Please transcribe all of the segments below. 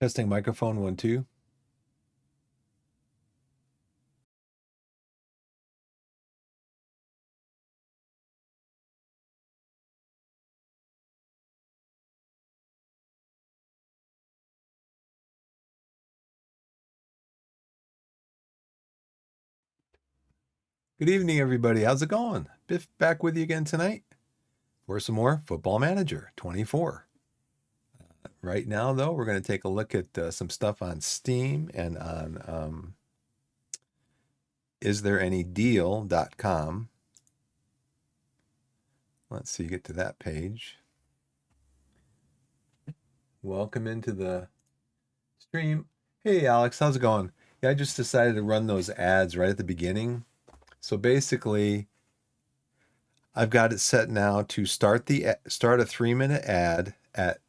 Testing microphone 1 2. Good evening, everybody. How's it going? Biff back with you again tonight for some more Football Manager 24. Right now, though, we're going to take a look at some stuff on Steam and on isthereanydeal.com. Let's see, get to that page. Welcome into the stream. Hey, Alex, how's it going? Yeah, I just decided to run those ads right at the beginning. So basically, I've got it set now to start a 3-minute ad at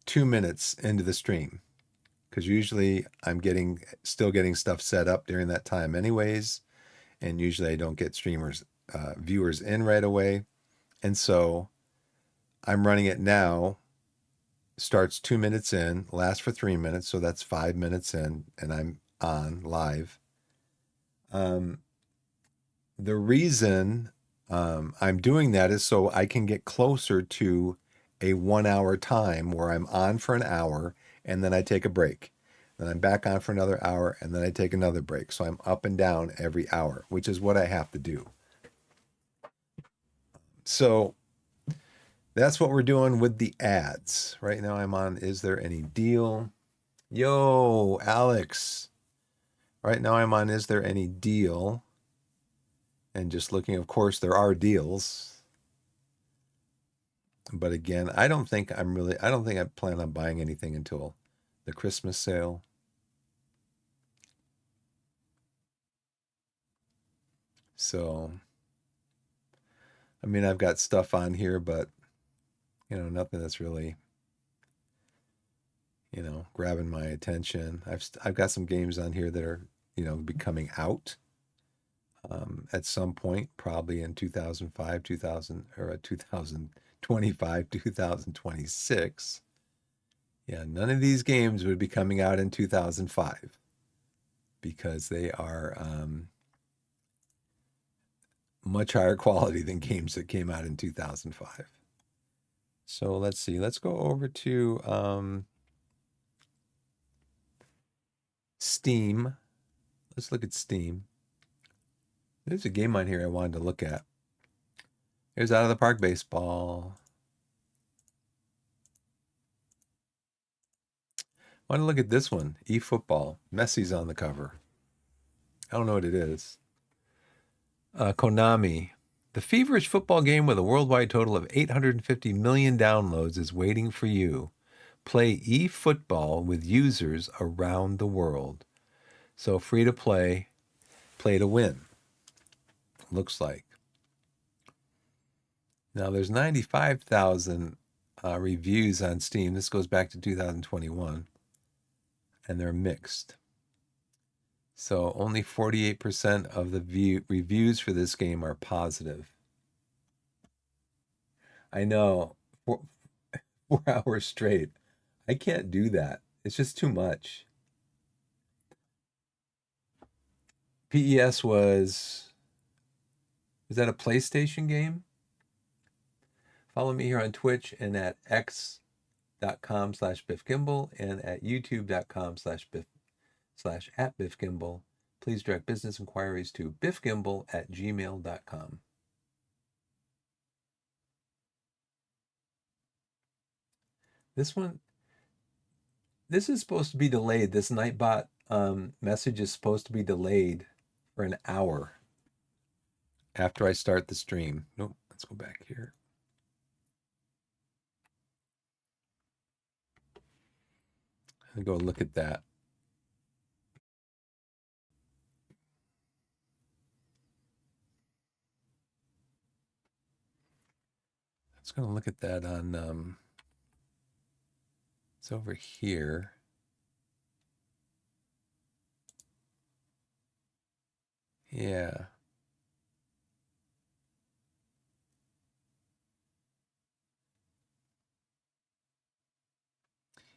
2 minutes into the stream, because usually I'm still getting stuff set up during that time anyways, and usually I don't get viewers in right away, and so I'm running it now. Starts 2 minutes in, lasts for 3 minutes, so that's 5 minutes in, and I'm on live. The reason I'm doing that is so I can get closer to a 1 hour time where I'm on for an hour and then I take a break. Then I'm back on for another hour and then I take another break. So I'm up and down every hour, which is what I have to do. So that's what we're doing with the ads. Right now I'm on Is There Any Deal? Yo, Alex. Right now I'm on Is There Any Deal? And just looking, of course, there are deals. But again, I don't think I plan on buying anything until the Christmas sale. So, I mean, I've got stuff on here, but, nothing that's really, grabbing my attention. I've got some games on here that are, be coming out at some point, probably in 2005, 2025, 2026. Yeah, none of these games would be coming out in 2005 because they are much higher quality than games that came out in 2005. So let's see. Let's go over to Steam. Let's look at Steam. There's a game on here I wanted to look at. Here's Out of the Park Baseball. I want to look at this one, eFootball. Messi's on the cover. I don't know what it is. Konami. The feverish football game with a worldwide total of 850 million downloads is waiting for you. Play eFootball with users around the world. So free to play, play to win. Looks like. Now there's 95,000 reviews on Steam. This goes back to 2021. And they're mixed. So only 48% of the reviews for this game are positive. I know, 4 hours straight. I can't do that. It's just too much. PES was that a PlayStation game? Follow me here on Twitch and at x.com/BiffGimble and at youtube.com/Biff/@BiffGimble. Please direct business inquiries to biffgimble@gmail.com. This is supposed to be delayed. This Nightbot message is supposed to be delayed for an hour after I start the stream. Nope, let's go back here. I'll go look at that. Let's go look at that on it's over here. Yeah.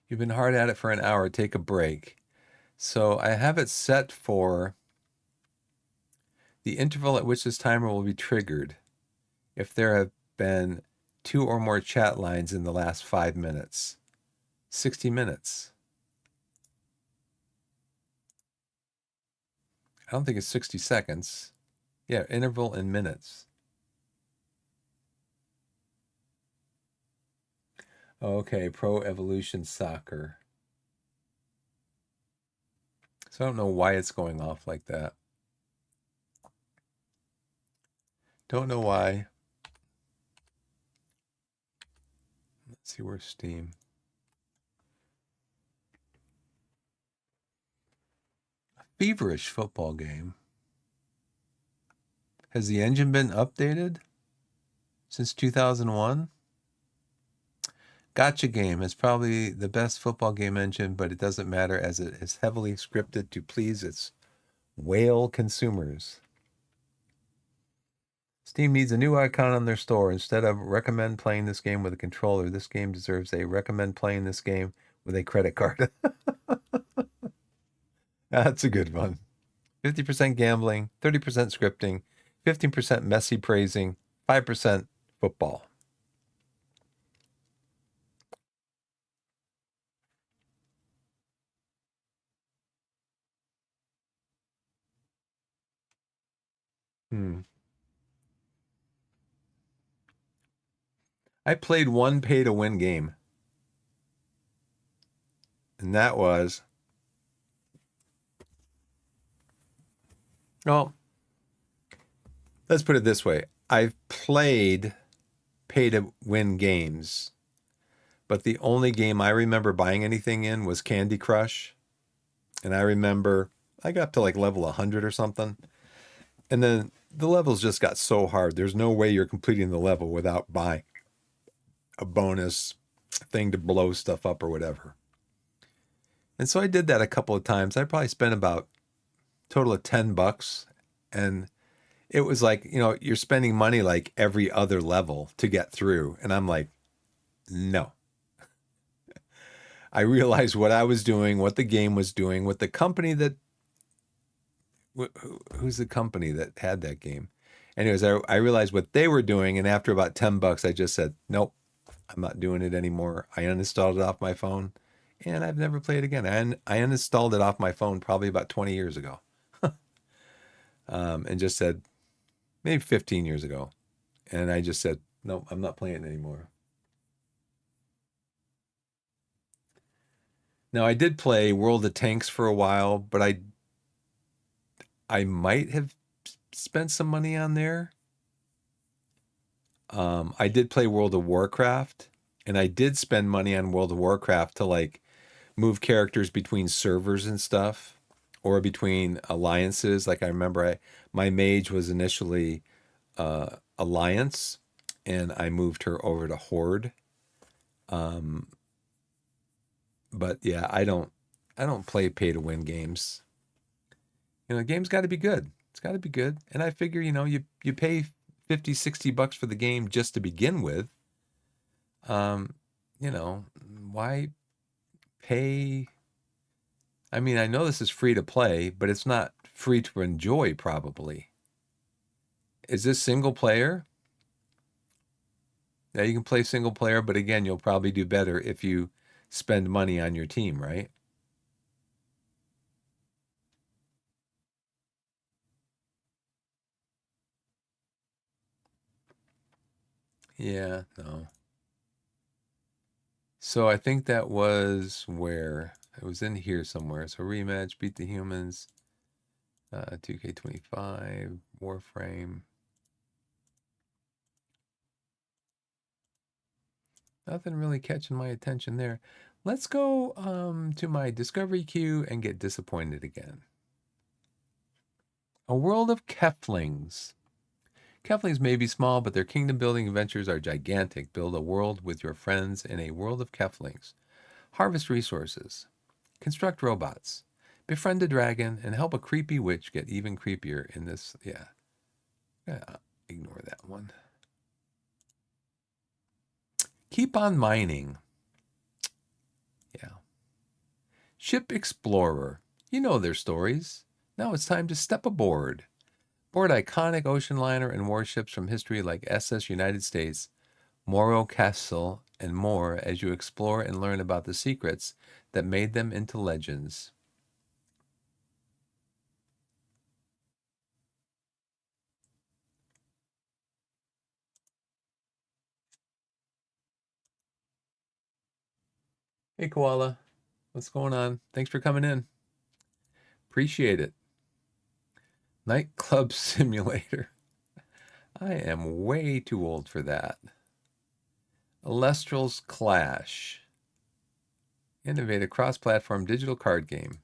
You've been hard at it for an hour. Take a break. So I have it set for the interval at which this timer will be triggered if there have been 2 or more chat lines in the last 5 minutes. 60 minutes. I don't think it's 60 seconds. Yeah, interval in minutes. Okay, Pro Evolution Soccer. So I don't know why it's going off like that. Don't know why. Let's see, where's Steam? A feverish football game. Has the engine been updated since 2001? Gotcha Game is probably the best football game engine, but it doesn't matter as it is heavily scripted to please its whale consumers. Steam needs a new icon on their store. Instead of recommend playing this game with a controller, this game deserves a recommend playing this game with a credit card. That's a good one. 50% gambling, 30% scripting, 15% messy praising, 5% football. I played one pay to win game, and that was, well, let's put it this way. I've played pay to win games, but the only game I remember buying anything in was Candy Crush. And I remember I got up to like level 100 or something. And then the levels just got so hard. There's no way you're completing the level without buying a bonus thing to blow stuff up or whatever. And so I did that a couple of times. I probably spent about a total of $10. And it was like, you're spending money like every other level to get through. And I'm like, no. I realized what I was doing, what the game was doing, what the company that, who's the company that had that game? Anyways, I realized what they were doing. And after about $10, I just said, nope, I'm not doing it anymore. I uninstalled it off my phone and I've never played again. I uninstalled it off my phone probably about 20 years ago. And just said, maybe 15 years ago. And I just said, no, I'm not playing it anymore. Now, I did play World of Tanks for a while, but I might have spent some money on there. I did play World of Warcraft, and I did spend money on World of Warcraft to like move characters between servers and stuff, or between alliances. Like I remember, my mage was initially Alliance, and I moved her over to Horde. But yeah, I don't play pay to win games. The game's got to be good. It's got to be good. And I figure, you pay 50, 60 bucks for the game just to begin with. Why pay? I mean, I know this is free to play, but it's not free to enjoy probably. Is this single player? Yeah, you can play single player, but again, you'll probably do better if you spend money on your team, right? Yeah, no. So I think that was where it was in here somewhere. So rematch, beat the humans, 2K25, Warframe. Nothing really catching my attention there. Let's go to my discovery queue and get disappointed again. A world of Keflings. Keflings may be small, but their kingdom building adventures are gigantic. Build a world with your friends in a world of Keflings. Harvest resources. Construct robots. Befriend a dragon and help a creepy witch get even creepier in this. Yeah. Ignore that one. Keep on mining. Yeah. Ship Explorer. You know their stories. Now it's time to step aboard. Board iconic ocean liner and warships from history like SS United States, Morro Castle, and more as you explore and learn about the secrets that made them into legends. Hey, Koala. What's going on? Thanks for coming in. Appreciate it. Nightclub Simulator. I am way too old for that. Alestral's Clash. Innovative cross-platform digital card game.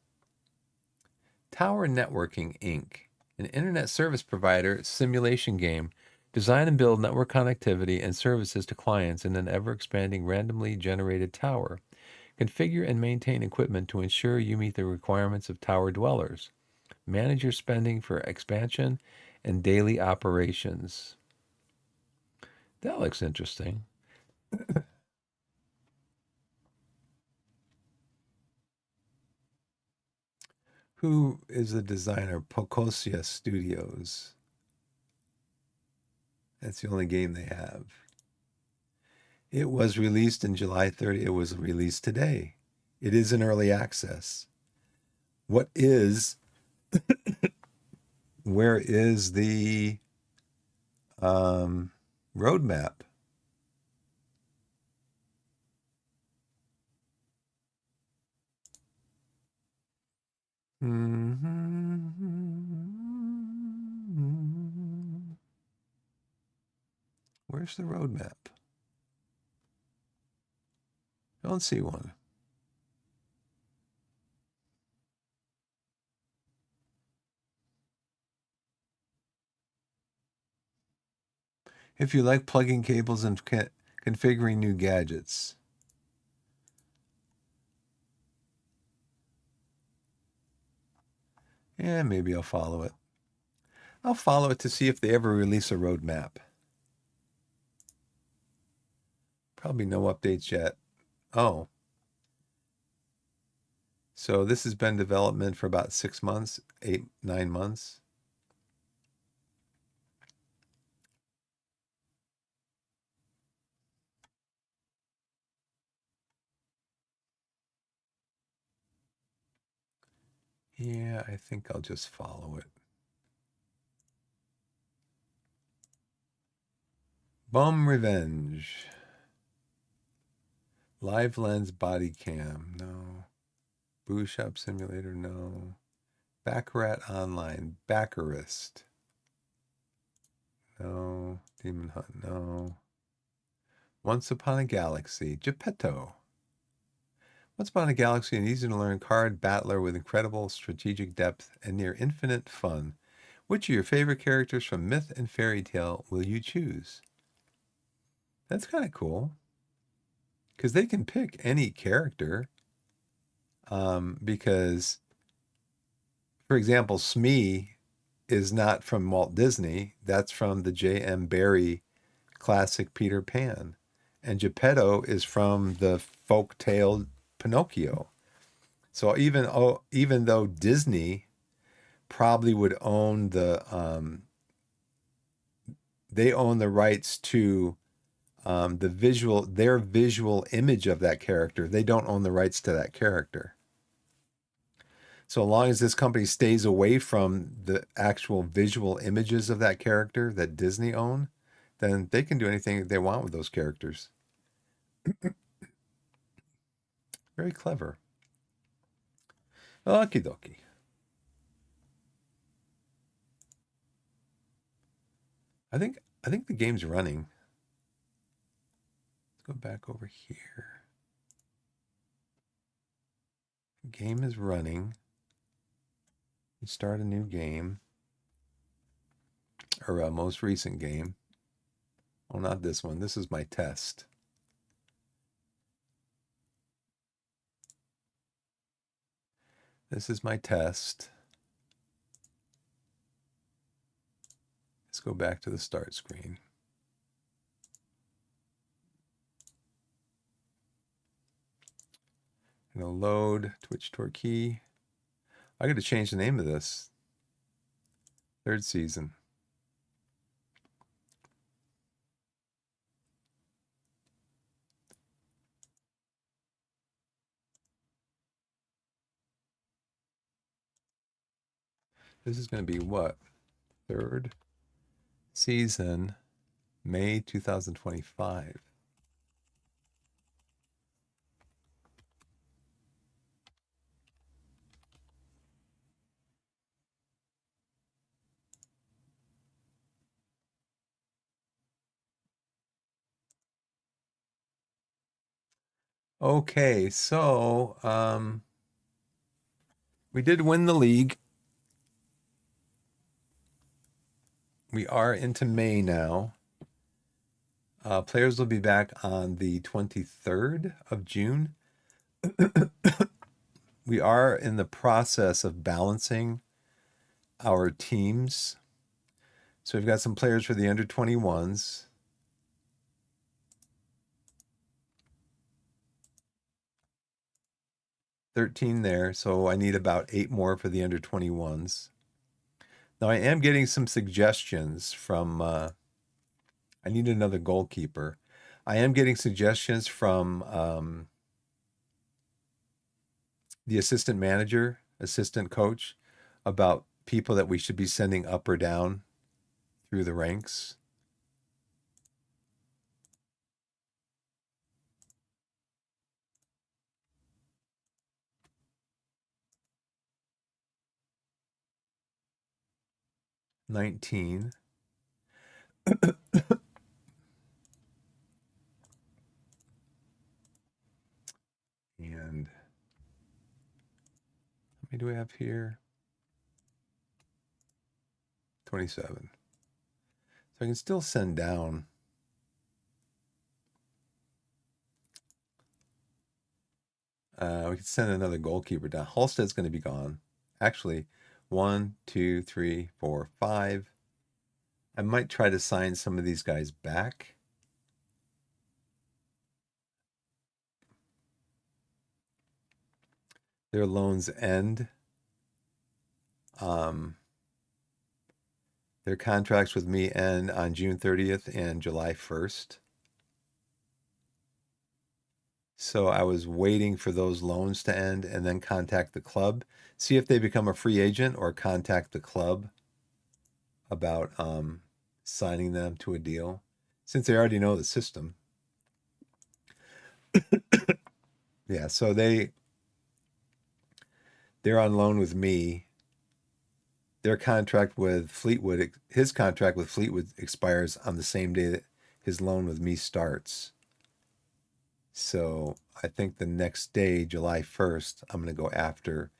Tower Networking Inc., an internet service provider simulation game. Design and build network connectivity and services to clients in an ever-expanding randomly generated tower. Configure and maintain equipment to ensure you meet the requirements of tower dwellers. Manage your spending for expansion and daily operations. That looks interesting. Who is the designer? Pocosia Studios. That's the only game they have. It was released in July 30th. It was released today. It is in early access. What is, where is the roadmap? Where's the roadmap? I don't see one. If you like plugging cables and configuring new gadgets. Yeah, maybe I'll follow it. I'll follow it to see if they ever release a roadmap. Probably no updates yet. Oh. So this has been development for about 6 months, 8, 9 months. Yeah, I think I'll just follow it. Bum Revenge. Live Lens Body Cam. No. Boo Shop Simulator. No. Baccarat Online. Baccarist. No. Demon Hunt. No. Once Upon a Galaxy. Geppetto. Once Upon a Galaxy, an easy to learn card battler with incredible strategic depth and near infinite fun. Which of your favorite characters from myth and fairy tale will you choose? That's kind of cool. Because they can pick any character. Because, for example, Smee is not from Walt Disney. That's from the J.M. Barrie classic Peter Pan. And Geppetto is from the folk tale Pinocchio. So even though Disney probably would own they own the rights to their visual image of that character. They don't own the rights to that character. So long as this company stays away from the actual visual images of that character that Disney own, then they can do anything they want with those characters. Very clever. Okie dokie. I think the game's running. Let's go back over here. Game is running. You start a new game, or a most recent game. Oh, not this one. This is my test. This is my test. Let's go back to the start screen. Gonna load Twitch Torquay. I got to change the name of this. Third season. This is going to be what? Third season, May 2025. Okay, so we did win the league. We are into May now. Players will be back on the 23rd of June. We are in the process of balancing our teams. So we've got some players for the under 21s. $13 there, so I need about 8 more for the under 21s. Now I am getting some suggestions from I need another goalkeeper. I am getting suggestions from the assistant manager, assistant coach, about people that we should be sending up or down through the ranks. $19. And how many do we have here? 27. So I can still send down. We could send another goalkeeper down. Halstead's going to be gone. Actually, 1, 2, 3, 4, 5. I might try to sign some of these guys back. Their loans end. Their contracts with me end on June 30th and July 1st. So I was waiting for those loans to end and then contact the club, see if they become a free agent, or contact the club about signing them to a deal, since they already know the system. Yeah, so they're on loan with me. Their contract with Fleetwood, his contract with Fleetwood expires on the same day that his loan with me starts. So I think the next day, July 1st, I'm going to go after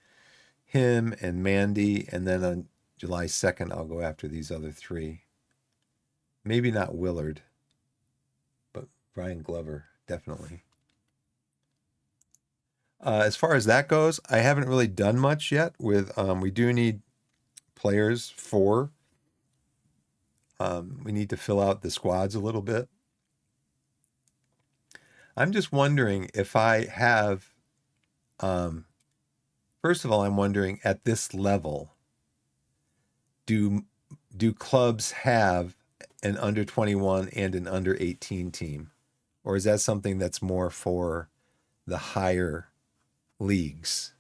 him and Mandy. And then on July 2nd, I'll go after these other 3. Maybe not Willard, but Brian Glover, definitely. As far as that goes, I haven't really done much yet with, we do need players for, we need to fill out the squads a little bit. I'm just wondering if I have, first of all, I'm wondering at this level, do clubs have an under 21 and an under 18 team? Or is that something that's more for the higher leagues?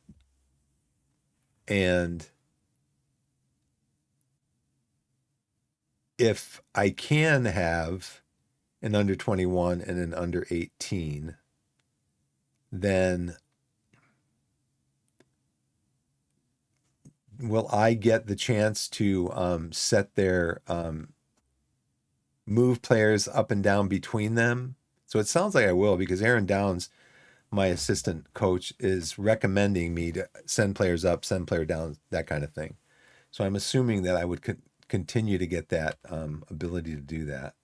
And if I can have an under 21 and an under 18, then will I get the chance to set their move players up and down between them? So it sounds like I will, because Aaron Downs, my assistant coach, is recommending me to send players up, send player down, that kind of thing. So I'm assuming that I would continue to get that ability to do that.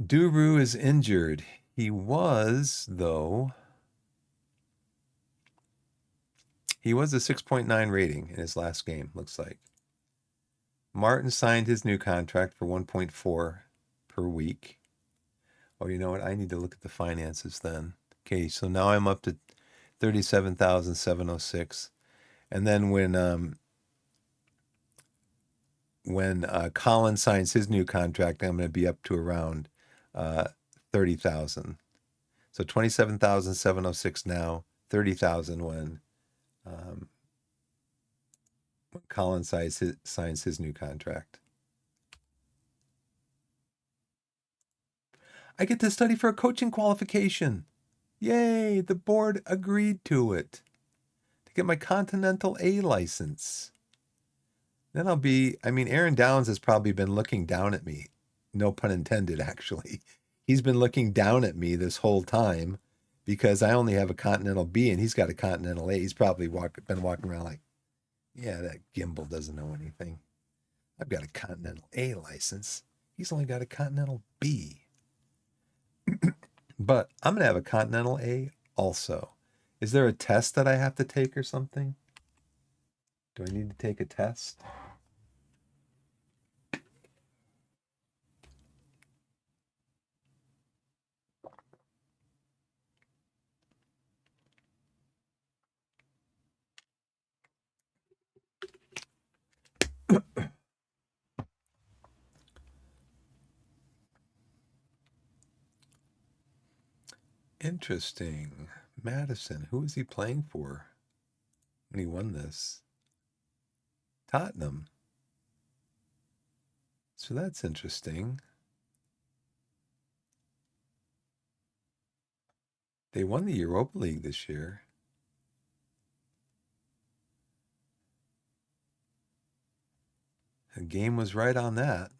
Duru is injured. He was, though. He was a 6.9 rating in his last game, looks like. Martin signed his new contract for 1.4 per week. Oh, you know what? I need to look at the finances then. Okay, so now I'm up to 37,706. And then when Colin signs his new contract, I'm going to be up to around uh, 30,000. So 27,706 now, 30,000 um, when Colin signs his new contract. I get to study for a coaching qualification. Yay, the board agreed to it to get my Continental A license. Then Aaron Downs has probably been looking down at me. No pun intended, actually. He's been looking down at me this whole time because I only have a Continental B and he's got a Continental A. He's probably been walking around like, yeah, that gimbal doesn't know anything. I've got a Continental A license. He's only got a Continental B. But I'm going to have a Continental A also. Is there a test that I have to take or something? Do I need to take a test? Interesting. Madison. Who was he playing for when he won this? Tottenham. So that's interesting. They won the Europa League this year. The game was right on that.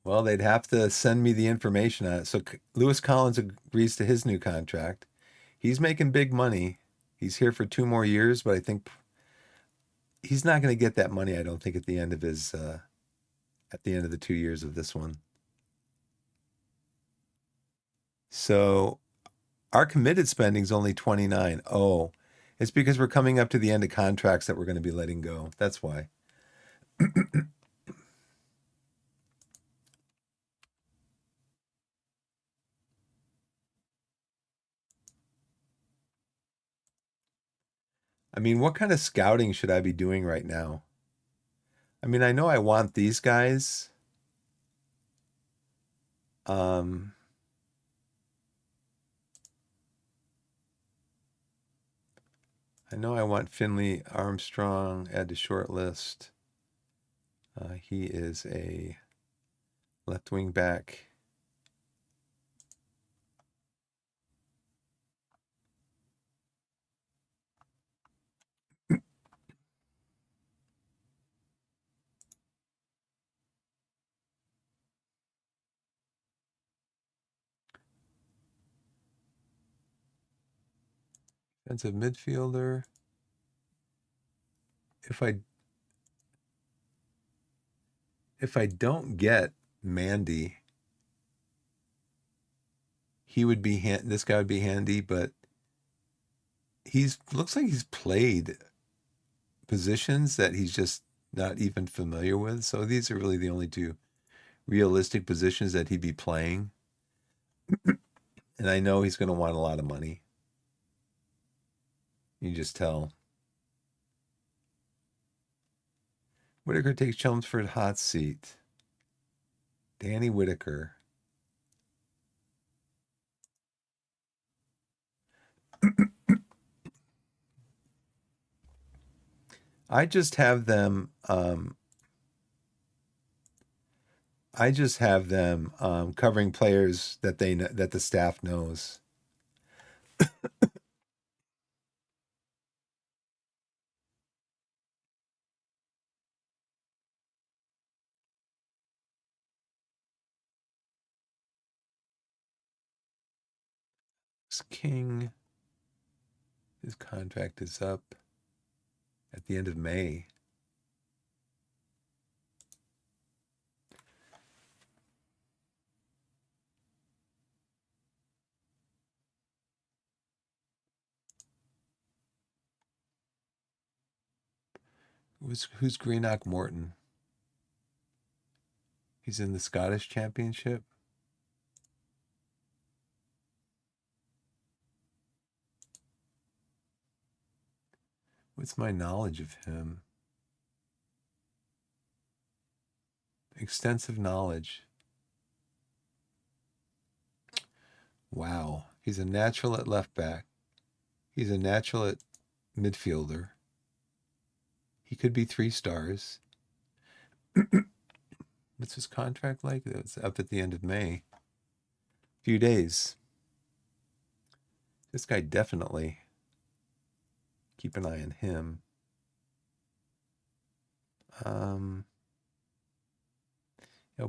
Well, they'd have to send me the information on it. So Lewis Collins agrees to his new contract. He's making big money. He's here for 2 more years, but I think he's not going to get that money. I don't think at the end of the 2 years of this one. So our committed spending is only 29. Oh, it's because we're coming up to the end of contracts that we're going to be letting go. That's why. I mean, what kind of scouting should I be doing right now? I mean, I know I want these guys. Um, I know I want Finley Armstrong, add to short list. He is a left wing back. Defensive midfielder. If I don't get Mandy, he would be this guy would be handy, but he's looks like he's played positions that he's just not even familiar with. So these are really the only two realistic positions that he'd be playing. And I know he's going to want a lot of money. You just tell. Whitaker takes Chelmsford hot seat. Danny Whitaker. I just have them. Covering players that that the staff knows. King. His contract is up at the end of May. Who's Greenock Morton? He's in the Scottish Championship. What's my knowledge of him? Extensive knowledge. Wow. He's a natural at left back. He's a natural at midfielder. He could be 3 stars. What's his contract like? It's up at the end of May. Few days. This guy definitely. Keep an eye on him. I'll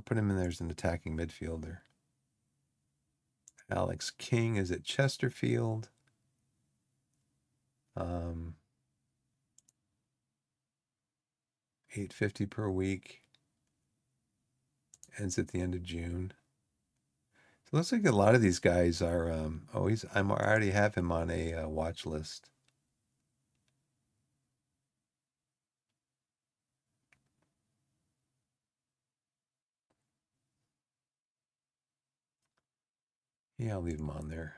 put him in there as an attacking midfielder. Alex King is at Chesterfield. $850 per week. Ends at the end of June. So it looks like a lot of these guys are. I already have him on a watch list. Yeah, I'll leave him on there.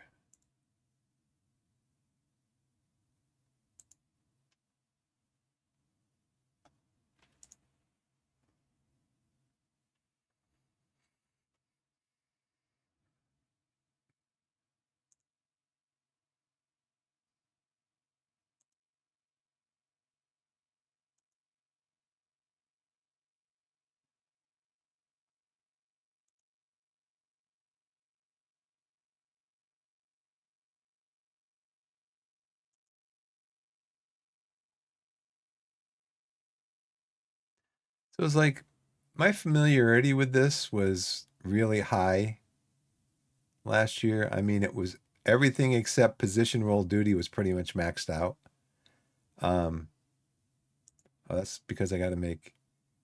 So it was like my familiarity with this was really high last year. I mean, it was everything except position role duty was pretty much maxed out. That's because I got to make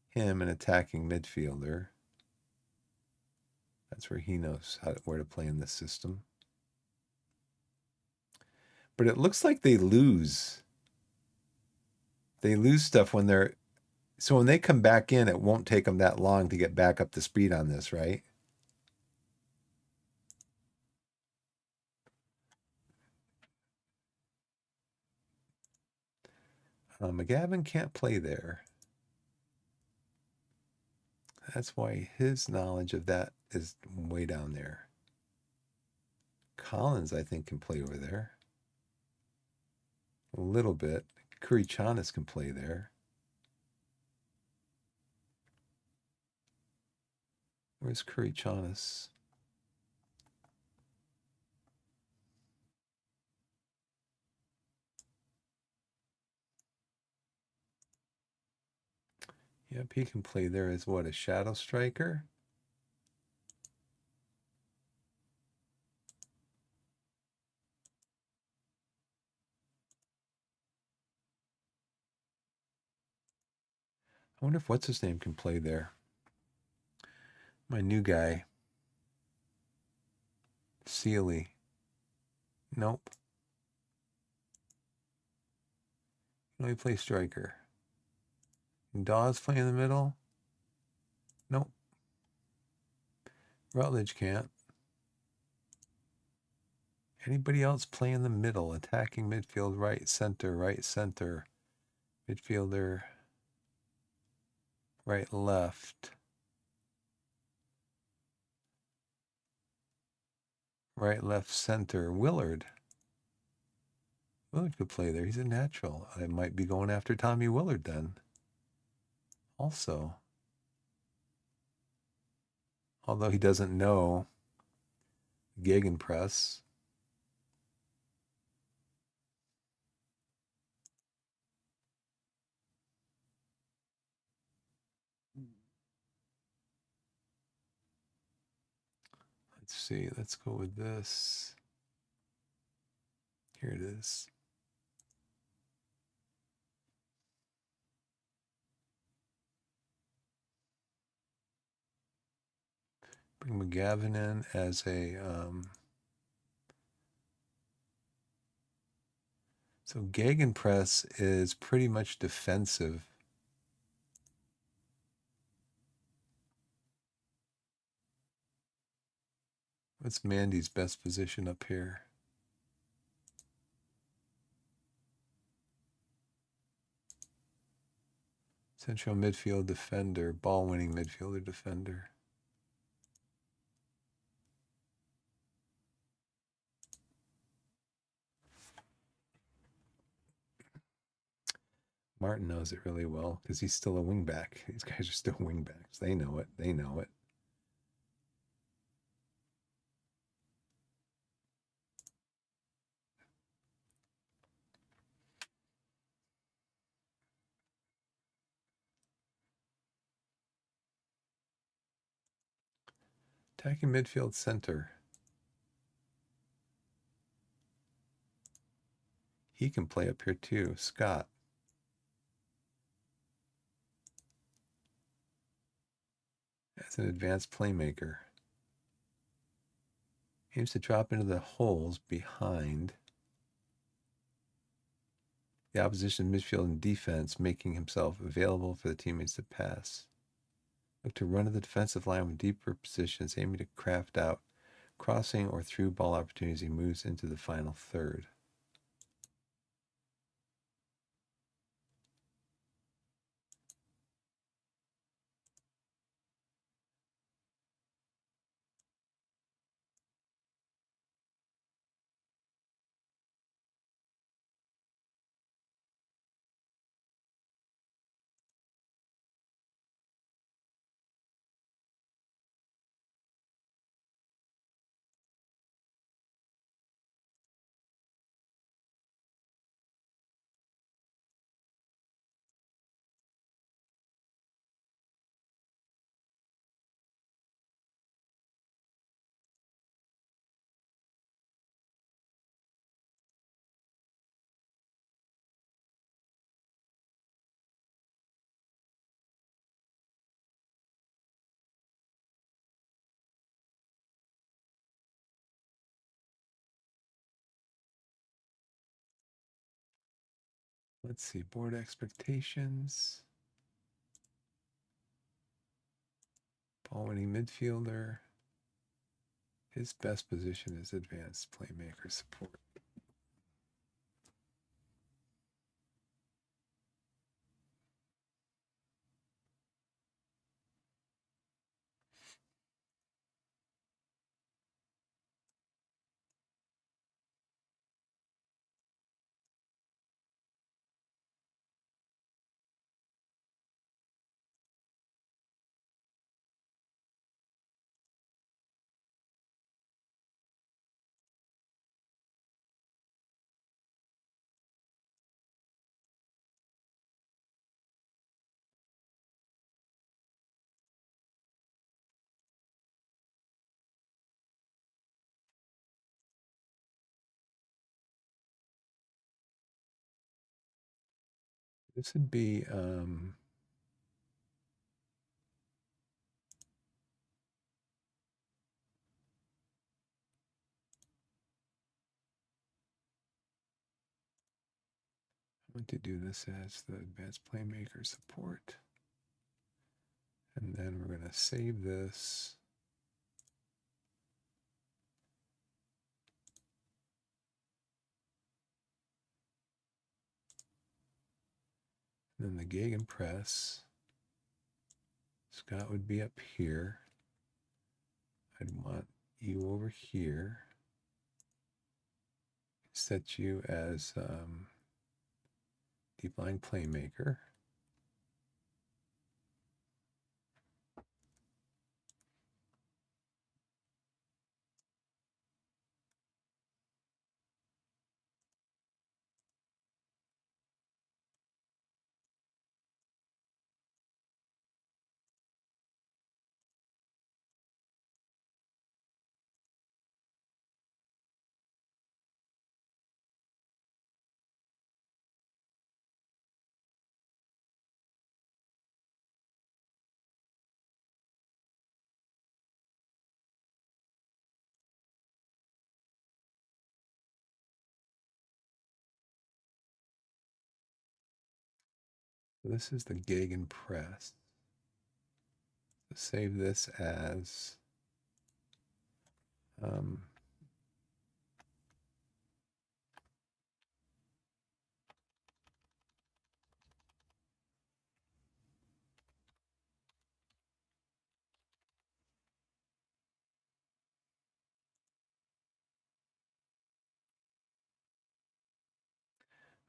him an attacking midfielder. That's where he knows where to play in this system. But it looks like they lose. They lose stuff when they're. So when they come back in, it won't take them that long to get back up to speed on this, right? McGavin can't play there. That's why his knowledge of that is way down there. Collins, I think, can play over there. A little bit. Kurichanis can play there. Where's Kurichanis? Yep, he can play there as what, a shadow striker? I wonder if what's his name can play there. My new guy. Sealy. Nope. He only play striker. Dawes play in the middle? Nope. Rutledge can't. Anybody else play in the middle? Attacking midfield, right center, midfielder, right left, right left center. Willard. Willard could play there. He's a natural. I might be going after Tommy Willard then. Also. Although he doesn't know Gegenpress. Let's see. Let's go with this. Here it is. Bring McGavin in as a so Gegenpress is pretty much defensive. What's Mandy's best position up here? Central midfield defender, ball winning midfielder defender. Martin knows it really well because he's still a wingback. These guys are still wingbacks. They know it. They know it. Attacking midfield center. He can play up here too. Scott. As an advanced playmaker. Aims to drop into the holes behind the opposition midfield and defense, making himself available for the teammates to pass. Look to run to the defensive line with deeper positions, aiming to craft out crossing or through ball opportunities. He moves into the final third. Let's see, board expectations. Ball winning midfielder. His best position is advanced playmaker support. This would be I want to do this as the advanced playmaker support. And then we're going to save this. And then the Gegenpress. Scott would be up here. I'd want you over here. Set you as deep line playmaker. This is the Gegenpress. Save this as Um,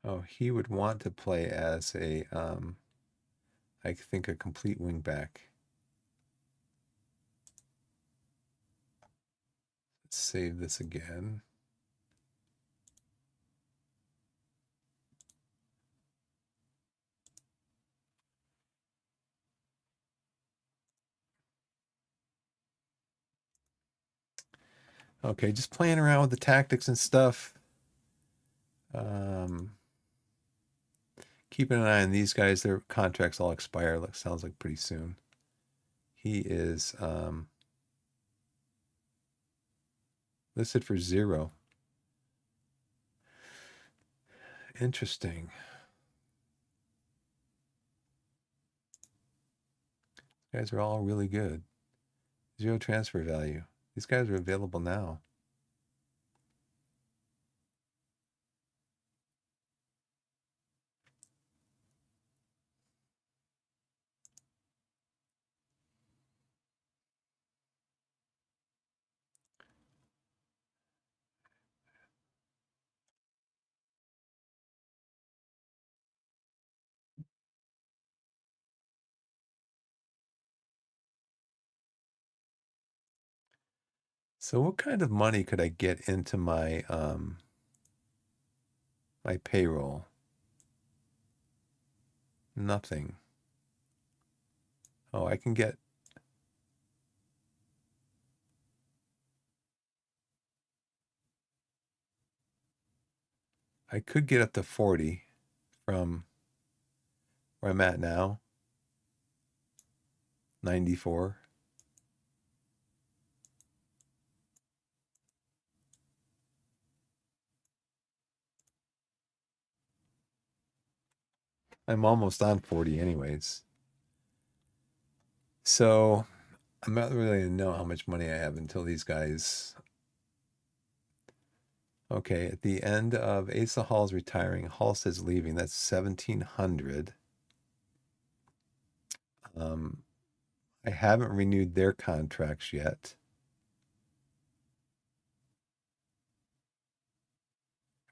oh, he would want to play as a, I think, a complete wing back. Let's save this again. Okay, just playing around with the tactics and stuff. Keeping an eye on these guys. Their contracts all expire. Sounds like pretty soon. He is listed for 0. Interesting. These guys are all really good. 0 transfer value. These guys are available now. So what kind of money could I get into my my payroll? Nothing. Oh, I can get I could get up to 40 from where I'm at now. 94. I'm almost on 40 anyways. So I'm not really gonna know how much money I have until these guys. Okay, at the end of Asa Hall's retiring, Halstead's leaving. That's 1,700. I haven't renewed their contracts yet.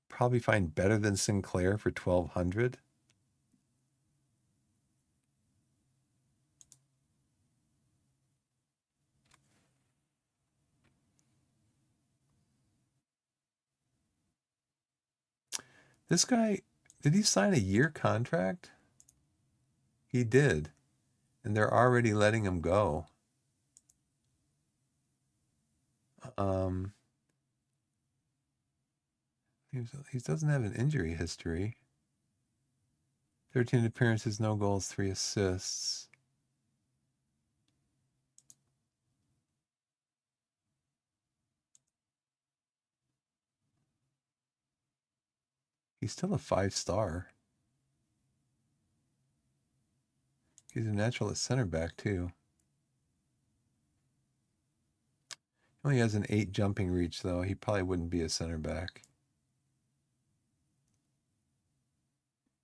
Probably find better than Sinclair for 1,200. This guy, did he sign a year contract? He did. And they're already letting him go. Um, he doesn't have an injury history. 13 appearances, no goals, 3 assists. He's still a 5-star. He's a natural at center back, too. He only has an 8 jumping reach, though. He probably wouldn't be a center back.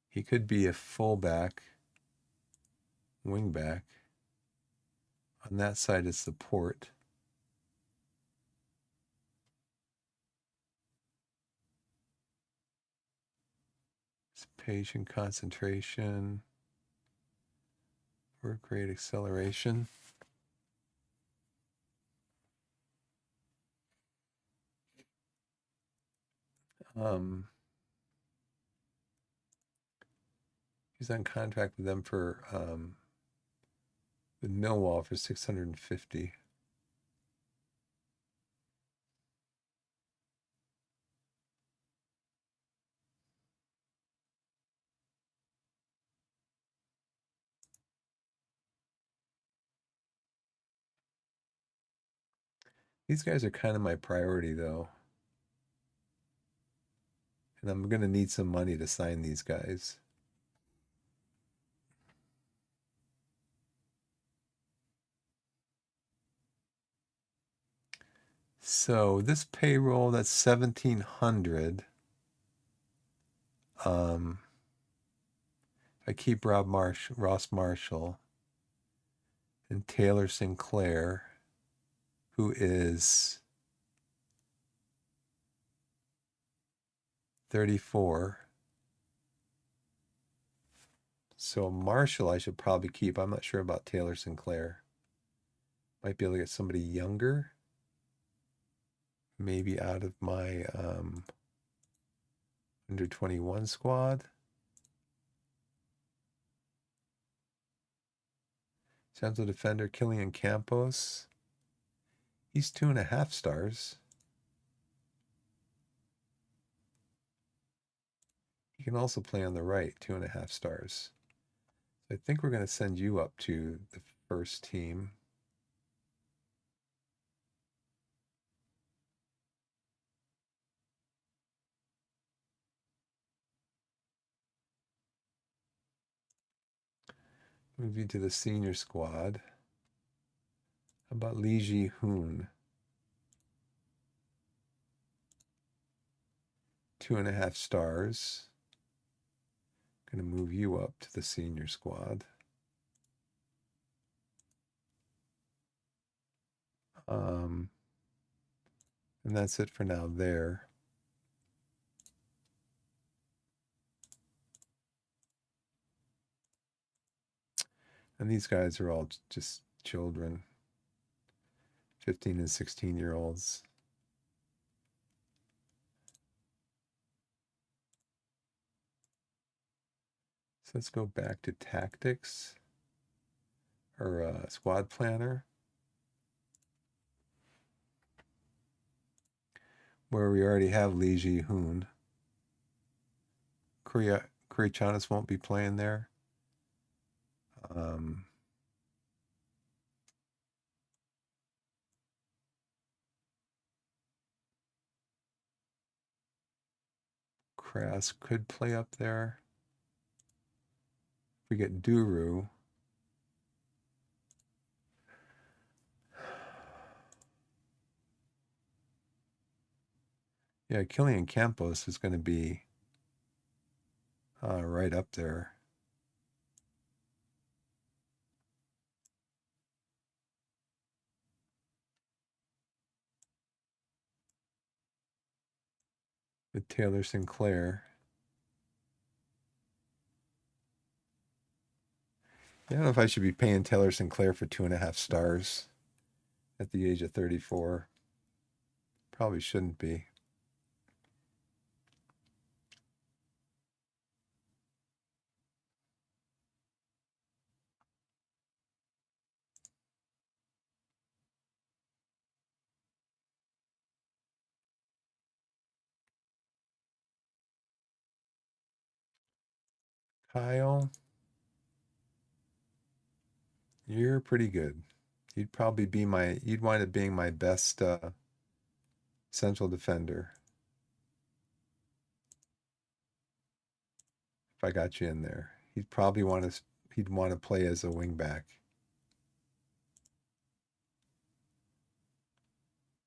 He could be a fullback, wing back. On that side, it's the port. It's patient concentration, work rate acceleration. He's on contract with them for with Millwall for 650. These guys are kind of my priority, though. And I'm going to need some money to sign these guys. So this payroll, that's 1,700. I keep Ross Marshall and Taylor Sinclair, who is 34. So Marshall I should probably keep. I'm not sure about Taylor Sinclair. Might be able to get somebody younger, maybe out of my under 21 squad. Central defender Killian Campos. He's 2.5 stars. He can also play on the right, 2.5 stars. So I think we're going to send you up to the first team. Move you to the senior squad. How about Lee Ji-hoon? 2.5 stars. Going to move you up to the senior squad. And that's it for now there. And these guys are all just children, 15 and 16-year-olds. So let's go back to tactics or squad planner, where we already have Lee Ji-hoon. Korea Chanas won't be playing there. Kras could play up there. If we get Duru. Yeah, Killian Campos is going to be right up there. With Taylor Sinclair. I don't know if I should be paying Taylor Sinclair for 2.5 stars at the age of 34. Probably shouldn't be. Kyle, you're pretty good. You'd probably be you'd wind up being my best central defender if I got you in there. He'd want to play as a wingback.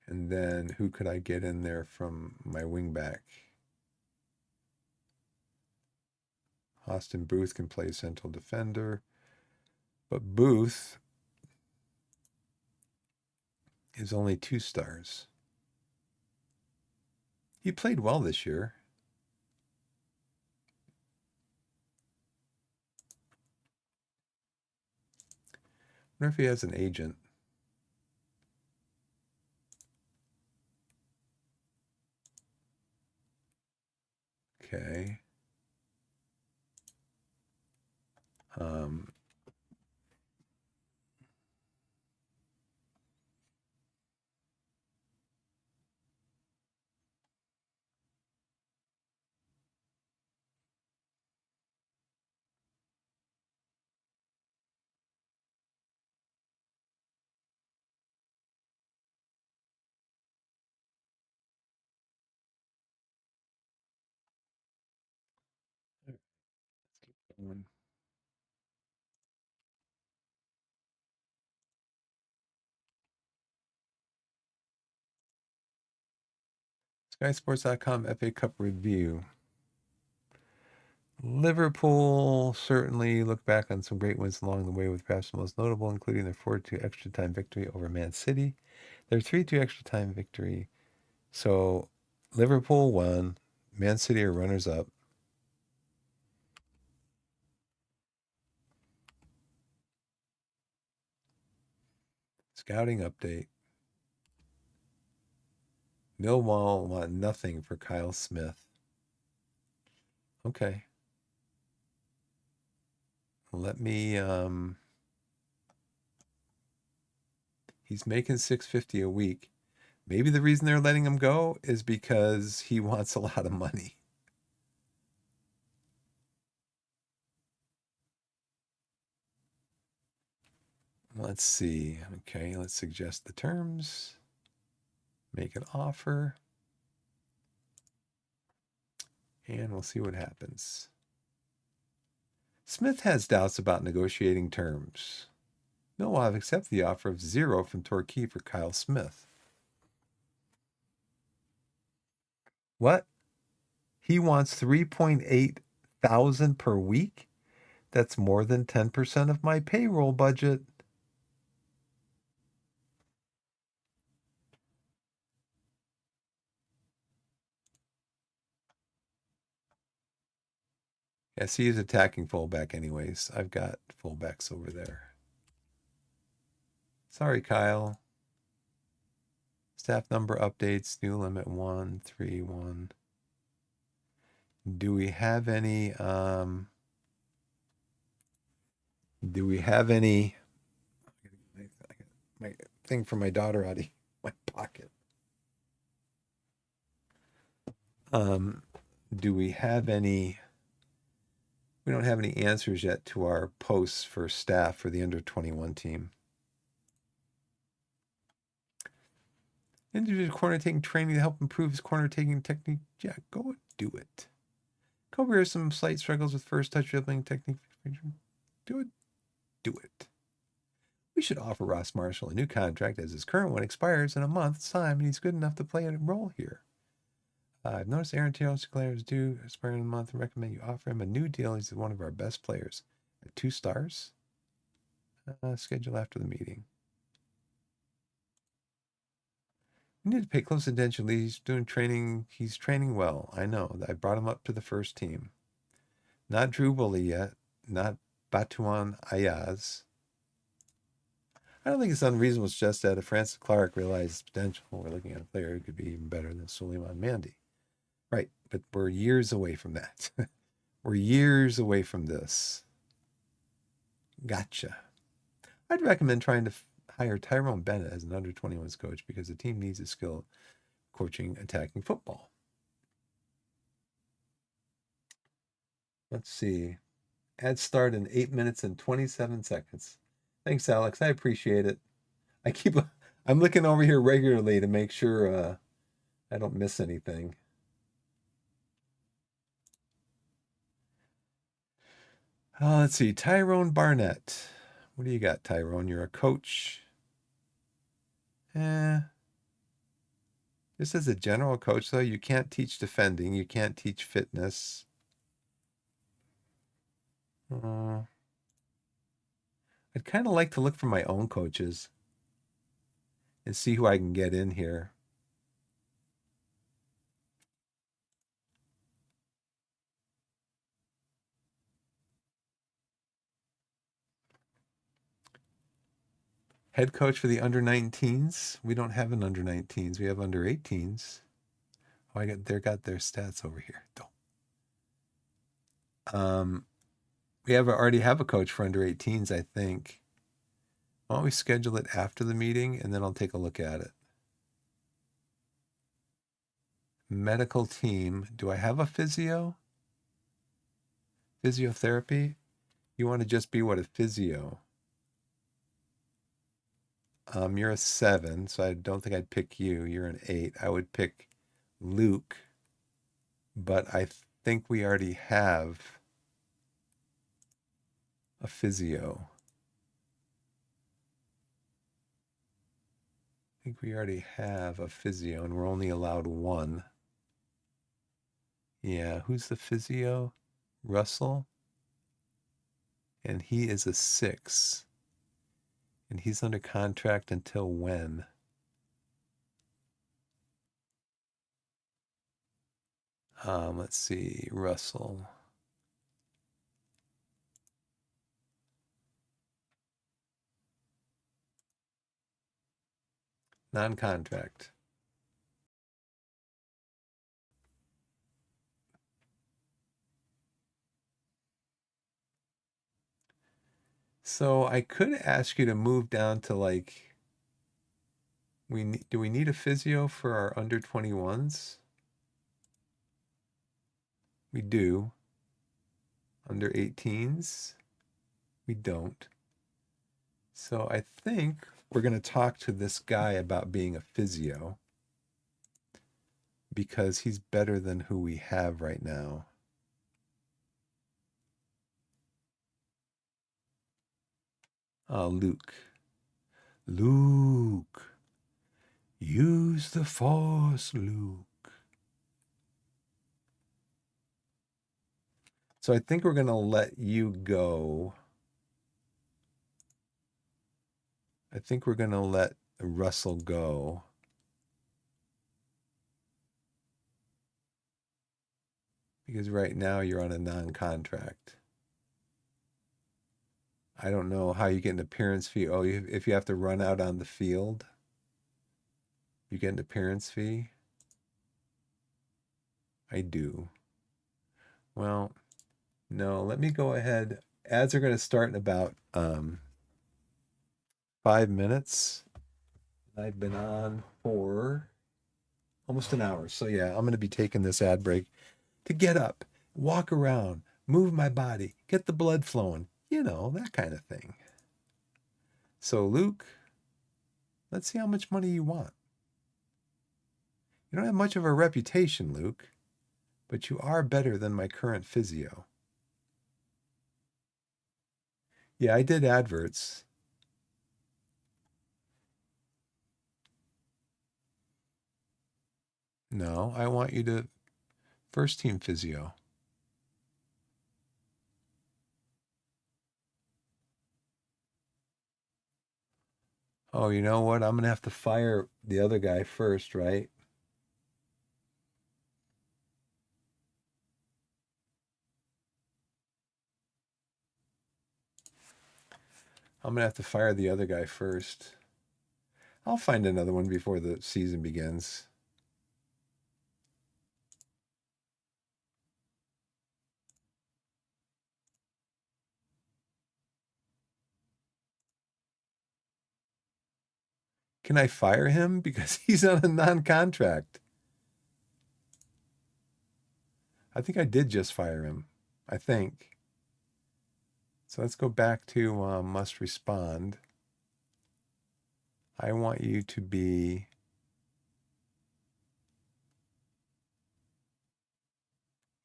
And then who could I get in there from my wingback? Austin Booth can play central defender, but Booth is only 2 stars. He played well this year. I wonder if he has an agent. Okay. Um, let's keep going. SkySports.com FA Cup review. Liverpool certainly look back on some great wins along the way, with perhaps the most notable including their 4-2 extra time victory over Man City, their 3-2 extra time victory. So Liverpool won, Man City are runners up. Scouting update. Millwall want nothing for Kyle Smith. Okay. Let me he's making $650 a week. Maybe the reason they're letting him go is because he wants a lot of money. Let's see. Okay, let's suggest the terms. Make an offer. And we'll see what happens. Smith has doubts about negotiating terms. Millwall have accepted the offer of $0 from Torquay for Kyle Smith. What? He wants 3.8 thousand per week? That's more than 10% of my payroll budget. Yes, he is attacking fullback anyways. I've got fullbacks over there. Sorry, Kyle. Staff number updates, new limit 131. Do we have any my thing for my daughter out of my pocket? Do we have any we don't have any answers yet to our posts for staff for the under 21 team. Individual corner taking training to help improve his corner taking technique. Yeah, go and do it. Kobe has some slight struggles with first touch dribbling technique. Do it. Do it. We should offer Ross Marshall a new contract as his current one expires in a month's time, and he's good enough to play a role here. I've noticed Aaron Taylor's declares due expiring in a month and recommend you offer him a new deal. He's one of our best players. At 2 stars. Schedule after the meeting. You need to pay close attention. He's doing training. He's training well. I know. I brought him up to the first team. Not Drew Woolley yet. Not Batuan Ayaz. I don't think it's unreasonable to suggest that if Francis Clark realizes potential, we're looking at a player who could be even better than Suleiman Mandy. Right, but we're years away from that. We're years away from this. Gotcha. I'd recommend trying to hire Tyrone Bennett as an under 21s coach because the team needs a skill coaching attacking football. Let's see. Ad start in 8 minutes and 27 seconds. Thanks, Alex. I appreciate it. I'm looking over here regularly to make sure I don't miss anything. Let's see. Tyrone Barnett. What do you got, Tyrone? You're a coach. Just as a general coach, though, you can't teach defending. You can't teach fitness. I'd kind of like to look for my own coaches and see who I can get in here. Head coach for the under 19s. We don't have an under 19s. We have under 18s. Oh, they got their stats over here. We already have a coach for under 18s, I think. Why don't we schedule it after the meeting and then I'll take a look at it. Medical team. Do I have a physio? Physiotherapy? You want to just be what, a physio? You're a 7, so I don't think I'd pick you. You're an 8. I would pick Luke, but I think we already have a physio. I think we already have a physio, and we're only allowed one. Yeah, who's the physio? Russell, and he is a 6. And he's under contract until when? Let's see, Russell. Non-contract. So I could ask you to move down to like do we need a physio for our under 21s? We do. Under 18s? We don't. So I think we're going to talk to this guy about being a physio because he's better than who we have right now. Luke. Luke. Use the force, Luke. So I think we're going to let you go. I think we're going to let Russell go. Because right now you're on a non-contract. I don't know how you get an appearance fee. Oh, if you have to run out on the field, you get an appearance fee. I do. Well, no, let me go ahead. Ads are going to start in about 5 minutes. I've been on for almost an hour. So yeah, I'm going to be taking this ad break to get up, walk around, move my body, get the blood flowing, that kind of thing. So Luke, let's see how much money you want. You don't have much of a reputation, Luke, but you are better than my current physio. Yeah, I did adverts. No, I want you to first team physio. Oh, you know what? I'm going to have to fire the other guy first, right? I'm going to have to fire the other guy first. I'll find another one before the season begins. Can I fire him? Because he's on a non-contract. I think I did just fire him. I think. So let's go back to must respond. I want you to be,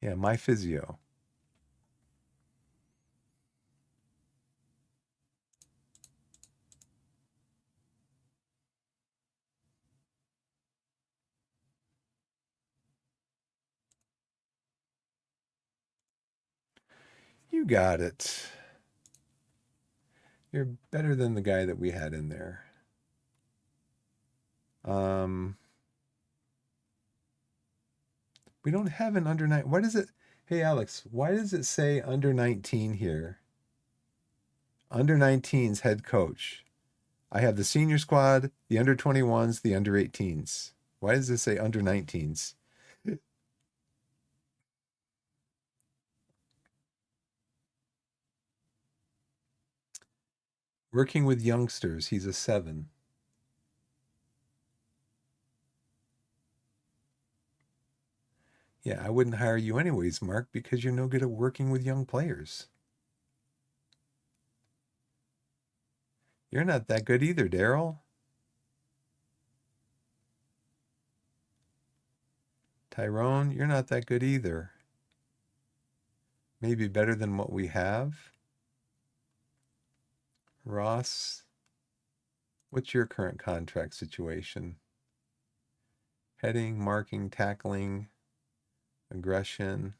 yeah, my physio. You got it. You're better than the guy that we had in there. Um, we don't have an under 9. Why does it? Hey, Alex, why does it say under 19 here? Under 19's head coach. I have the senior squad, the under 21s, the under 18s. Why does it say under 19s? Working with youngsters, he's a 7. Yeah, I wouldn't hire you anyways, Mark, because you're no good at working with young players. You're not that good either, Daryl. Tyrone, you're not that good either. Maybe better than what we have. Ross, what's your current contract situation? Heading, marking, tackling. aggression.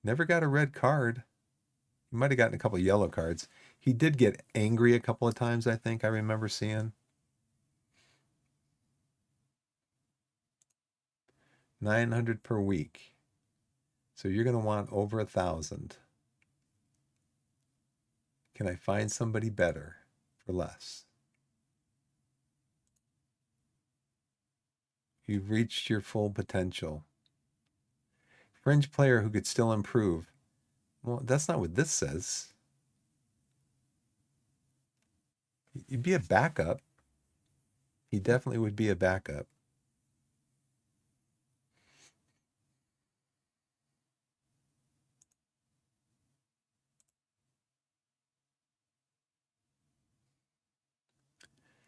Never got a red card. He might have gotten a couple of yellow cards. He did get angry a couple of times, I think I remember seeing. 900 per week. So you're going to want over 1,000. Can I find somebody better for less? You've reached your full potential. Fringe player who could still improve. Well, that's not what this says. You'd be a backup. He definitely would be a backup.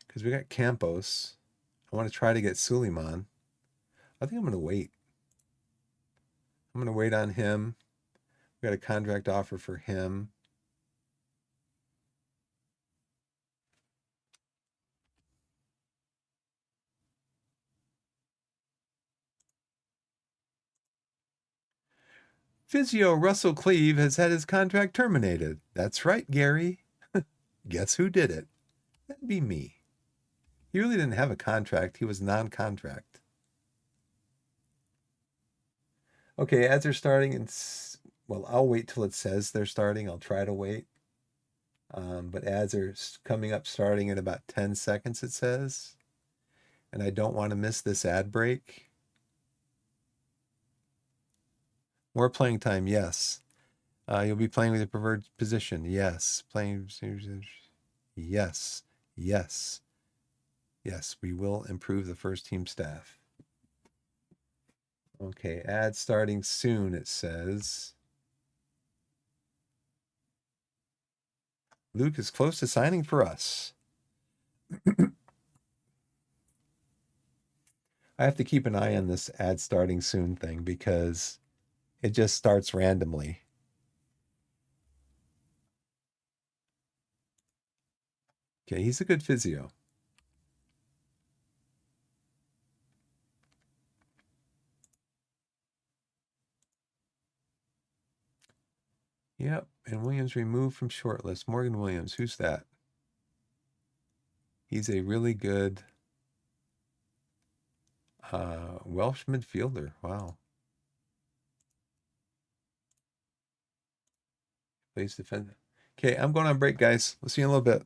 Because we got Campos. I want to try to get Suleiman. I think I'm going to wait. I'm going to wait on him. We got a contract offer for him. Physio Russell Cleve has had his contract terminated. That's right, Gary. Guess who did it? That'd be me. He really didn't have a contract. He was non-contract. Okay, ads are starting, and well, I'll wait till it says they're starting. I'll try to wait. But ads are coming up starting in about 10 seconds, it says. And I don't want to miss this ad break. More playing time, yes. You'll be playing with your preferred position, yes. Playing, yes, yes, yes. We will improve the first team staff. Okay, ad starting soon, it says. Luke is close to signing for us. I have to keep an eye on this ad starting soon thing because it just starts randomly. Okay, he's a good physio. Yep, and Williams removed from shortlist. Morgan Williams, who's that? He's a really good Welsh midfielder. Wow. Plays defender. Okay, I'm going on break, guys. We'll see you in a little bit.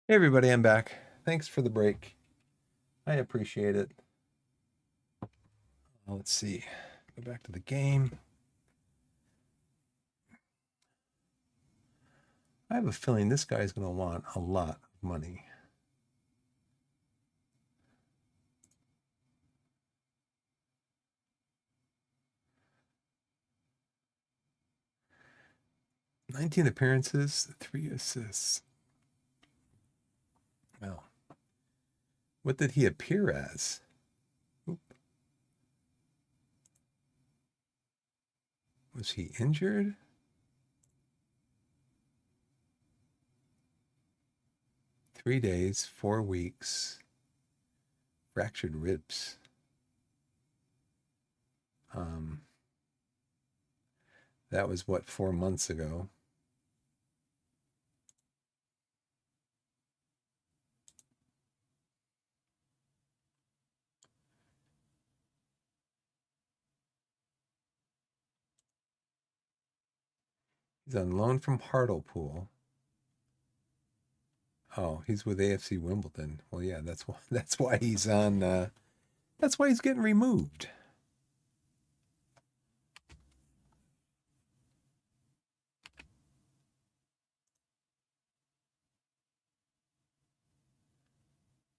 Hey everybody, I'm back. Thanks for the break. I appreciate it. Let's see. Go back to the game. I have a feeling this guy's going to want a lot of money. "19 appearances, 3 assists." Well, what did he appear as? Oop. Was he injured? "3 days, 4 weeks, fractured ribs." Um, that was what, 4 months ago. He's on loan from Hartlepool. Oh, he's with AFC Wimbledon. Well, yeah, that's why he's on. That's why he's getting removed.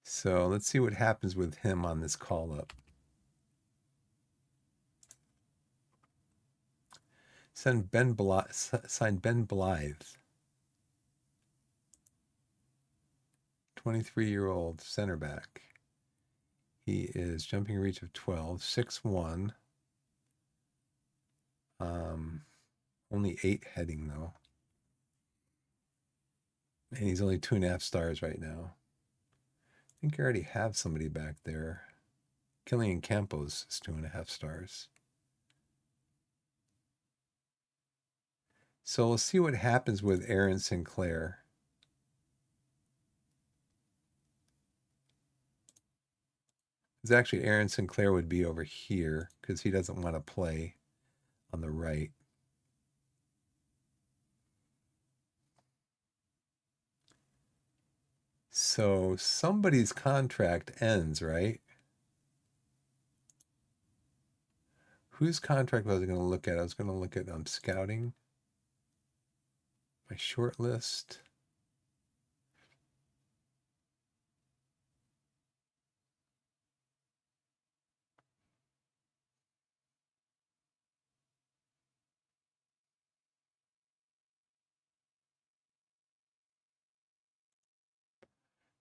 So let's see what happens with him on this call up. Signed Ben Blythe, 23-year-old center back. He is jumping reach of 12, 6'1". Only 8 heading though. And he's only 2.5 stars right now. I think I already have somebody back there. Killian Campos is 2.5 stars. So we'll see what happens with Aaron Sinclair. It's actually Aaron Sinclair would be over here because he doesn't want to play on the right. So somebody's contract ends, right? Whose contract was I going to look at? I was going to look at scouting. My short list.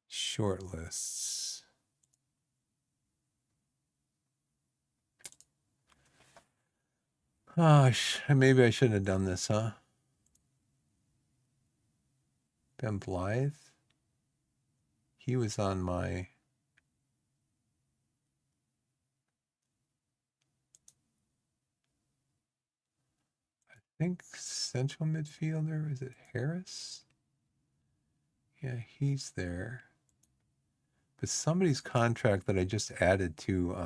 Short lists. Gosh, maybe I shouldn't have done this, huh? Ben Blythe. He was on my. I think central midfielder. Is it Harris? Yeah, he's there. But somebody's contract that I just added to.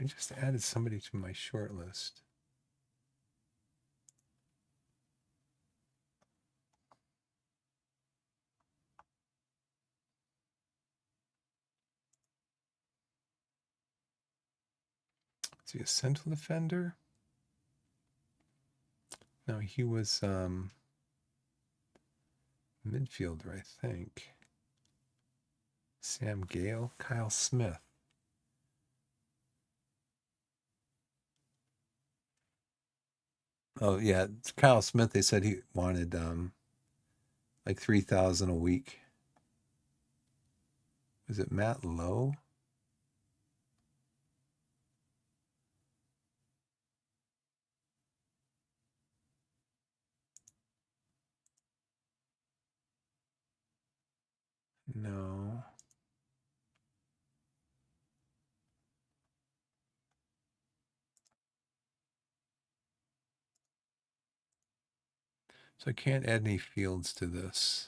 I just added somebody to my short list. Is he a central defender? No, he was midfielder, I think. Sam Gale, Kyle Smith. Oh yeah, it's Kyle Smith. They said he wanted like 3,000 a week. Was it Matt Lowe? No. So I can't add any fields to this.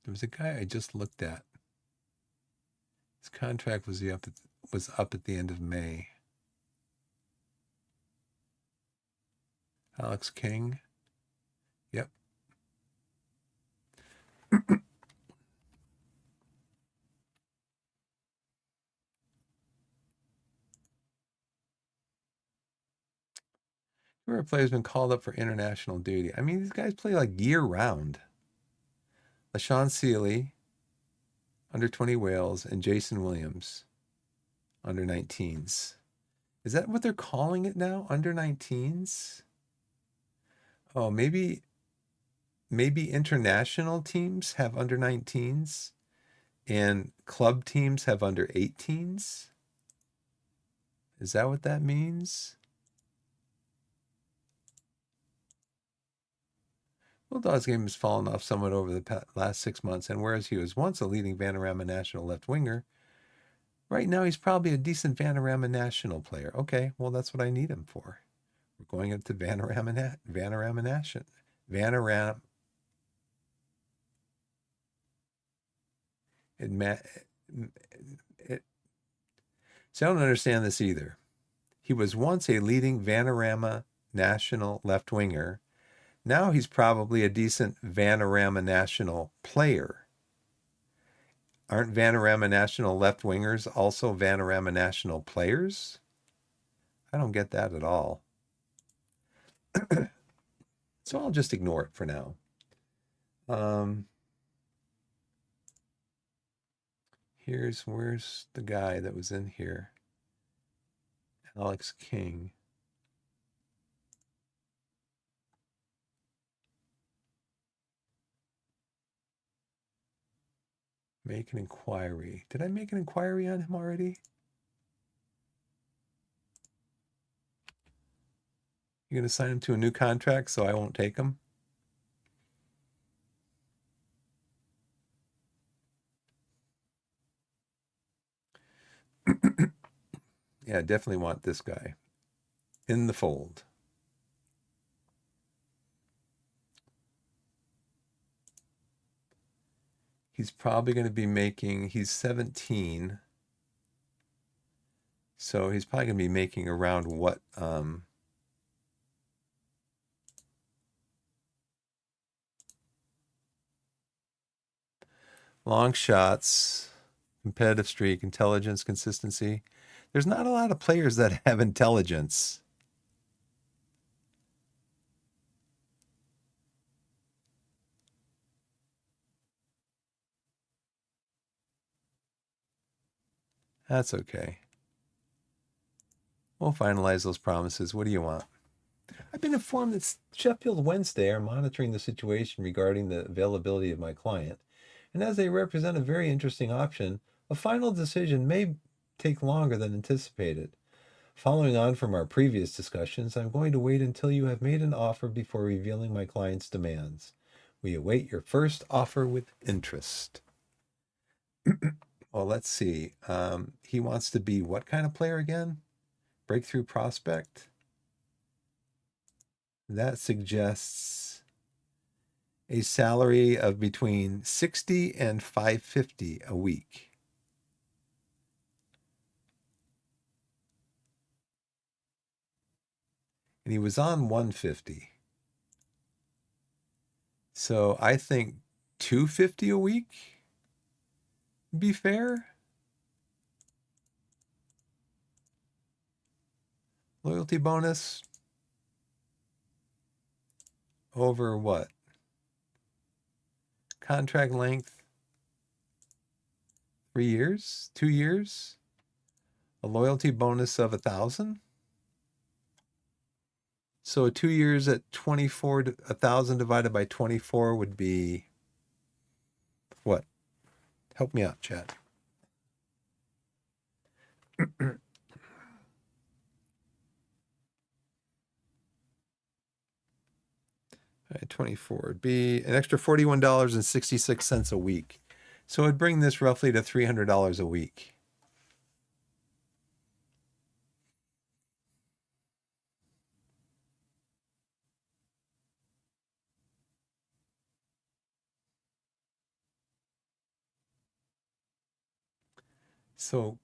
There was a guy I just looked at. His contract was up at the end of May. Alex King. Yep. Whoever player's been called up for international duty. I mean, these guys play like year round. LaShawn Sealy, under 20 Wales, and Jason Williams, under 19s. Is that what they're calling it now? Under 19s? Oh, maybe international teams have under 19s and club teams have under 18s. Is that what that means? Bulldog's game has fallen off somewhat over the last 6 months, and whereas he was once a leading Vanarama National left winger, right now he's probably a decent Vanarama National player. Okay, well that's what I need him for. We're going into Vanarama National. Vanarama. So I don't understand this either. He was once a leading Vanarama National left winger. Now he's probably a decent Vanarama National player. Aren't Vanarama National left wingers also Vanarama National players? I don't get that at all. So I'll just ignore it for now. Where's the guy that was in here? Alex King. Make an inquiry. Did I make an inquiry on him already? You're going to sign him to a new contract so I won't take him? Yeah, definitely want this guy in the fold. He's probably going to be he's 17. So he's probably going to be making around what, long shots, competitive streak, intelligence, consistency. There's not a lot of players that have intelligence. That's okay. We'll finalize those promises. What do you want? I've been informed that Sheffield Wednesday are monitoring the situation regarding the availability of my client. And as they represent a very interesting option, a final decision may take longer than anticipated. Following on from our previous discussions, I'm going to wait until you have made an offer before revealing my client's demands. We await your first offer with interest. Well, let's see. He wants to be what kind of player again? Breakthrough prospect? That suggests a salary of between 60 and 550 a week. And he was on 150. So I think 250 a week would be fair. Loyalty bonus over what? Contract length 3 years, 2 years, a loyalty bonus of 1,000. So 2 years at 24, 1,000 divided by 24 would be what? Help me out, chat. Right, 24 would be an extra $41.66 a week. So it'd bring this roughly to $300 a week. So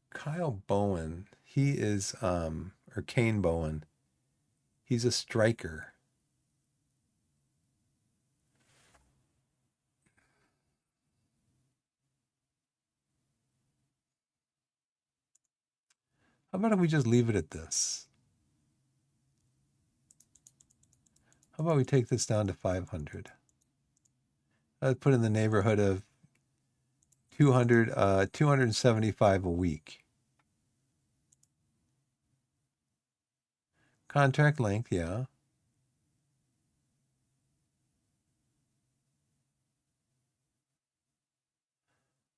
Kyle Bowen, he is or Kane Bowen, he's a striker. How about if we just leave it at this? How about we take this down to 500? I'd put in the neighborhood of 275 a week. Contract length, yeah.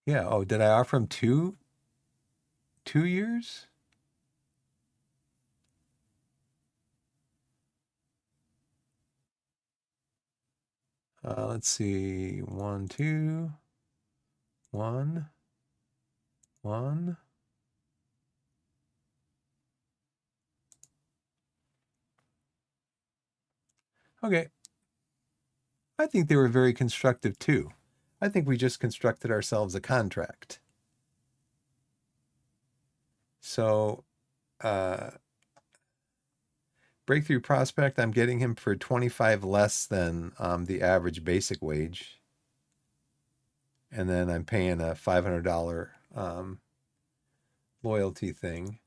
Yeah. Oh, did I offer him 2 years? Let's see. One, two, one, one. Okay. I think they were very constructive too. I think we just constructed ourselves a contract. So, uh, breakthrough prospect, I'm getting him for 25 less than the average basic wage. And then I'm paying a $500 loyalty thing.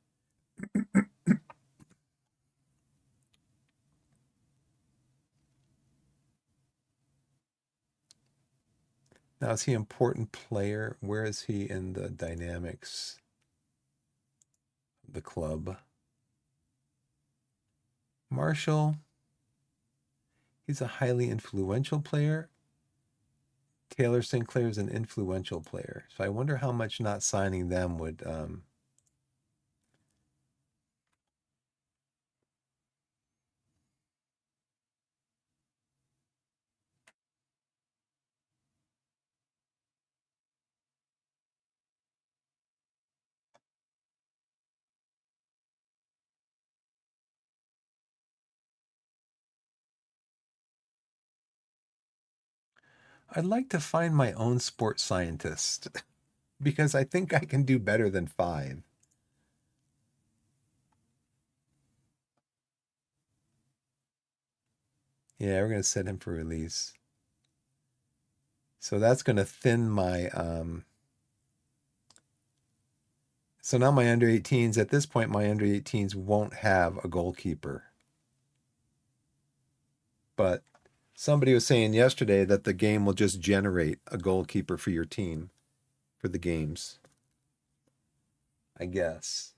Now, is he an important player? Where is he in the dynamics of the club? Marshall, he's a highly influential player. Taylor Sinclair is an influential player. So I wonder how much not signing them would. I'd like to find my own sports scientist because I think I can do better than five. Yeah, we're going to set him for release. So that's going to thin my. So now my under 18s, at this point, my under 18s won't have a goalkeeper. But somebody was saying yesterday that the game will just generate a goalkeeper for your team for the games, I guess.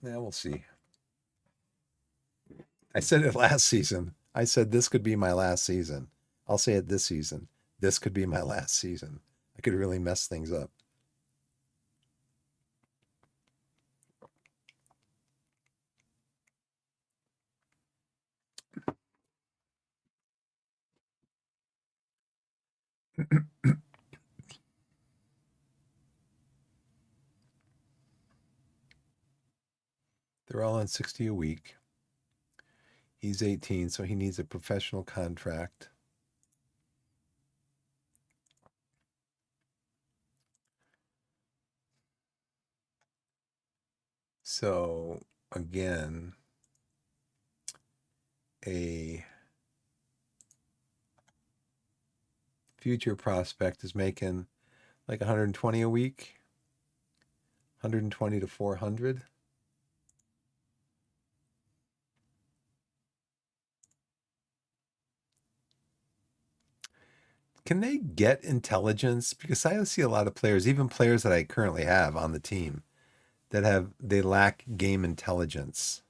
Yeah, we'll see. I said it last season. I said this could be my last season. I'll say it this season. This could be my last season. I could really mess things up. They're all on 60 a week. He's 18, so he needs a professional contract. So again, a future prospect is making like 120 a week, 120 to 400. Can they get intelligence? Because I see a lot of players, even players that I currently have on the team, that they lack game intelligence.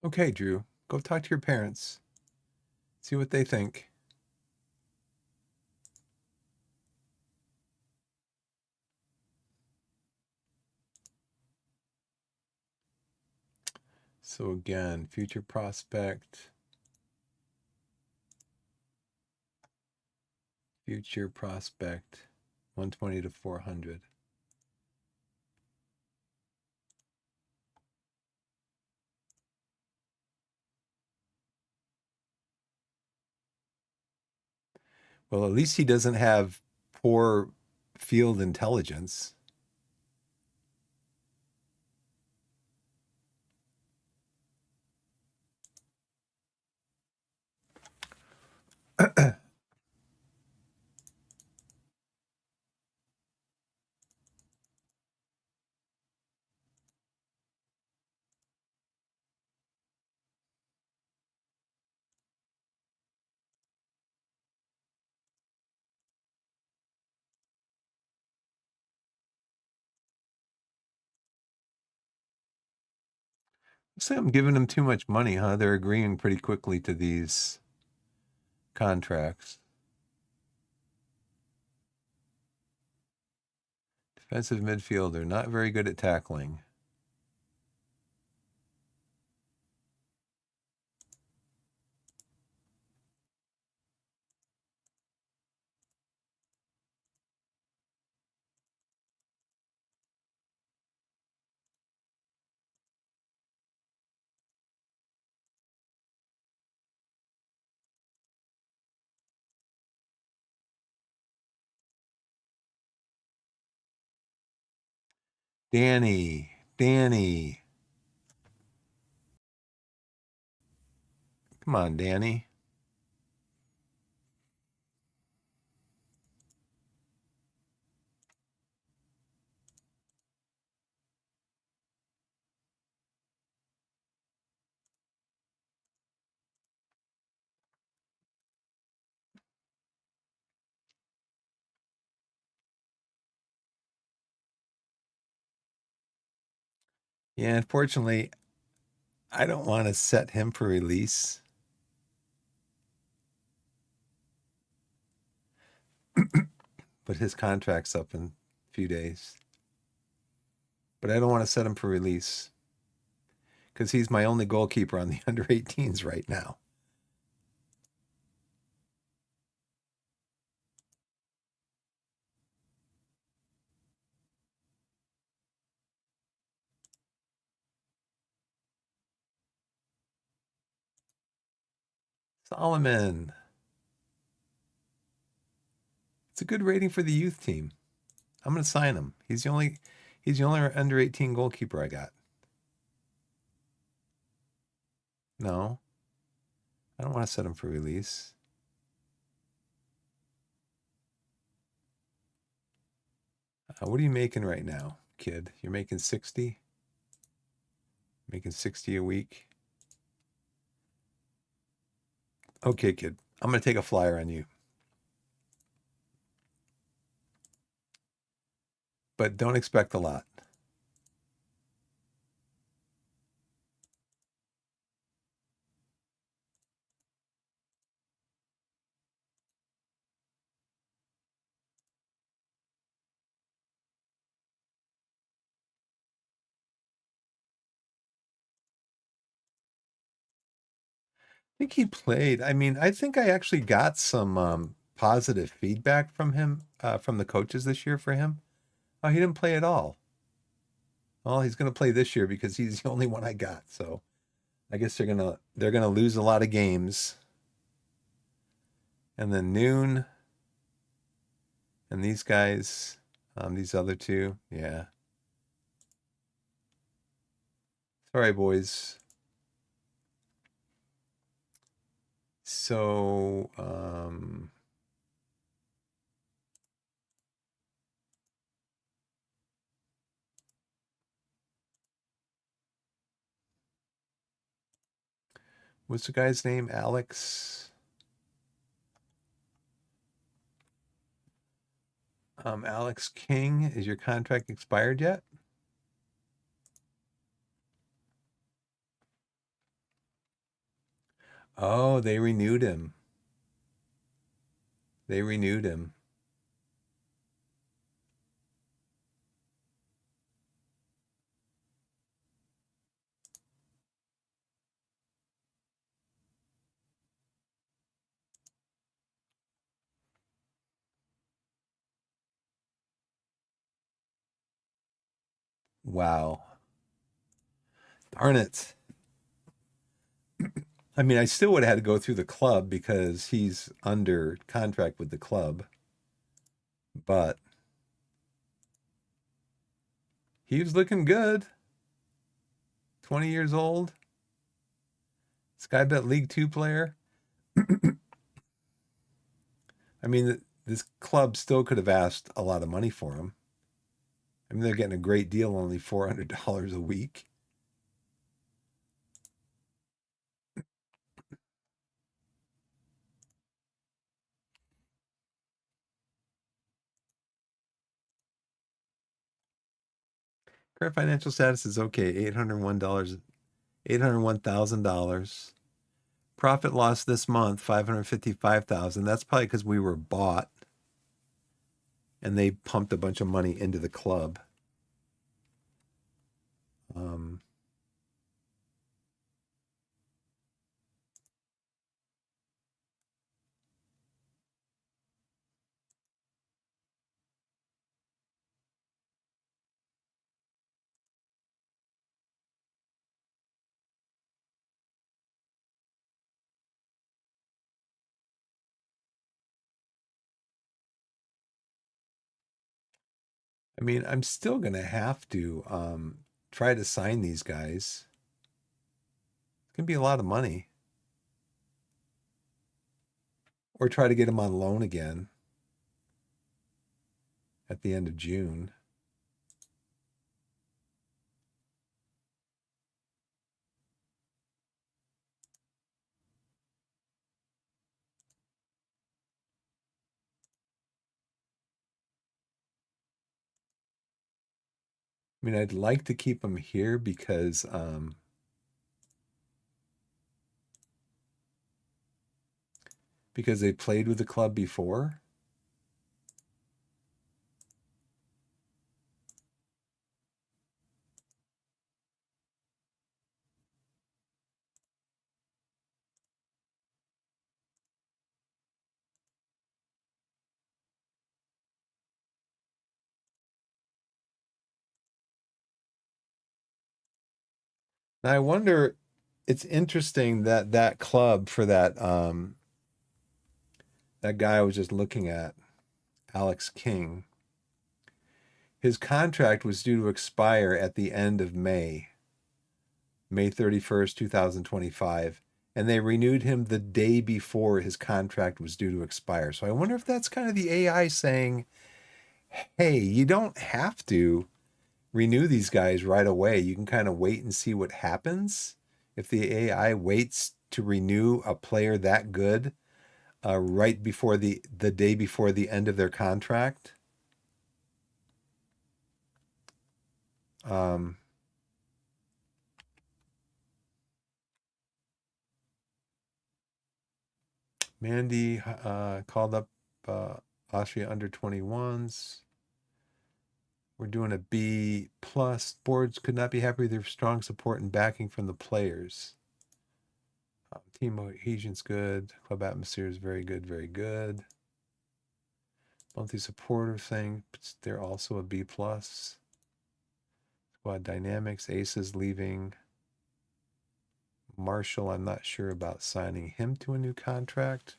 Okay, Drew, go talk to your parents. See what they think. So again, future prospect, future prospect, 120 to 400. Well, at least he doesn't have poor field intelligence. Looks like I'm giving him too much money, huh? They're agreeing pretty quickly to these contracts. Defensive midfielder, not very good at tackling. Danny. Come on, Danny. Yeah, unfortunately, I don't want to set him for release, but his contract's up in a few days. But I don't want to set him for release because he's my only goalkeeper on the under 18s right now. Solomon. It's a good rating for the youth team. I'm going to sign him. He's the only under 18 goalkeeper I got. No, I don't want to set him for release. What are you making right now, kid? You're making 60? Making 60 a week? Okay, kid. I'm going to take a flyer on you. But don't expect a lot. I think he played. I mean, I think I actually got some positive feedback from him, from the coaches this year for him. Oh, he didn't play at all. Well, he's going to play this year because he's the only one I got. So I guess they're gonna lose a lot of games. And then Noon and these guys, these other two, yeah. Sorry, boys. So, what's the guy's name? Alex. Alex King. Is your contract expired yet? Oh, they renewed him. They renewed him. Wow. Darn it. I mean, I still would have had to go through the club because he's under contract with the club, but he was looking good. 20 years old. Sky Bet League Two player. I mean, this club still could have asked a lot of money for him. I mean, they're getting a great deal, only $400 a week. Current financial status is okay. $801, $801,000. Profit loss this month, 555,000. That's probably because we were bought and they pumped a bunch of money into the club. Um, I mean, I'm still gonna have to try to sign these guys. It's gonna be a lot of money, or try to get them on loan again at the end of June. I mean, I'd like to keep them here because they played with the club before. Now I wonder, it's interesting that that club for that guy I was just looking at, Alex King, his contract was due to expire at the end of May, May 31st, 2025, and they renewed him the day before his contract was due to expire. So I wonder if that's kind of the AI saying, "Hey, you don't have to renew these guys right away. You can kind of wait and see what happens." If the AI waits to renew a player that good right before the day before the end of their contract. Um, Mandy called up Austria under 21s. We're doing a B plus. Boards could not be happy with their strong support and backing from the players. Team cohesion's good. Club atmosphere is very good, very good. Monthly supporter thing, they're also a B plus. Squad dynamics, Aces leaving. Marshall, I'm not sure about signing him to a new contract.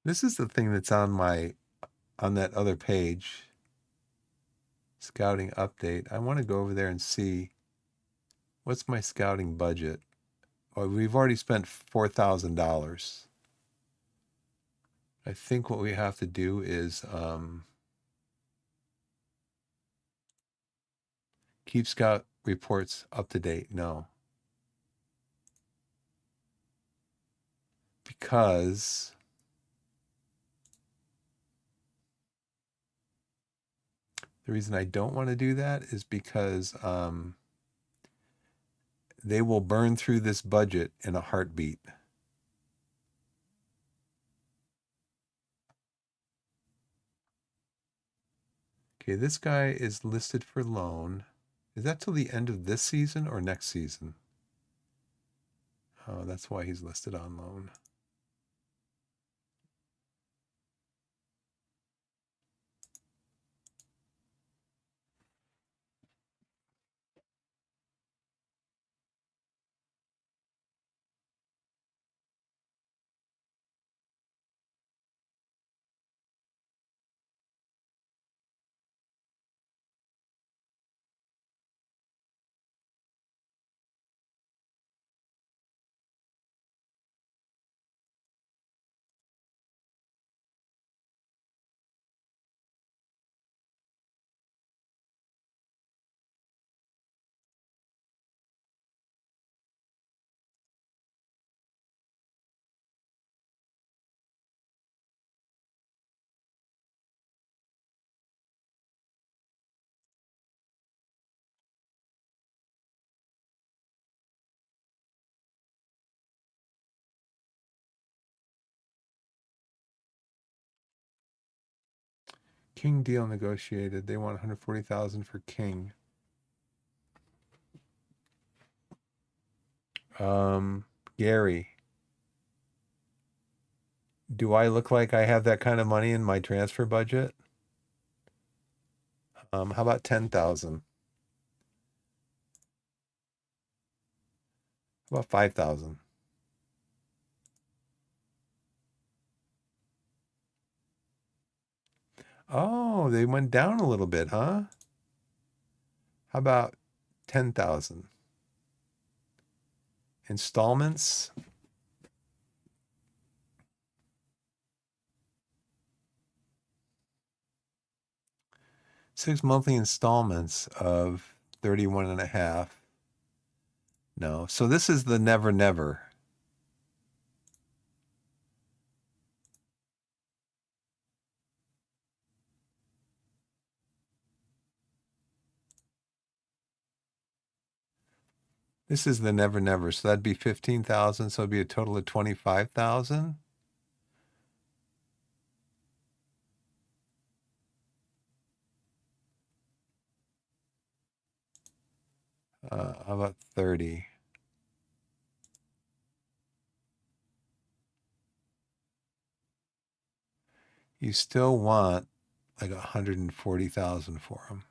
This is the thing that's on that other page. Scouting update. I want to go over there and see what's my scouting budget. Oh, we've already spent $4,000. I think what we have to do is keep scout reports up to date. No, because The reason I don't want to do that is because they will burn through this budget in a heartbeat. Okay, this guy is listed for loan. Is that till the end of this season or next season? Oh, that's why he's listed on loan. King deal negotiated. They want 140,000 for King. Gary, do I look like I have that kind of money in my transfer budget? How about 10,000? How about 5,000? Oh, they went down a little bit, huh? How about 10,000? Installments? 6 monthly installments of 31 and a half. No. So this is the never never. This is the never never. So that'd be 15,000. So it'd be a total of 25,000. How about 30? You still want like 140,000 for them.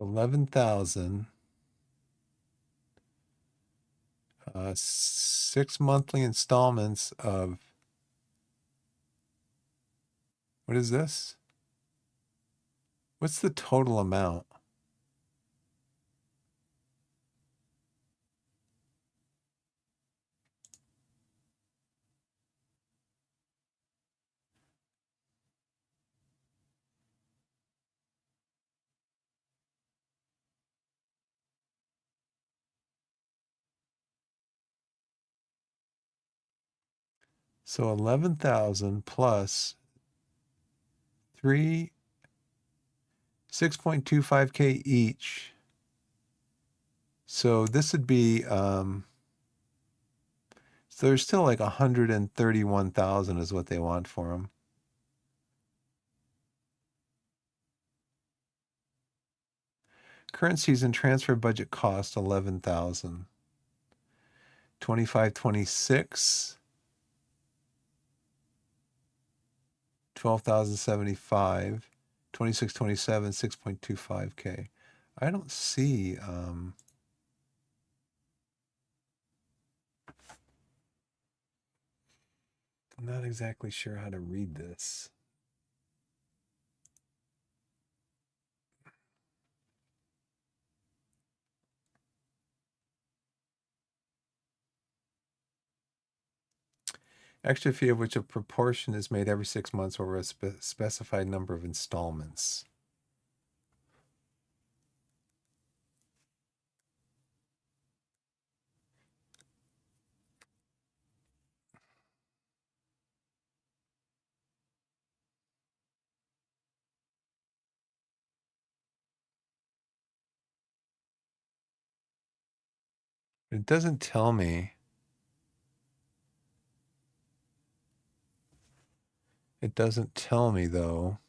$11,000. 6 monthly installments of, what is this? What's the total amount? So 11,000 plus 3, 6.25K each. So this would be, so there's still like 131,000 is what they want for them. Current season transfer budget cost 11,000. 25-26, 12,075. 26-27, 6.25K. I don't see I'm not not exactly sure how to read this. Extra fee of which a proportion is made every 6 months over a specified number of installments. It doesn't tell me. It doesn't tell me though.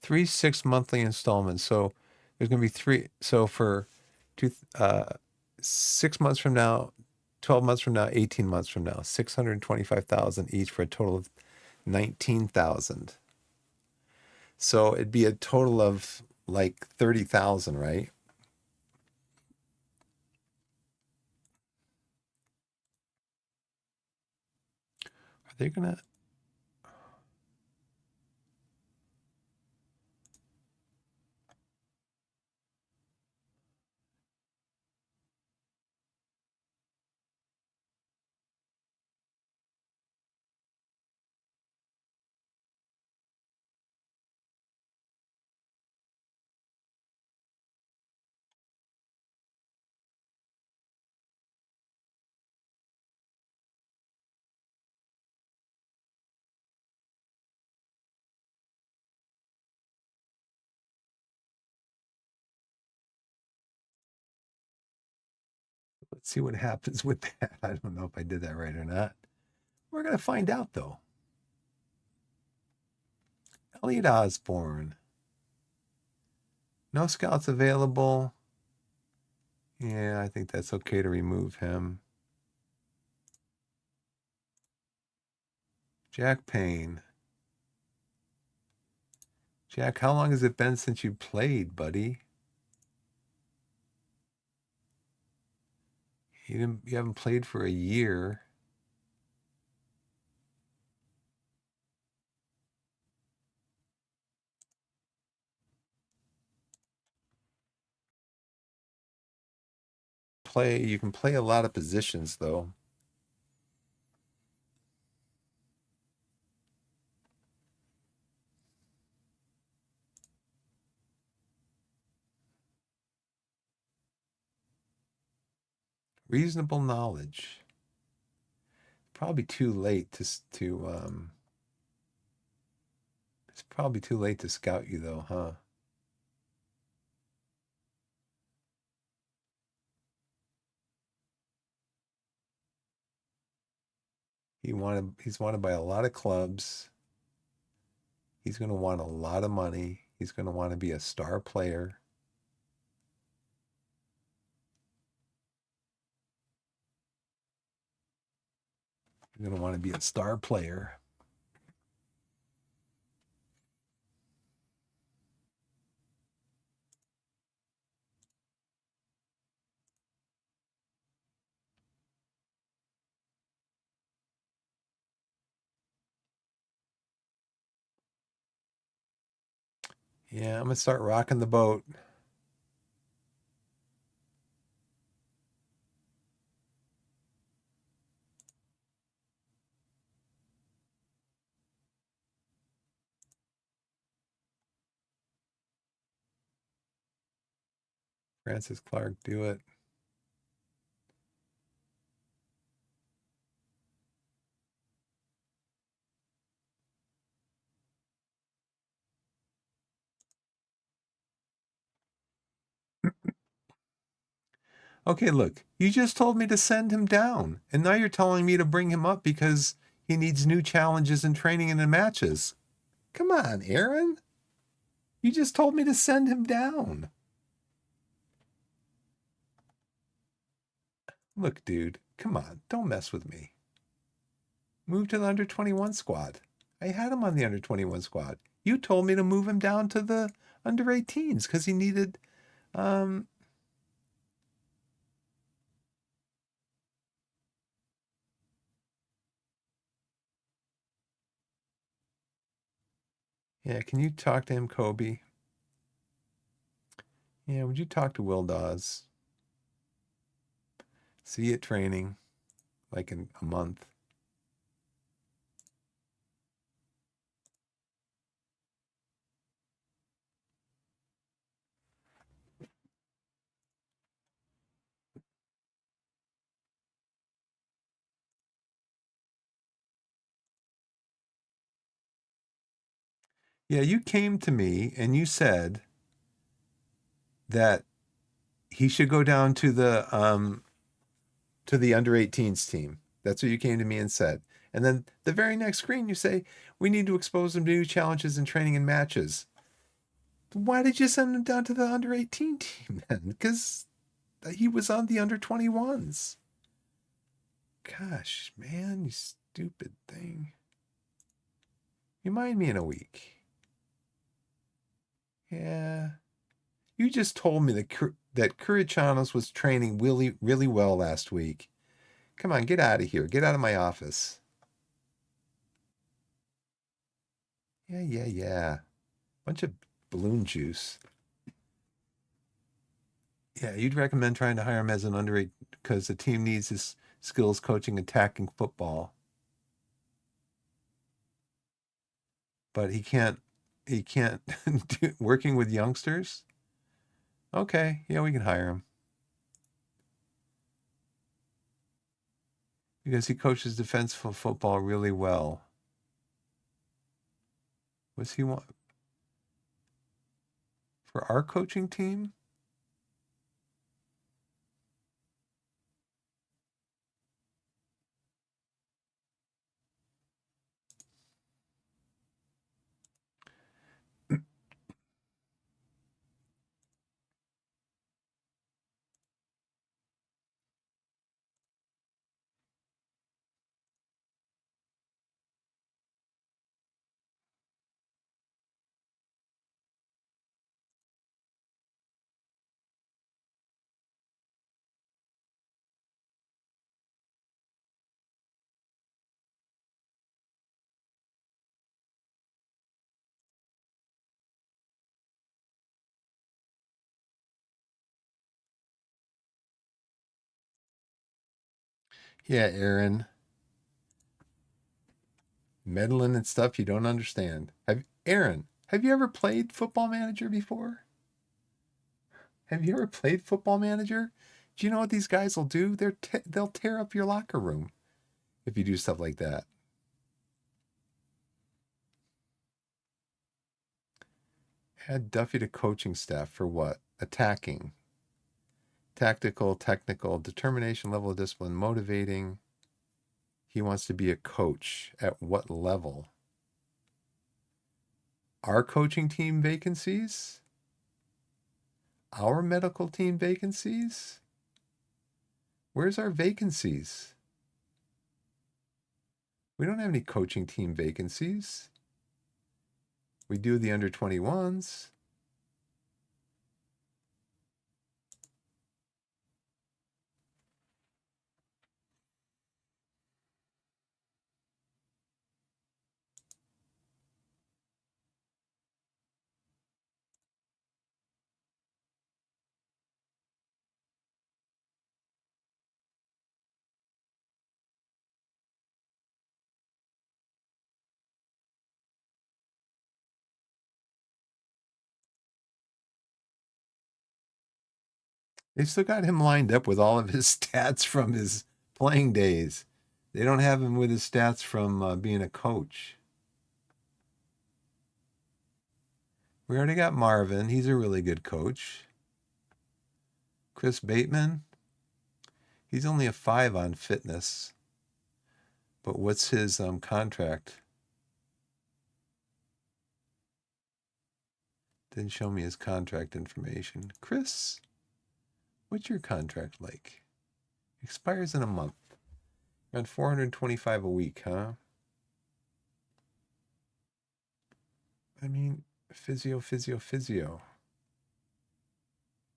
Three 6 monthly installments. So there's going to be three. So for 6 months from now, 12 months from now, 18 months from now, 625,000 each for a total of 19,000. So it'd be a total of like 30,000, right? Are they gonna? Let's see what happens with that. I don't know if I did that right or not. We're gonna find out though. Elliot Osborne. No scouts available. Yeah, I think that's okay to remove him. Jack Payne. Jack, how long has it been since you played, buddy? You haven't played for a year. You can play a lot of positions though. Reasonable knowledge. Probably too late to it's probably too late to scout you though, huh? He's wanted by a lot of clubs. He's going to want a lot of money. He's going to want to be a star player. He's going to want to be a star player. Yeah, I'm going to start rocking the boat. Francis Clark, do it. Okay, look, you just told me to send him down, and now you're telling me to bring him up because he needs new challenges in training and in matches. Come on, Aaron. You just told me to send him down. Look, dude, come on, don't mess with me. Move to the under 21 squad. I had him on the under 21 squad. You told me to move him down to the under 18s because he needed um yeah, can you talk to him, Kobe? Yeah, would you talk to Will Dawes? See you at training, like in a month. Yeah, you came to me and you said that he should go down to the under 18s team. That's what you came to me and said. And then the very next screen you say we need to expose him to new challenges in training and matches. Why did you send him down to the under 18 team then? Because he was on the under 21s. Gosh, man, you stupid thing. Remind me in a week. Yeah. You just told me that Kurichanos was training really, really well last week. Come on, get out of here. Get out of my office. Yeah, yeah, yeah. Bunch of balloon juice. Yeah, you'd recommend trying to hire him as an underage because the team needs his skills coaching attacking football. But he can't do working with youngsters. Okay, yeah, we can hire him because he coaches defensive football really well. Was he want for our coaching team? Yeah, Aaron, meddling and stuff you don't understand. Have Aaron, have you ever played Football Manager before? Have you ever played Football Manager? Do you know what these guys will do? They'll tear up your locker room if you do stuff like that. Add Duffy to coaching staff for what? Attacking, tactical, technical, determination, level of discipline, motivating. He wants to be a coach. At what level? Our coaching team vacancies? Our medical team vacancies? Where's our vacancies? We don't have any coaching team vacancies. We do the under 21s. They still got him lined up with all of his stats from his playing days. They don't have him with his stats from being a coach. We already got Marvin. He's a really good coach. Chris Bateman, he's only a 5 on fitness. But what's his contract? Didn't show me his contract information. Chris, what's your contract like? Expires in a month. Around 425 a week, huh? I mean, Physio, physio, physio.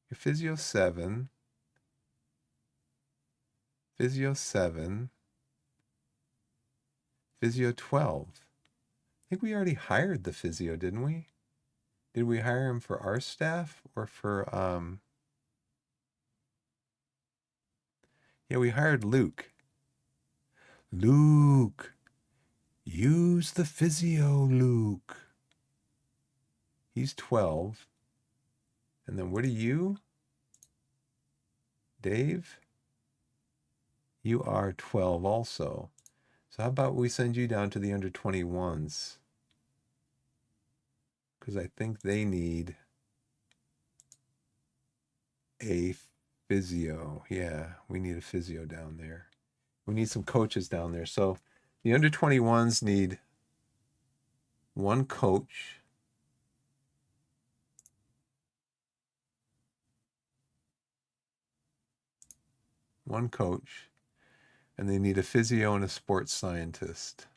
Your physio 7. Physio 7. Physio 12. I think we already hired the physio, didn't we? Did we hire him for our staff or for yeah, we hired Luke. Luke, use the physio, Luke. He's 12. And then what are you? Dave? You are 12 also. So how about we send you down to the under 21s? Because I think they need a physio. Yeah, we need a physio down there. We need some coaches down there. So the under 21s need one coach. One coach. And they need a physio and a sports scientist.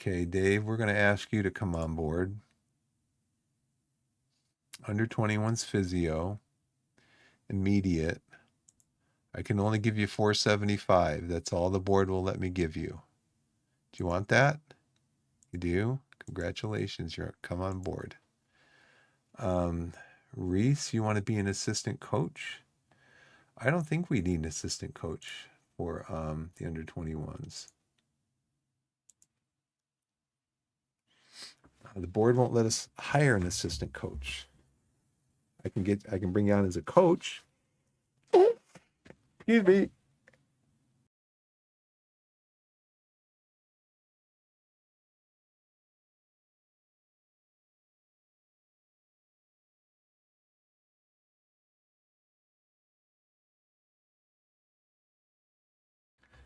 Okay, Dave, we're going to ask you to come on board. Under 21's physio, immediate. I can only give you 475. That's all the board will let me give you. Do you want that? You do? Congratulations, you're come on board. Reese, you want to be an assistant coach? I don't think we need an assistant coach for the under 21s. The board won't let us hire an assistant coach. I can bring you on as a coach. Excuse me.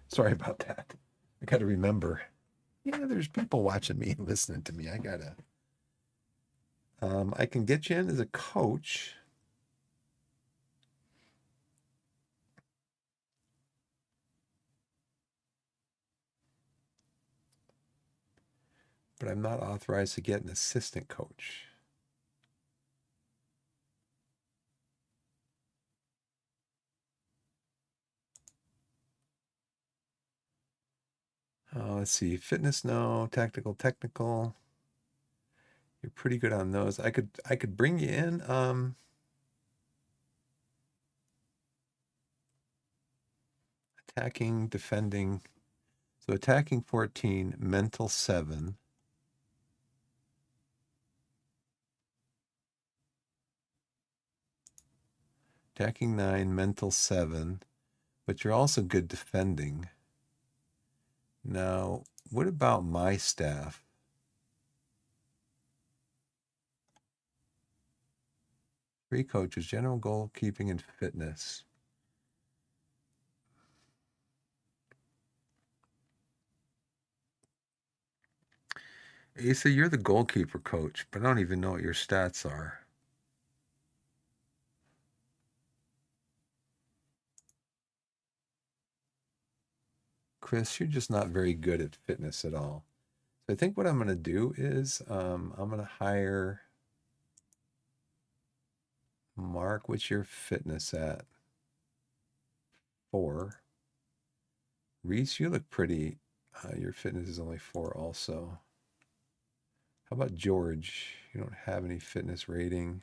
Sorry about that. I got to remember. Yeah, there's people watching me and listening to me. I gotta. I can get you in as a coach. But I'm not authorized to get an assistant coach. Let's see. Fitness, no. Tactical, technical. You're pretty good on those. I could bring you in. Attacking, defending. So attacking 14, mental 7. Attacking 9, mental 7. But you're also good defending. Now, what about my staff? Three coaches, general goalkeeping and fitness. Asa, you're the goalkeeper coach, but I don't even know what your stats are. Chris, you're just not very good at fitness at all. So I think what I'm going to do is I'm going to hire Mark. What's your fitness at? 4. Reese, you look pretty. Your fitness is only 4 also. How about George? You don't have any fitness rating.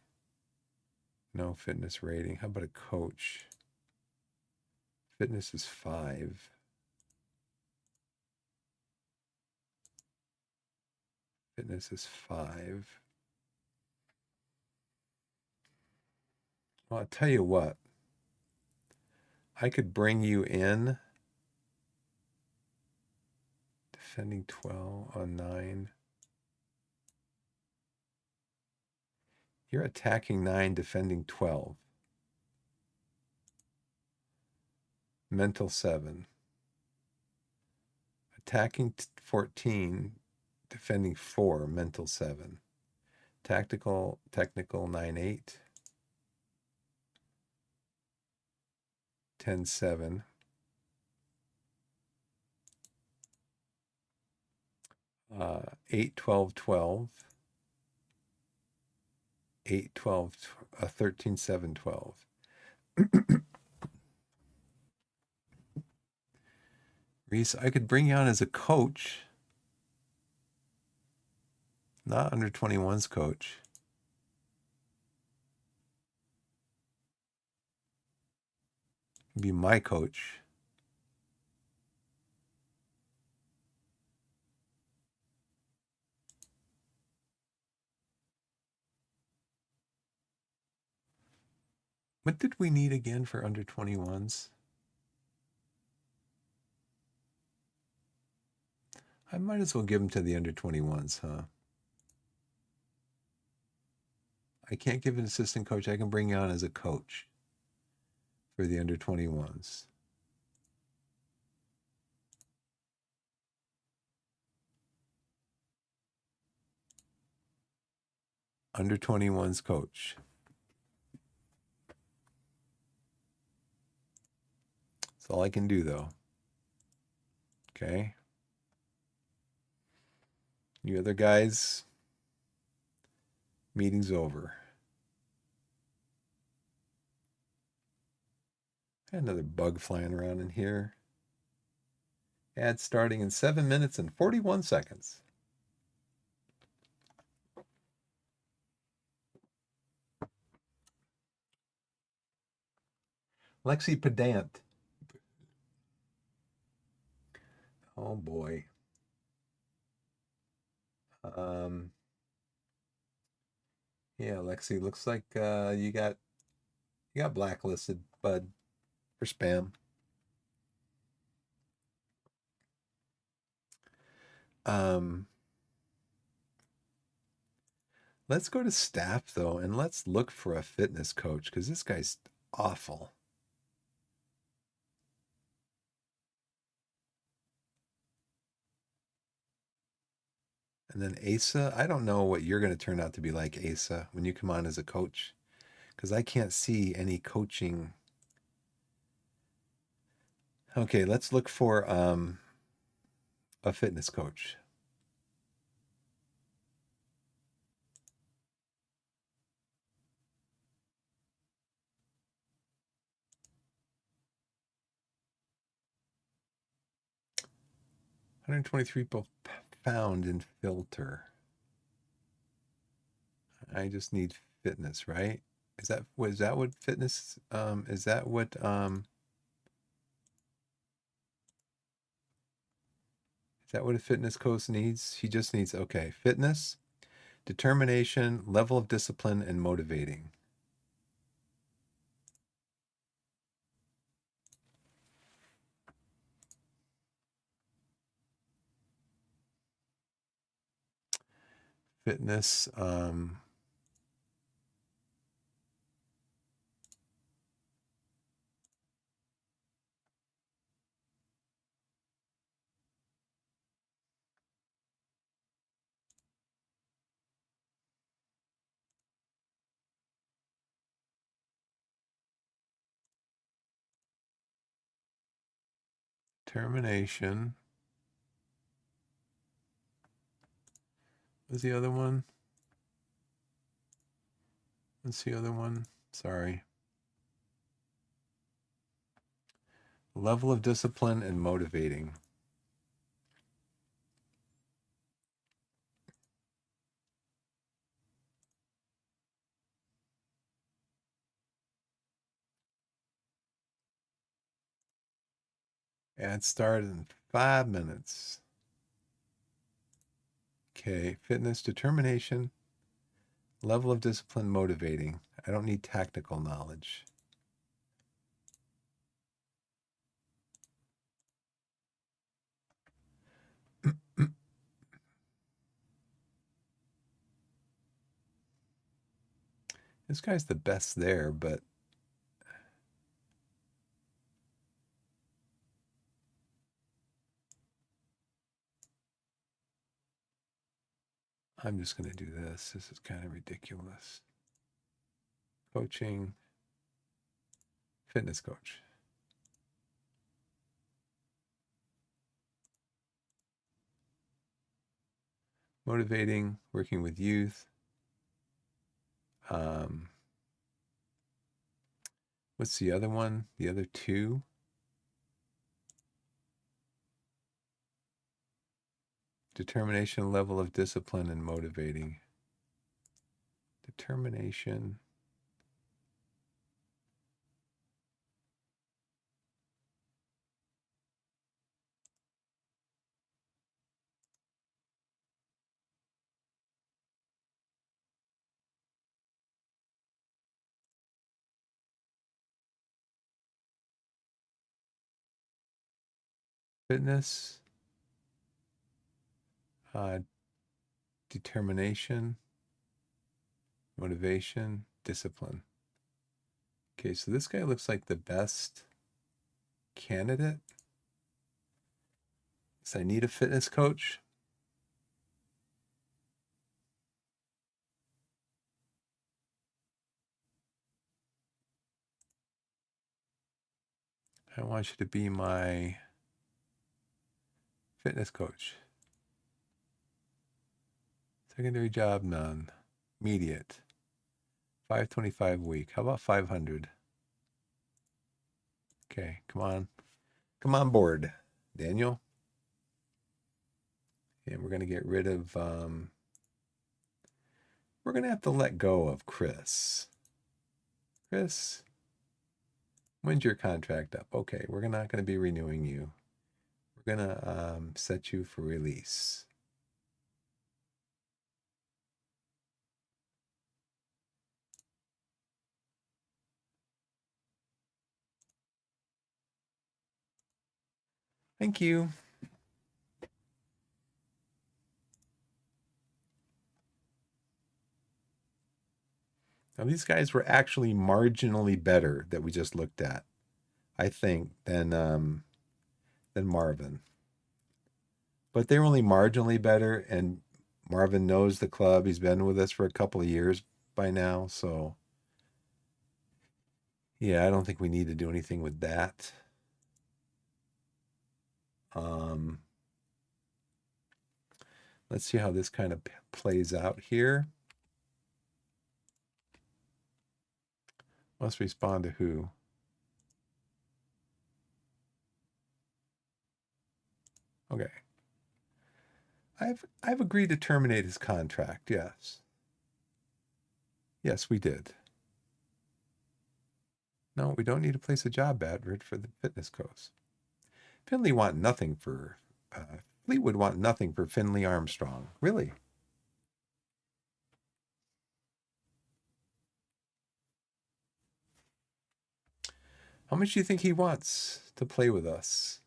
No fitness rating. How about a coach? Fitness is 5. Fitness is 5. Well, I'll tell you what. I could bring you in. Defending 12 on 9. You're attacking 9, defending 12. Mental 7. Attacking 14, defending 4, mental 7. Tactical, technical 9-8. 10-7. 8-12-12. 8, 12, 13, 7, 12. Reese, I could bring you on as a coach, not under 21's coach. Be my coach. What did we need again for under 21s? I might as well give them to the under 21s, huh? I can't give an assistant coach. I can bring you on as a coach for the under 21s. Under 21s coach. That's all I can do, though. Okay. You other guys, meeting's over. Another bug flying around in here. Ad starting in 7 minutes and 41 seconds. Lexi Pedant. Oh boy. Yeah, Lexi, looks like you got blacklisted, bud, for spam. Let's go to staff though, and let's look for a fitness coach because this guy's awful. And then Asa, I don't know what you're going to turn out to be like, Asa, when you come on as a coach, because I can't see any coaching. Okay, let's look for a fitness coach. $123 people found in filter. I just need fitness, right? Is that what fitness is that what is that what a fitness coach needs? He just needs, okay, fitness, determination, level of discipline, and motivating. Fitness, determination. What's the other one? What's the other one? Sorry. Level of discipline and motivating. Ad start in 5 minutes. Okay, fitness, determination, level of discipline, motivating. I don't need tactical knowledge. This guy's the best there, but I'm just going to do this. This is kind of ridiculous. Coaching, fitness coach. Motivating, working with youth. What's the other one? The other two? Determination, level of discipline, and motivating. Determination. Fitness. Determination. Motivation. Discipline. Okay, so this guy looks like the best candidate. So I need a fitness coach. I want you to be my fitness coach. Secondary job, none. Immediate. 525 a week. How about 500? Okay, come on. Come on board, Daniel. And we're going to get rid of, we're going to have to let go of Chris. Chris, when's your contract up? Okay, we're not going to be renewing you. We're going to set you for release. Thank you. Now, these guys were actually marginally better that we just looked at, I think, than Marvin. But they're only marginally better, and Marvin knows the club. He's been with us for a couple of years by now, so yeah, I don't think we need to do anything with that. Let's see how this kind of plays out here. Must respond to who? Okay. I've agreed to terminate his contract. Yes. Yes, we did. No, we don't need to place a job advert for the fitness coach. Finley want nothing for Fleetwood want nothing for Finley Armstrong. Really? How much do you think he wants to play with us?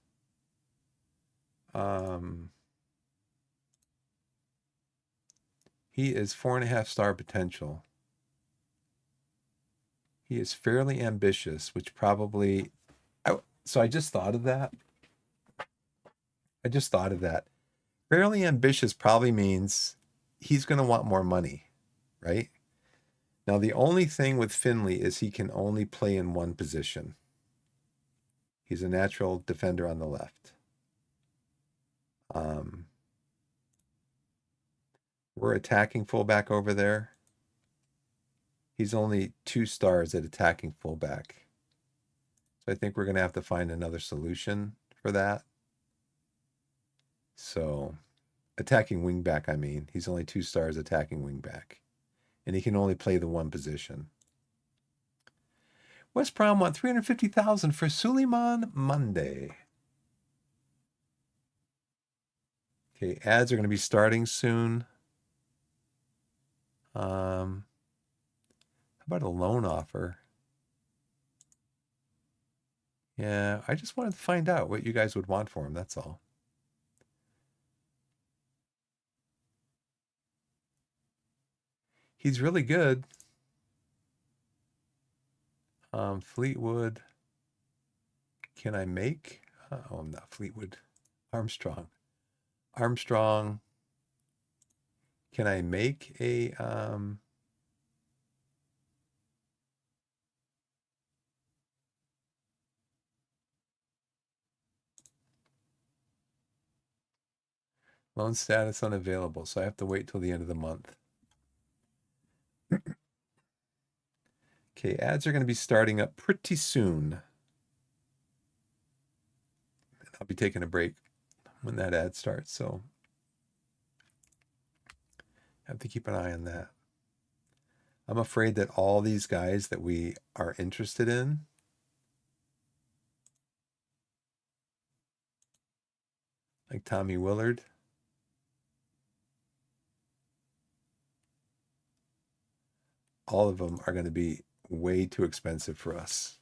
He is 4.5 star potential. He is fairly ambitious, which probably. So I just thought of that. Fairly ambitious probably means he's going to want more money, right? Now, the only thing with Finley is he can only play in one position. He's a natural defender on the left. We're attacking fullback over there. He's only 2 stars at attacking fullback. So I think we're going to have to find another solution for that. So attacking wingback, I mean. He's only 2 stars attacking wingback. And he can only play the one position. West Brom want $350,000 for Suleiman Monday. Okay, ads are going to be starting soon. How about a loan offer? Yeah, I just wanted to find out what you guys would want for him. That's all. He's really good. Fleetwood. Can I make? Oh, I'm not Fleetwood. Armstrong. Can I make a loan status unavailable? So I have to wait till the end of the month. Okay, ads are going to be starting up pretty soon. I'll be taking a break when that ad starts, so I have to keep an eye on that. I'm afraid that all these guys that we are interested in, like Tommy Willard, all of them are going to be way too expensive for us.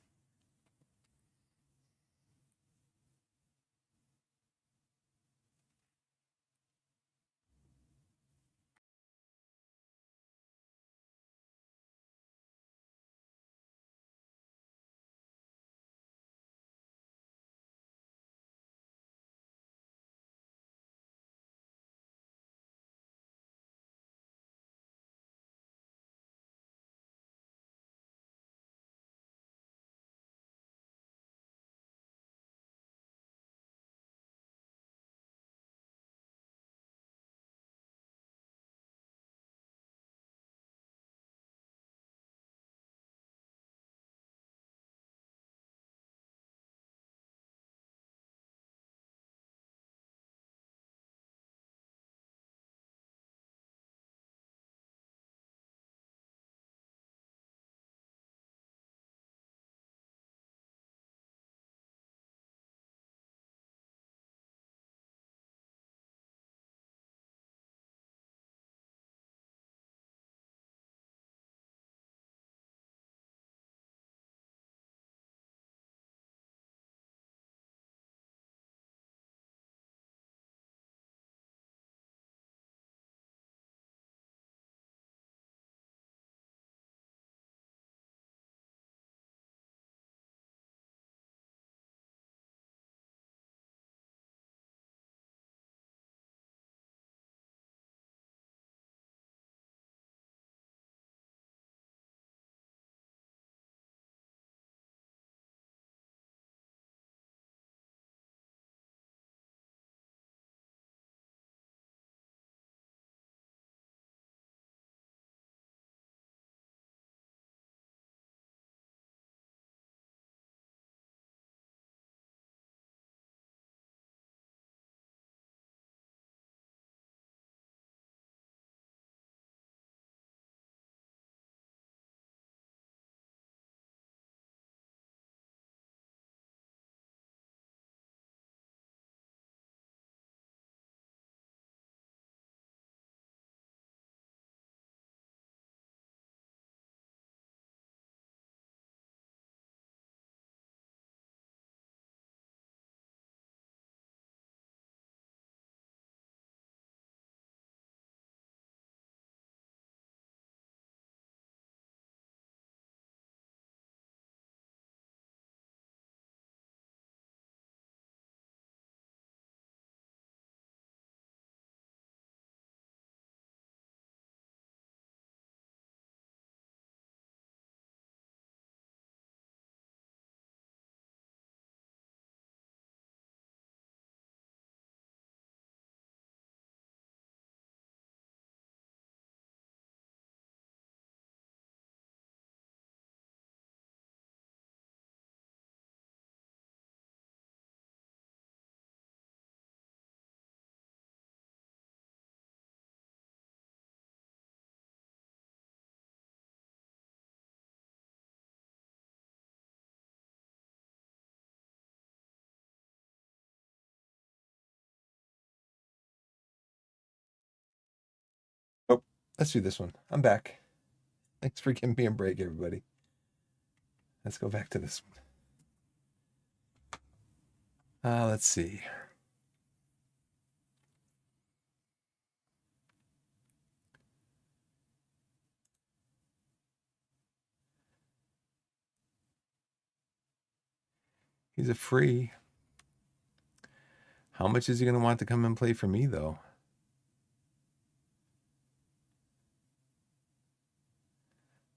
Oh, let's do this one. I'm back. Thanks for giving me a break, everybody. Let's go back to this one. Let's see. He's a free. How much is he going to want to come and play for me, though?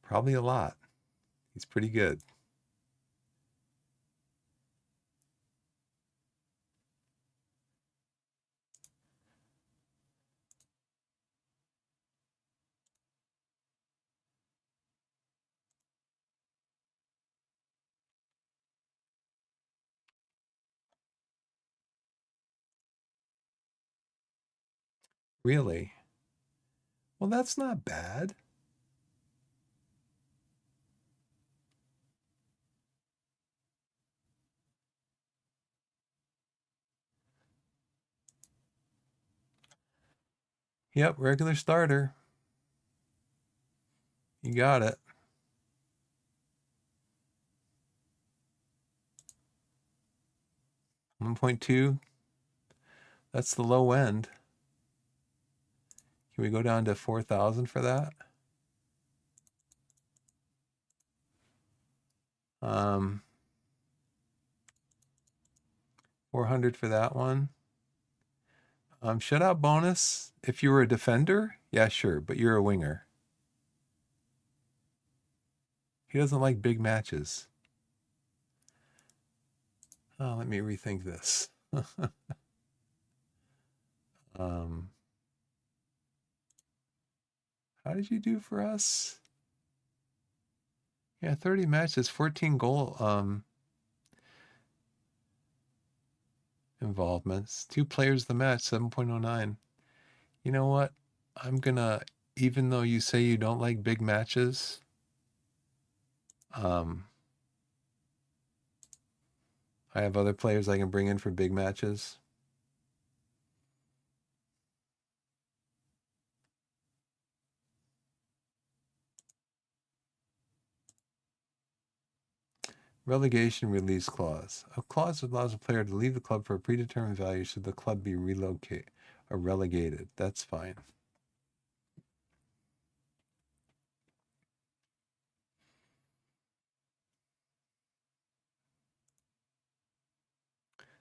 Probably a lot. He's pretty good. Really? Well, that's not bad. Yep, regular starter. You got it. 1.2. That's the low end. Can we go down to 4,000 for that? 400 for that one. Shutout bonus. If you were a defender, yeah, sure, but you're a winger. He doesn't like big matches. Oh, let me rethink this. um, how did you do for us? Yeah, 30 matches, 14 goal involvements, 2 players the match, 7.09. You know what? I'm gonna, even though you say you don't like big matches, I have other players I can bring in for big matches. Relegation release clause. A clause that allows a player to leave the club for a predetermined value should the club be relocated or relegated. That's fine.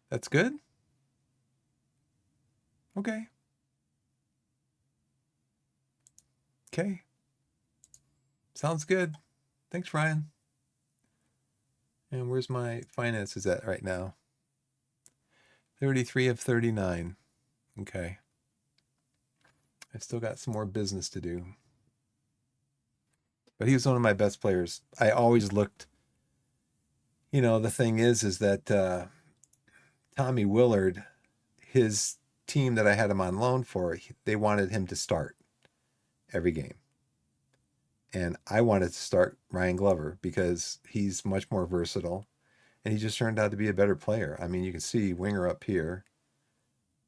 That's good? Okay. Okay. Sounds good. Thanks, Ryan. And where's my finances at right now? 33 of 39. Okay. I still got some more business to do. But he was one of my best players. I always looked, the thing is that Tommy Willard, his team that I had him on loan for, they wanted him to start every game. And I wanted to start Ryan Glover because he's much more versatile and he just turned out to be a better player. I mean, you can see winger up here.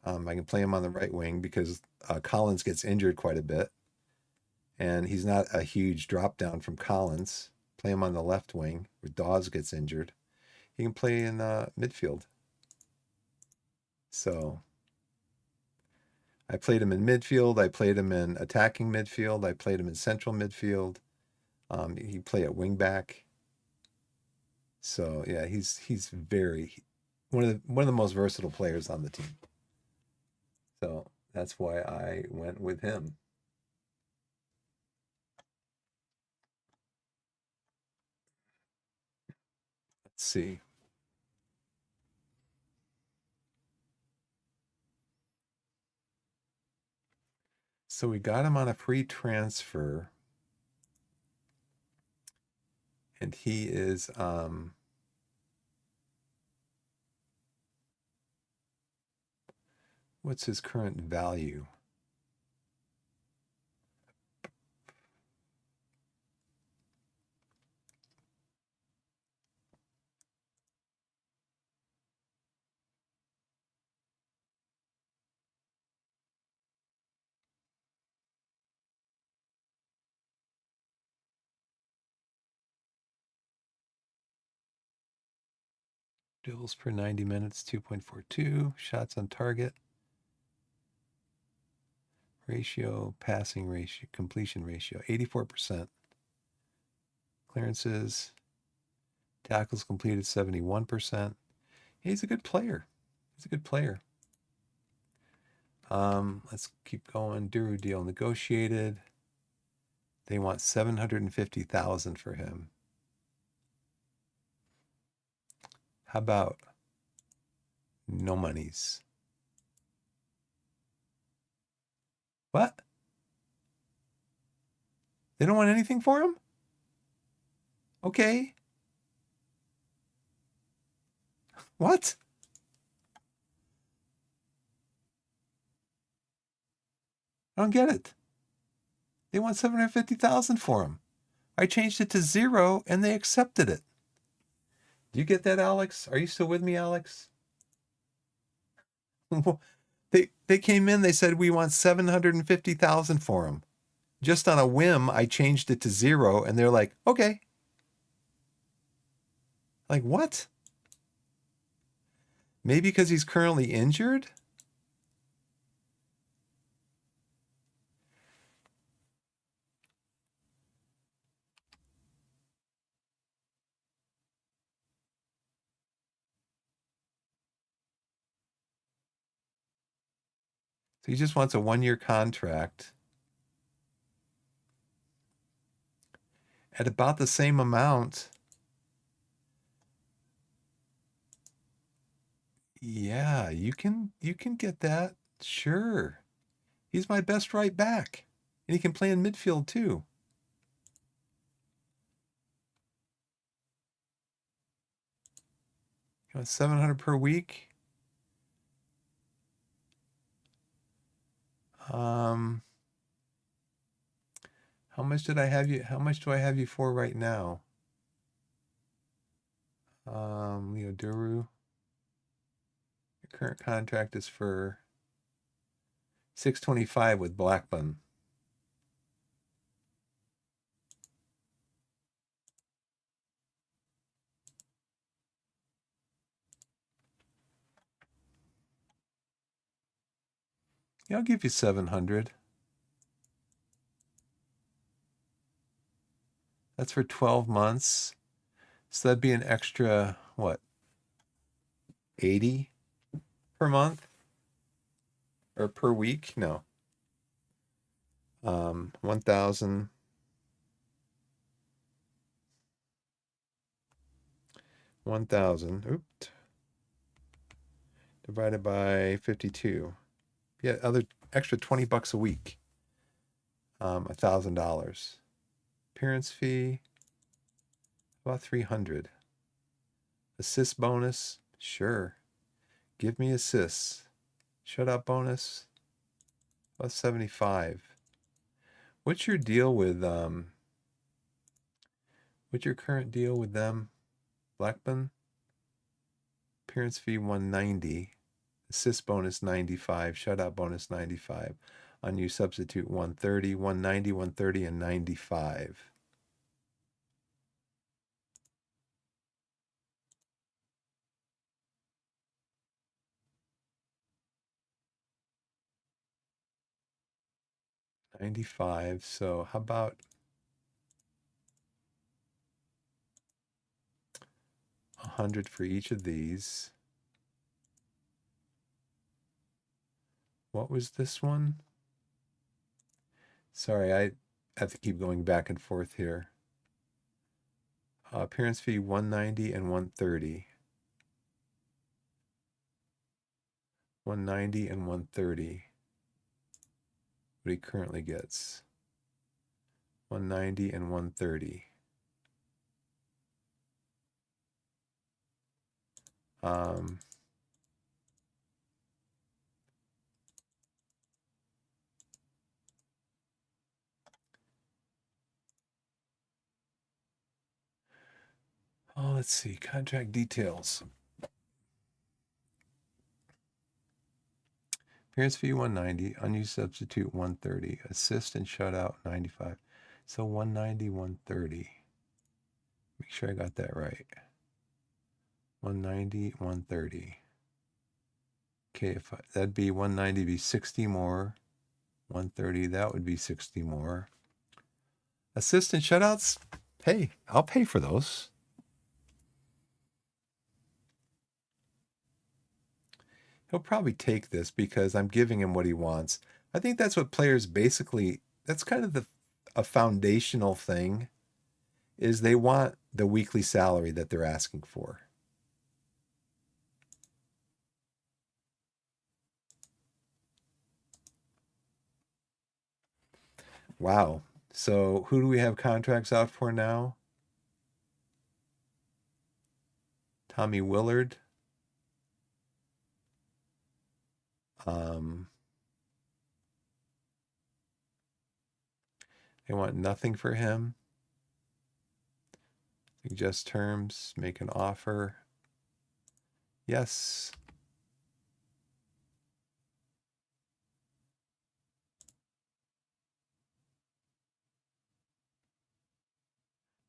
I can play him on the right wing because Collins gets injured quite a bit, and he's not a huge drop down from Collins. Play him on the left wing where Dawes gets injured. He can play in midfield. So I played him in midfield. I played him in attacking midfield. I played him in central midfield. He play at wing back. So yeah, he's very one of the most versatile players on the team. So that's why I went with him. Let's see. So we got him on a free transfer, and he is what's his current value? Dribbles per 90 minutes, 2.42. Shots on target. Ratio, passing ratio, completion ratio, 84%. Clearances, tackles completed, 71%. He's a good player. He's a good player. Let's keep going. Duru deal negotiated. They want 750,000 for him. How about no monies? What? They don't want anything for him? Okay. What? I don't get it. They want 750,000 for him. I changed it to 0 and they accepted it. Do you get that, Alex? Are you still with me, Alex? They came in, they said we want 750,000 for him. Just on a whim, I changed it to 0 and they're like, "Okay." Like, what? Maybe because he's currently injured? So he just wants a 1-year contract at about the same amount. Yeah, you can get that. Sure. He's my best right back. And he can play in midfield too. 700 per week. Um, how much did I have you? How much do I have you for right now? Leo Duru. Your current contract is for 625 with Blackburn. Yeah, I'll give you 700. That's for 12 months. So that'd be an extra, what, 80 per month or per week? No. 1,000. 1,000. Oops. Divided by 52. Yeah, other extra $20 a week. $1,000. Appearance fee, about 300. Assist bonus, sure. Give me assists. Shutout bonus, about 75. What's your deal with what's your current deal with them? Blackburn? Appearance fee 190. Assist bonus 95. Shutout bonus 95. Unused substitute 130, 190, 130, and 95. $95. So how about 100 for each of these? What was this one? Sorry, I have to keep going back and forth here. Appearance fee 190 and 130. 190 and 130. What he currently gets. 190 and 130. Let's see. Contract details. Appearance fee 190. Unused substitute 130. Assist and shutout 95. So 190, 130. Make sure I got that right. 190, 130. Okay, if that'd be 190 be 60 more. 130, that would be 60 more. Assist and shutouts, hey, I'll pay for those. He'll probably take this because I'm giving him what he wants. I think that's what players basically, that's kind of a foundational thing, is they want the weekly salary that they're asking for. Wow. So who do we have contracts out for now? Tommy Willard. Um, They want nothing for him. Suggest terms, make an offer. Yes.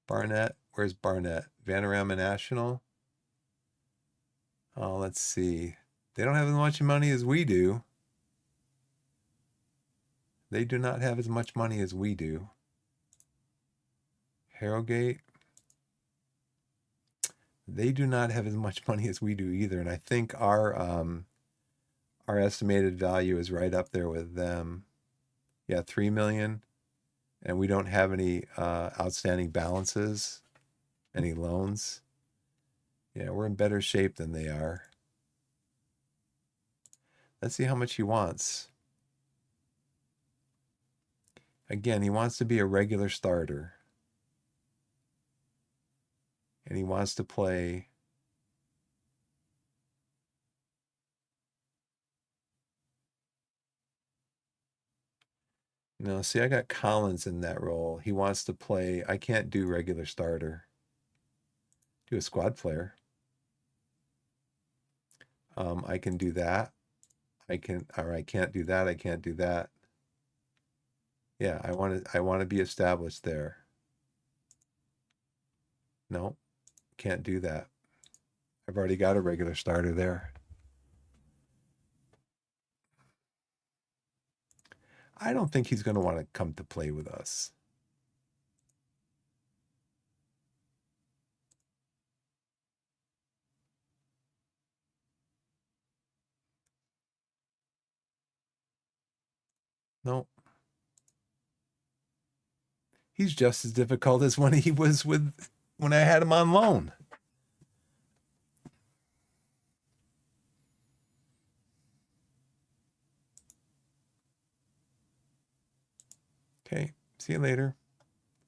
Barnett, where's Barnett? Vanarama National. Oh, let's see. They don't have as much money as we do. They do not have as much money as we do. Harrogate. They do not have as much money as we do either. And I think our estimated value is right up there with them. Yeah, 3 million. And we don't have any outstanding balances, any loans. Yeah, we're in better shape than they are. Let's see how much he wants. Again, he wants to be a regular starter. And he wants to play. No, see, I got Collins in that role. He wants to play. I can't do regular starter. Do a squad player. I can do that. I can, or I can't do that. I can't do that. Yeah, I want to be established there. No, can't do that. I've already got a regular starter there. I don't think he's going to want to come to play with us. No. He's just as difficult as when he was when I had him on loan. Okay, see you later.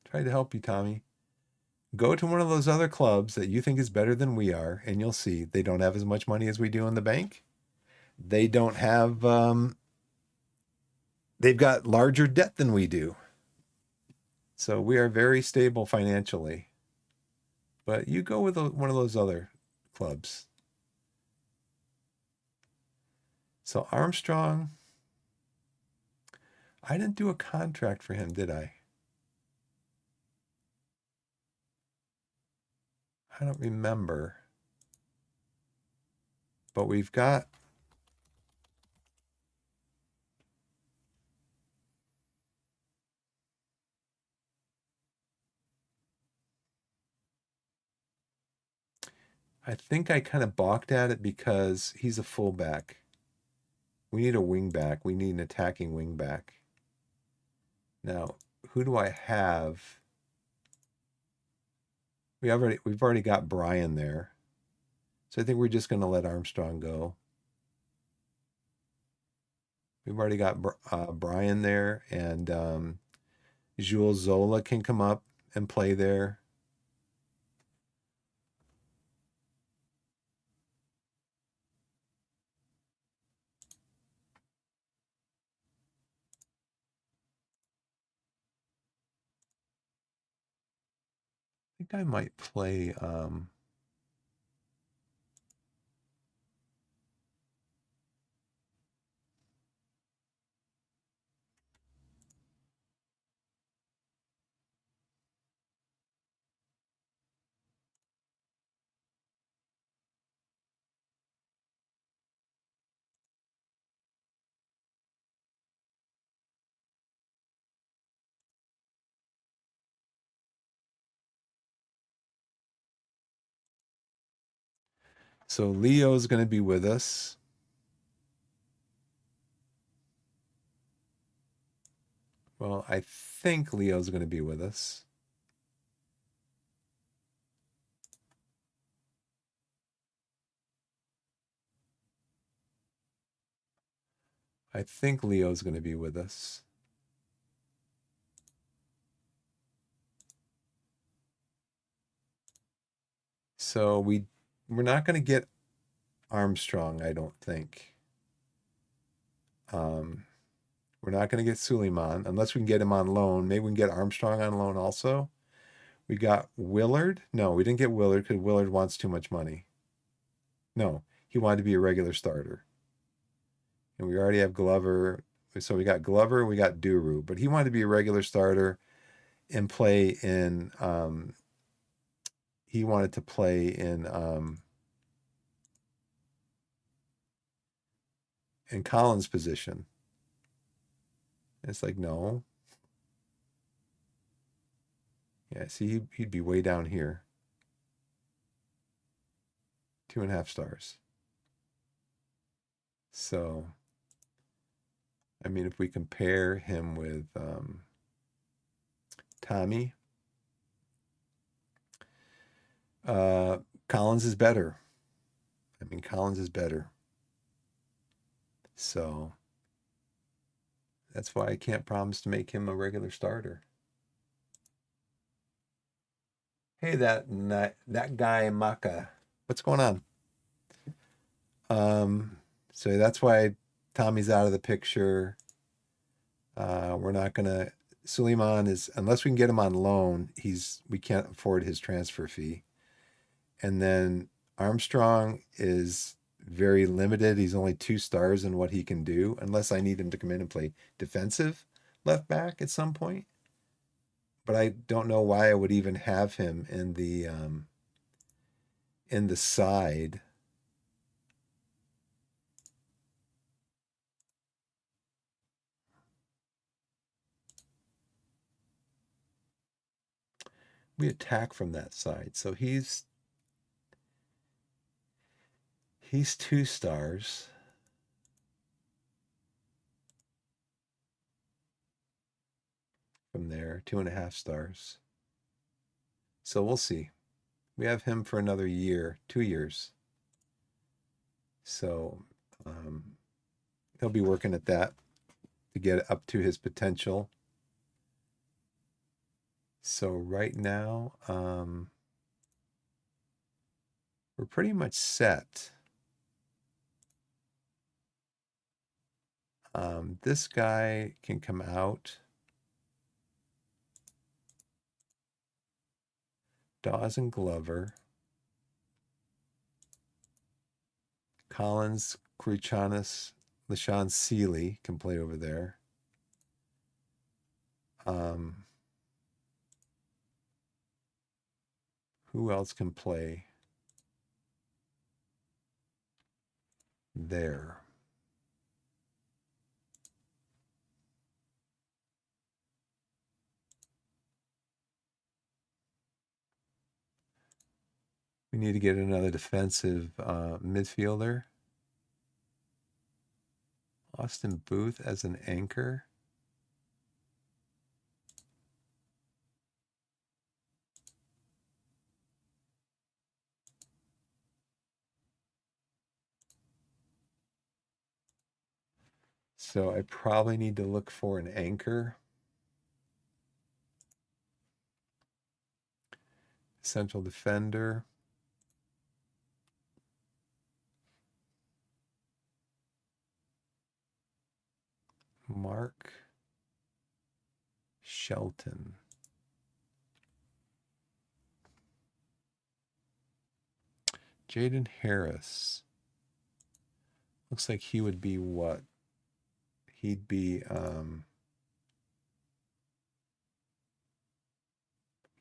Tried to help you, Tommy. Go to one of those other clubs that you think is better than we are, and you'll see they don't have as much money as we do in the bank. They don't have, they've got larger debt than we do. So we are very stable financially. But you go with one of those other clubs. So Armstrong, I didn't do a contract for him, did I? I don't remember. But we've got, I think I kind of balked at it because he's a fullback. We need a wingback. We need an attacking wingback. Now, who do I have? We've already got Brian there. So I think we're just going to let Armstrong go. We've already got Brian there, and Jules Zola can come up and play there. I think I might play. So Leo's going to be with us. Well, I think Leo's going to be with us. I think Leo's going to be with us. So we're not going to get Armstrong, I don't think. We're not going to get Suleiman unless we can get him on loan. Maybe we can get Armstrong on loan also. We got Willard. No, we didn't get Willard because Willard wants too much money. No, he wanted to be a regular starter. And we already have Glover. So we got Glover, we got Duru, but he wanted to be a regular starter and play in he wanted to play in Collins' position. And it's like, no. Yeah, see, he'd be way down here. 2.5 stars. So, I mean, if we compare him with Tommy, Collins is better. I mean, Collins is better. So, that's why I can't promise to make him a regular starter. Hey, that guy Maka, what's going on? So that's why Tommy's out of the picture. We're not gonna. Suleiman is, unless we can get him on loan, we can't afford his transfer fee. And then Armstrong is very limited. He's only 2 stars in what he can do, unless I need him to come in and play defensive left back at some point. But I don't know why I would even have him in the side. We attack from that side, so he's 2 stars. From there, 2.5 stars. So we'll see. We have him for another year, 2 years. So he'll be working at that to get up to his potential. So right now, we're pretty much set. This guy can come out. Dawes and Glover. Collins, Kurichanis, LaShawn Seeley can play over there. Who else can play there? We need to get another defensive midfielder. Austin Booth as an anchor. So I probably need to look for an anchor. Central defender. Mark Shelton. Jaden Harris. Looks like he would be what? He'd be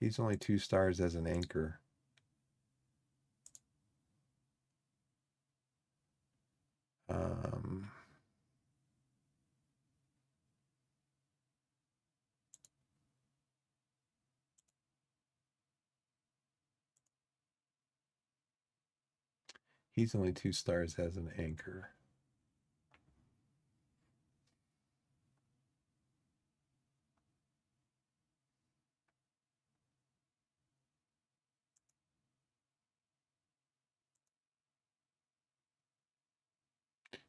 he's only 2 stars as an anchor. He's only 2 stars as an anchor.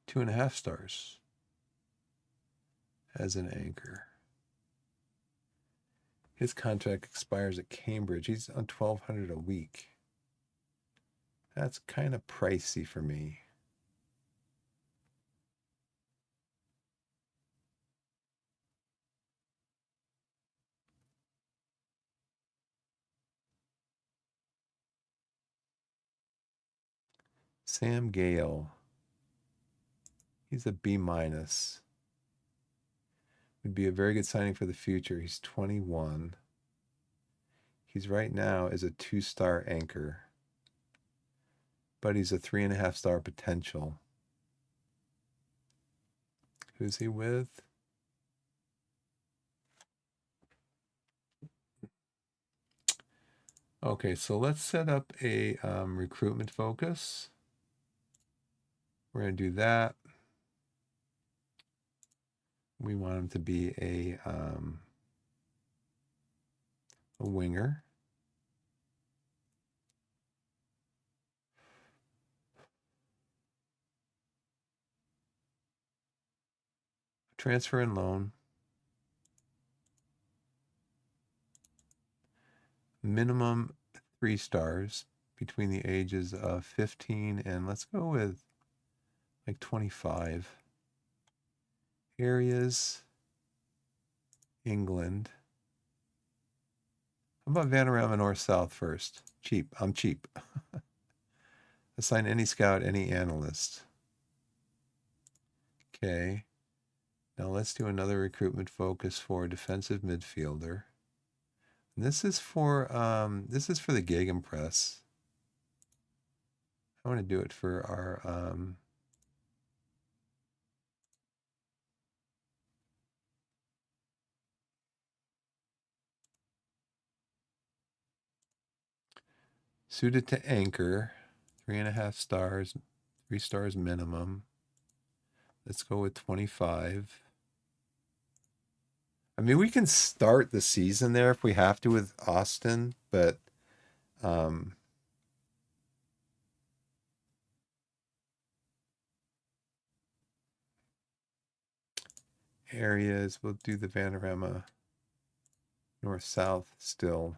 Two and a half stars as an anchor. His contract expires at Cambridge. He's on $1,200 a week. That's kind of pricey for me. Sam Gale. He's a B minus. Would be a very good signing for the future. He's 21. He's right now is a 2-star anchor, but he's a 3.5-star potential. Who's he with? Okay, so let's set up a recruitment focus. We're going to do that. We want him to be a winger. Transfer and loan. Minimum 3 stars between the ages of 15 and let's go with like 25. Areas, England. How about Vanarama North South first? Cheap. I'm cheap. Assign any scout, any analyst. Okay. Now let's do another recruitment focus for defensive midfielder. This is for the Gegenpress. I want to do it for our suited to anchor, 3.5 stars, 3 stars minimum. Let's go with 25. I mean, we can start the season there if we have to with Austin, but areas, we'll do the Vanarama North-South still.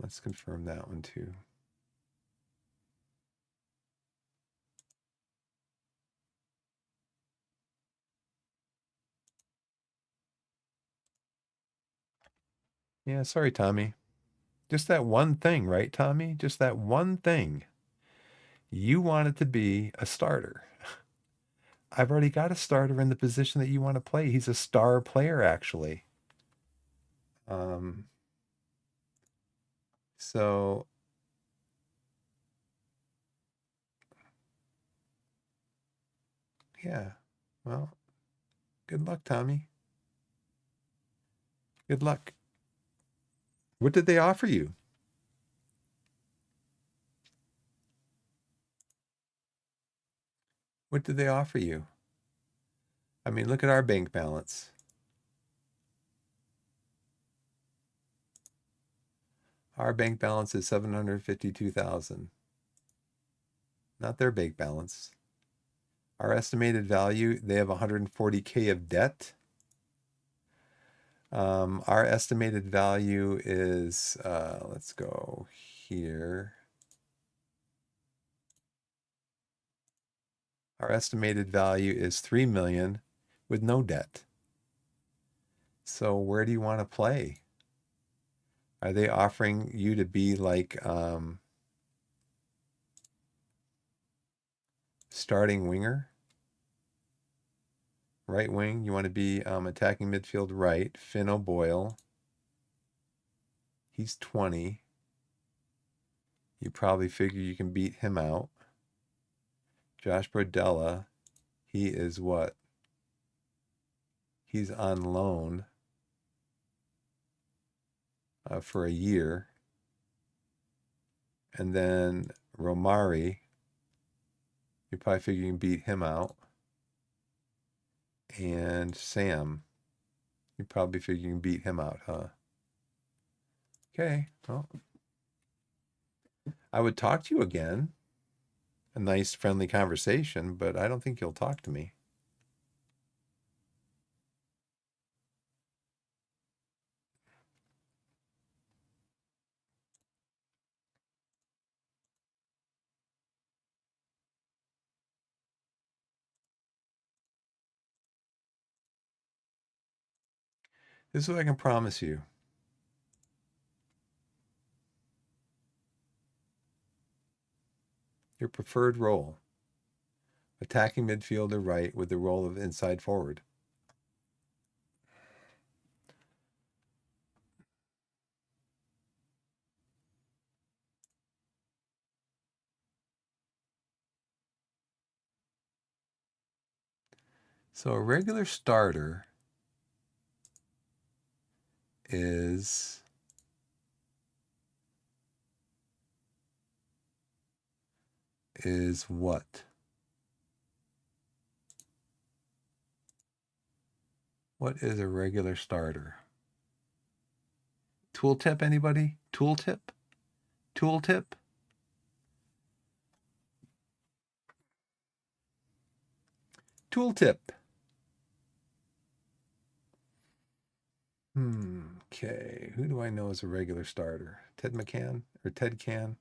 Let's confirm that one too. Yeah, sorry, Tommy. Just that one thing, right, Tommy? Just that one thing. You want it to be a starter. I've already got a starter in the position that you want to play. He's a star player, actually. So yeah, well, good luck, Tommy. Good luck. What did they offer you? What did they offer you? I mean, look at our bank balance. Our bank balance is 752,000. Not their bank balance. Our estimated value, they have 140K of debt. Our estimated value is, let's go here. Our estimated value is 3 million with no debt. So where do you want to play? Are they offering you to be like starting winger? Right wing, you want to be attacking midfield right. Finn O'Boyle. He's 20. You probably figure you can beat him out. Josh Brodella, he is what? He's on loan for a year. And then Romari, you probably figure you can beat him out. And Sam, you probably figure you can beat him out, huh? Okay, well, I would talk to you again. A nice, friendly conversation, but I don't think you'll talk to me. This is what I can promise you. Your preferred role. Attacking midfielder right with the role of inside forward. So a regular starter is what? What is a regular starter? Tooltip, anybody? Tooltip? Tooltip? Tooltip. Okay. Who do I know is a regular starter? Ted McCann or Ted Can?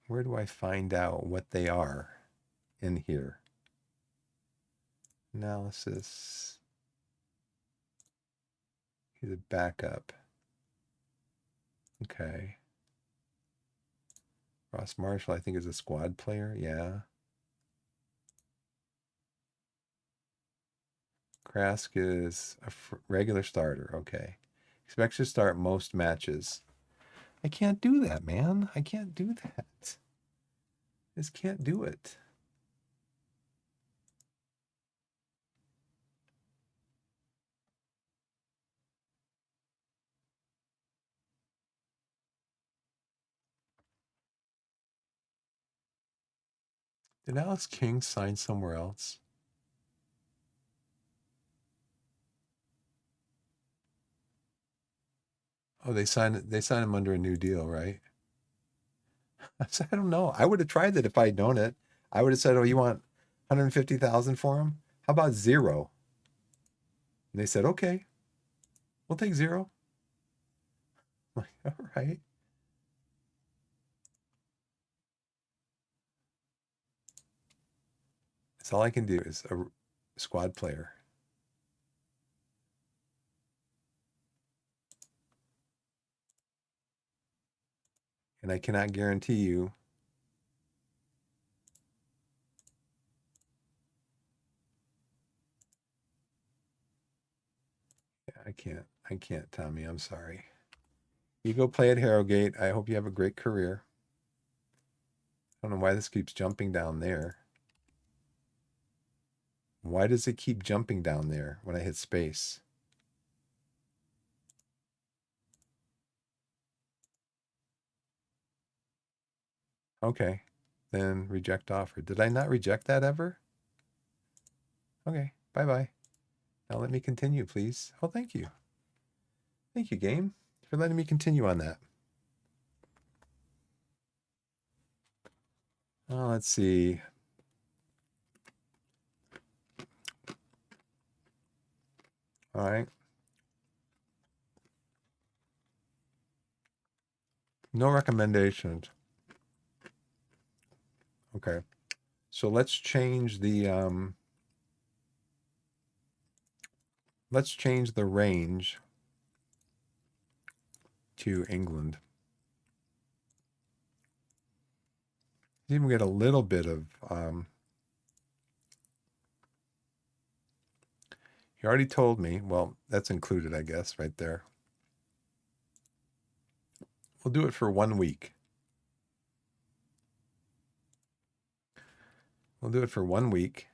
Where do I find out what they are in here? Analysis. He's a backup. Okay. Ross Marshall, I think, is a squad player. Yeah. Krask is a regular starter. Okay. Expects to start most matches. I can't do that, man. I can't do that. Just can't do it. Did Alex King sign somewhere else? Oh, they signed him under a new deal, right? I said, I don't know. I would have tried that if I'd known it. I would have said, "Oh, you want 150,000 for him? How about zero?" And they said, "Okay, we'll take zero." I'm like, all right. That's all I can do is a squad player. And I cannot guarantee you. I can't, Tommy. I'm sorry. You go play at Harrogate. I hope you have a great career. I don't know why this keeps jumping down there. Why does it keep jumping down there when I hit space? Okay, then reject offer. Did I not reject that ever? Okay, bye-bye. Now let me continue, please. Oh, thank you. Thank you, game, for letting me continue on that. Let's see. All right. No recommendations. Okay. So let's change the range to England. Even get a little bit of you already told me. Well, that's included, I guess, right there. We'll do it for 1 week. We'll do it for 1 week.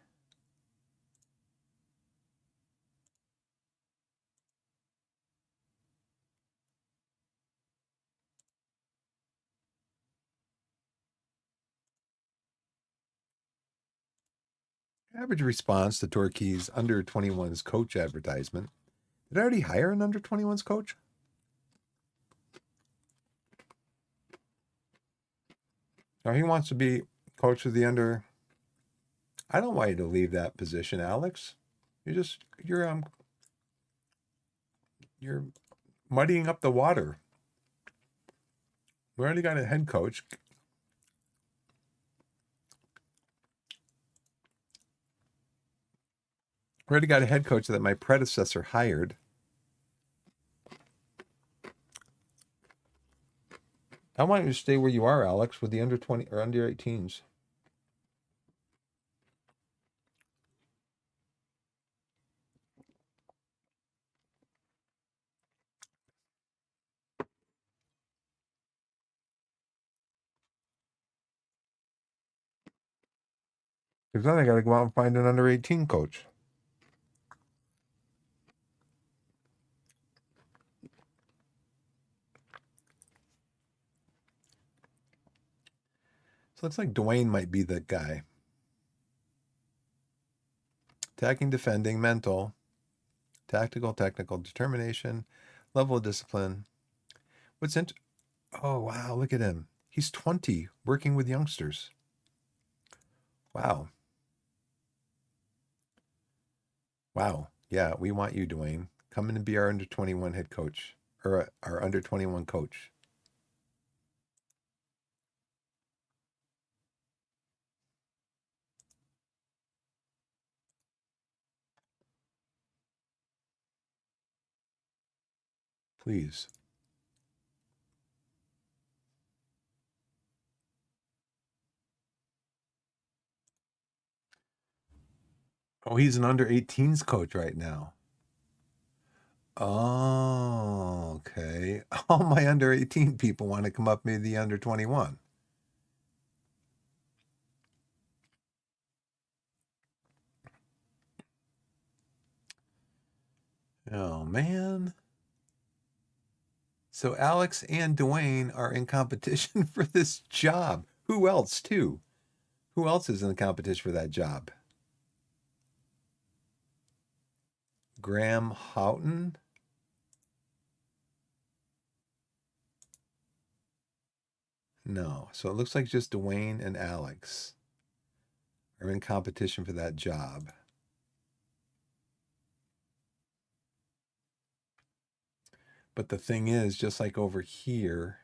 Average response to Torquay's under 21's coach advertisement. Did I already hire an under 21's coach? Now he wants to be coach of the under. I don't want you to leave that position, Alex. You're muddying up the water. We already got a head coach. We already got a head coach that my predecessor hired. I want you to stay where you are, Alex, with the under 20 or under 18s. Because then I got to go out and find an under 18 coach. So it looks like Dwayne might be the guy. Attacking, defending, mental, tactical, technical, determination, level of discipline. What's int? Oh, wow. Look at him. He's 20, working with youngsters. Wow. Wow. Yeah, we want you, Dwayne. Come in and be our under 21 head coach or our under 21 coach. Please. Oh, he's an under 18s coach right now. Oh, okay. All my under 18 people want to come up maybe the under 21. Oh, man. So Alex and Dwayne are in competition for this job. Who else, too? Who else is in the competition for that job? Graham Houghton? No. So it looks like just Dwayne and Alex are in competition for that job. But the thing is, just like over here,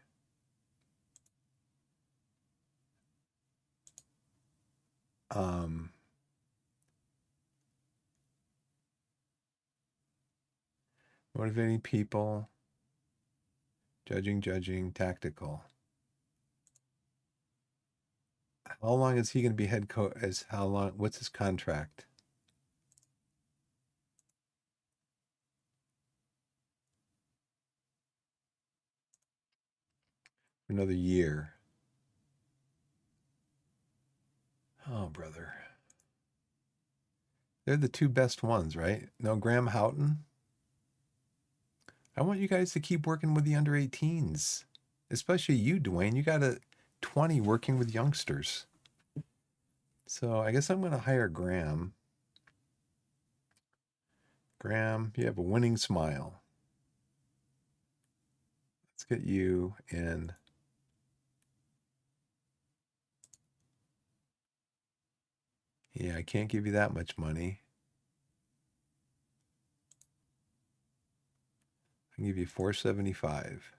motivating people, judging, tactical. How long is he going to be head coach? As how long? What's his contract? Another year. Oh, brother. They're the two best ones, right? No, Graham Houghton. I want you guys to keep working with the under 18s, especially you, Dwayne. You got a 20 working with youngsters. So I guess I'm going to hire Graham. Graham, you have a winning smile. Let's get you in. Yeah, I can't give you that much money. I can give you 475.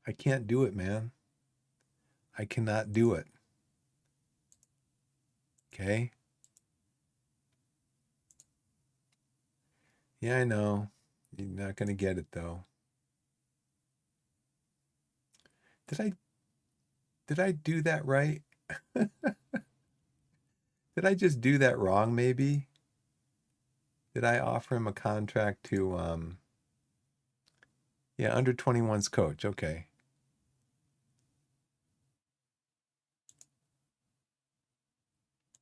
I can't do it, man. I cannot do it. Okay? Yeah, I know. You're not going to get it though. Did I do that right? Did I just do that wrong maybe? Did I offer him a contract to yeah, under 21's coach. Okay.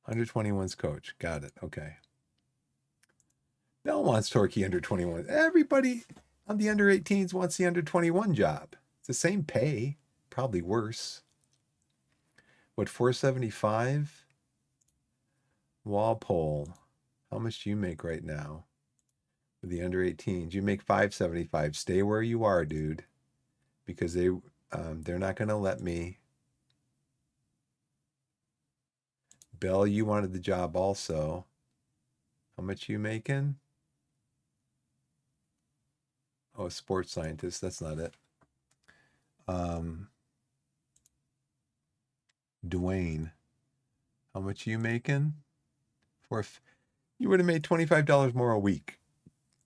Under 21's coach. Got it. Okay. No one wants Torquay under 21. Everybody on the under 18s wants the under 21 job. It's the same pay, probably worse. What, 475? Walpole. How much do you make right now with the under 18s? You make 575. Stay where you are, dude, because they're not going to let me. Bell, you wanted the job also. How much you making? Oh, sports scientist. That's not it. Dwayne, how much you making? Or if you would have made $25 more a week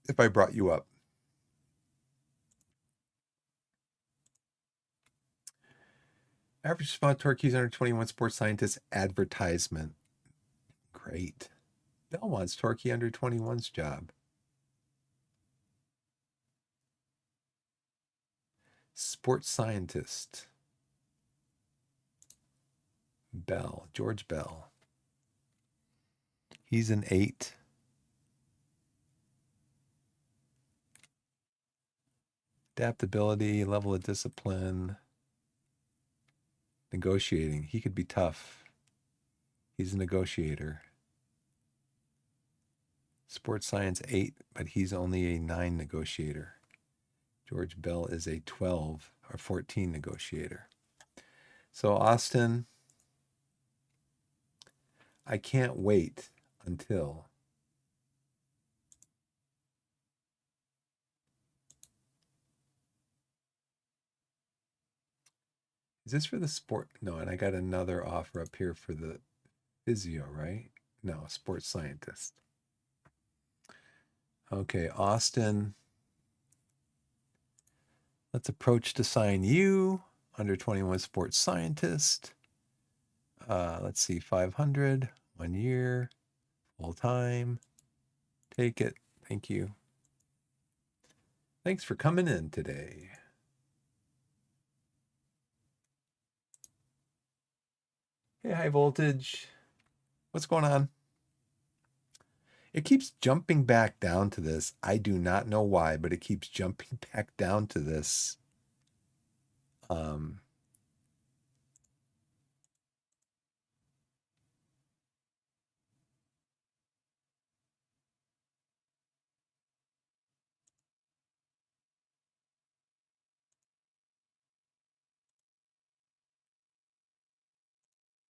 if I brought you up. Average spot Torquay's under 21 sports scientist advertisement. Great. Bell wants Torquay under 21's job. Sports scientist. Bell. George Bell. He's an 8. Adaptability, level of discipline, negotiating. He could be tough. He's a negotiator. Sports science 8, but he's only a 9 negotiator. George Bell is a 12 or 14 negotiator. So Austin, I can't wait until is this for the sport? No, and I got another offer up here for the physio, right? No, sports scientist. Okay, Austin. Let's approach to sign you under 21 sports scientist. Let's see, 500, 1 year, full time. Take it. Thank you. Thanks for coming in today. Hey, high voltage. What's going on? It keeps jumping back down to this. I do not know why, but it keeps jumping back down to this.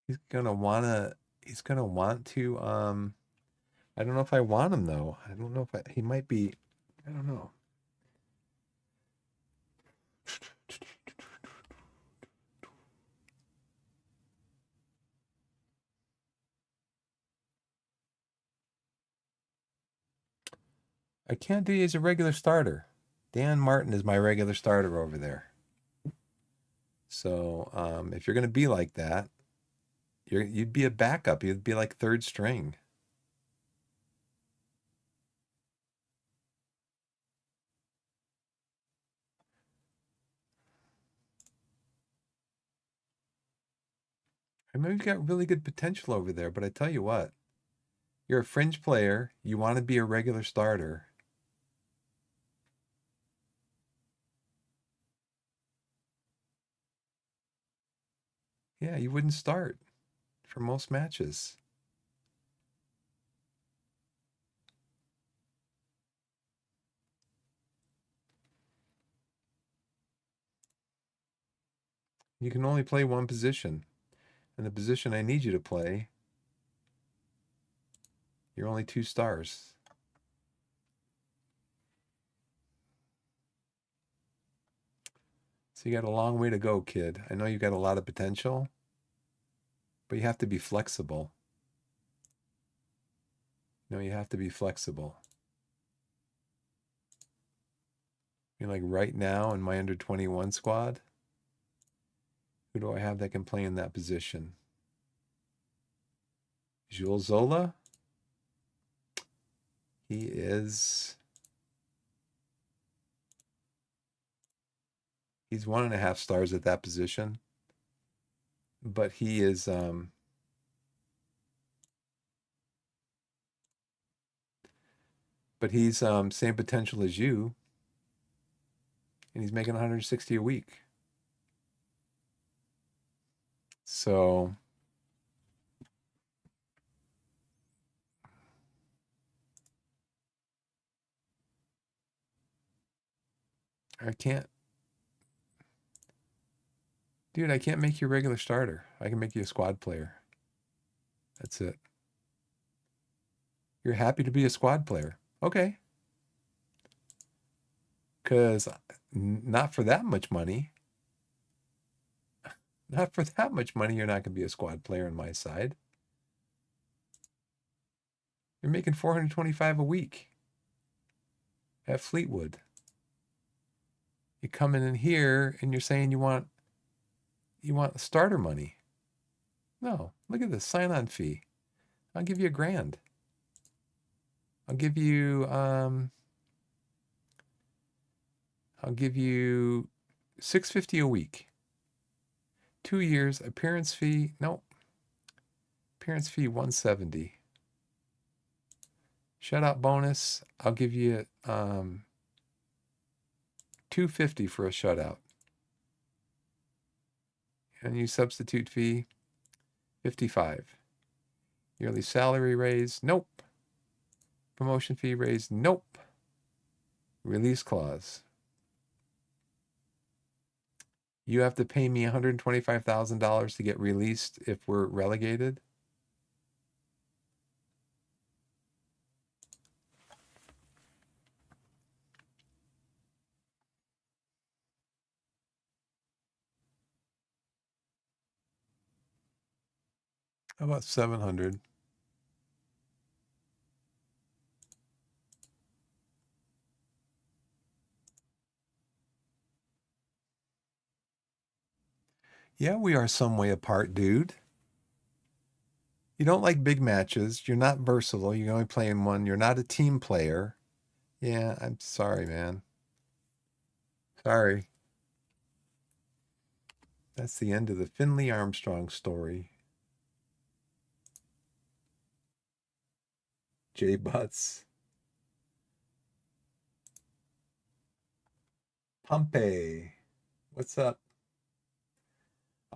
He's gonna want to I don't know if I want him though. I don't know if he might be, I don't know. I can't do you as a regular starter. Dan Martin is my regular starter over there. So if you're gonna be like that, you'd be a backup. You'd be like third string. I know you've got really good potential over there, but I tell you what, you're a fringe player. You want to be a regular starter. Yeah, you wouldn't start for most matches. You can only play one position. And the position I need you to play, you're only 2 stars. So you got a long way to go, kid. I know you got a lot of potential, but you have to be flexible. No, you have to be flexible. You're like right now in my under 21 squad, who do I have that can play in that position? Jules Zola? He is. He's 1.5 stars at that position. But he is same potential as you, and he's making 160 a week. So I can't, dude, I can't make you a regular starter. I can make you a squad player. That's it. You're happy to be a squad player. Okay. Because not for that much money. Not for that much money, you're not going to be a squad player on my side. You're making $425 a week at Fleetwood. You're coming in here and you're saying you want starter money. No, look at this sign-on fee. I'll give you $1,000. I'll give you $650 a week. 2 years appearance fee. Nope. Appearance fee $170. Shutout bonus. I'll give you $250 for a shutout. And you substitute fee $55. Yearly salary raise. Nope. Promotion fee raise. Nope. Release clause. You have to pay me $125,000 to get released if we're relegated. How about 700? Yeah, we are some way apart, dude. You don't like big matches. You're not versatile. You're only playing one. You're not a team player. Yeah, I'm sorry, man. Sorry. That's the end of the Finley Armstrong story. Jay Butts. Pompey. What's up?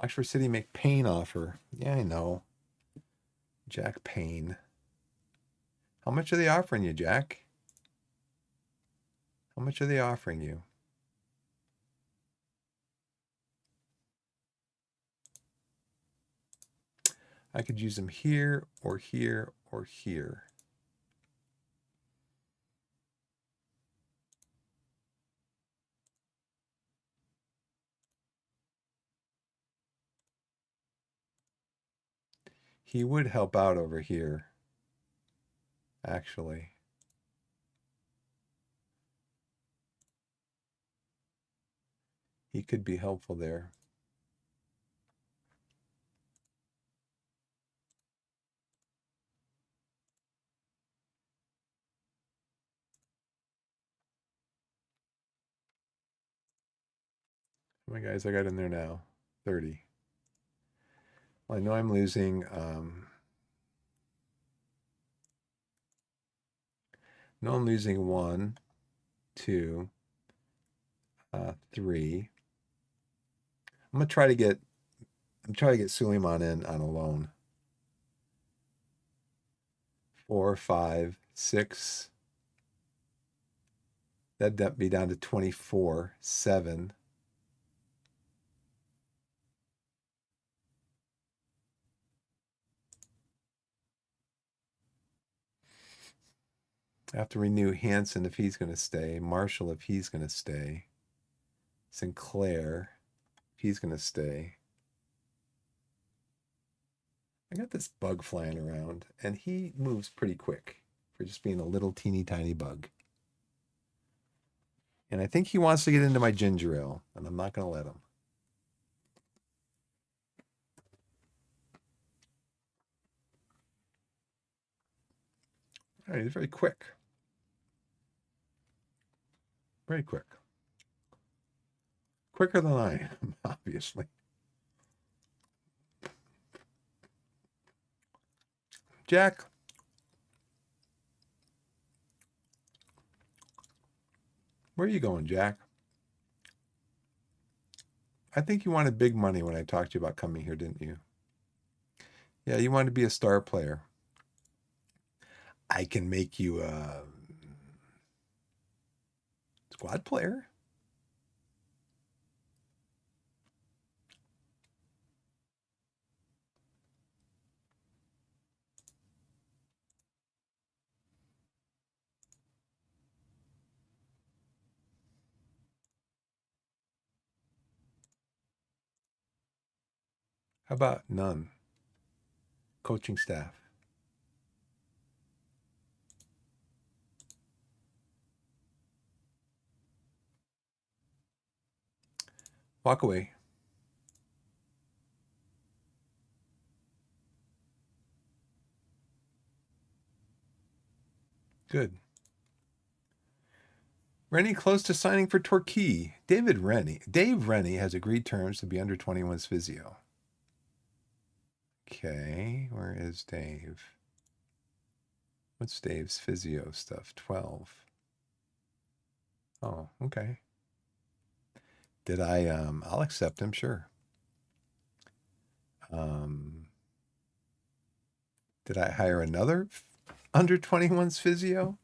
Oxford City make Payne offer. Yeah, I know. Jack Payne. How much are they offering you, Jack? How much are they offering you? I could use him here or here or here. He would help out over here, actually. He could be helpful there. How many guys I got in there now? 30. Well, I know I'm losing. No, I'm losing 1, 2, 3. I'm trying to get Suleiman in on a loan. 4, 5, 6. That'd be down to 24, 7. I have to renew Hansen if he's going to stay. Marshall if he's going to stay. Sinclair if he's going to stay. I got this bug flying around, and he moves pretty quick for just being a little teeny tiny bug. And I think he wants to get into my ginger ale, and I'm not going to let him. All right, he's very quick. Very quick. Quicker than I am, obviously. Jack. Where are you going, Jack? I think you wanted big money when I talked to you about coming here, didn't you? Yeah, you wanted to be a star player. I can make you a squad player. How about none? Coaching staff. Walk away. Good. Rennie close to signing for Torquay. Dave Rennie has agreed terms to be under 21's physio. Okay, where is Dave? What's Dave's physio stuff? 12. Oh, okay. Did I'll accept him, sure. Did I hire another under 21's physio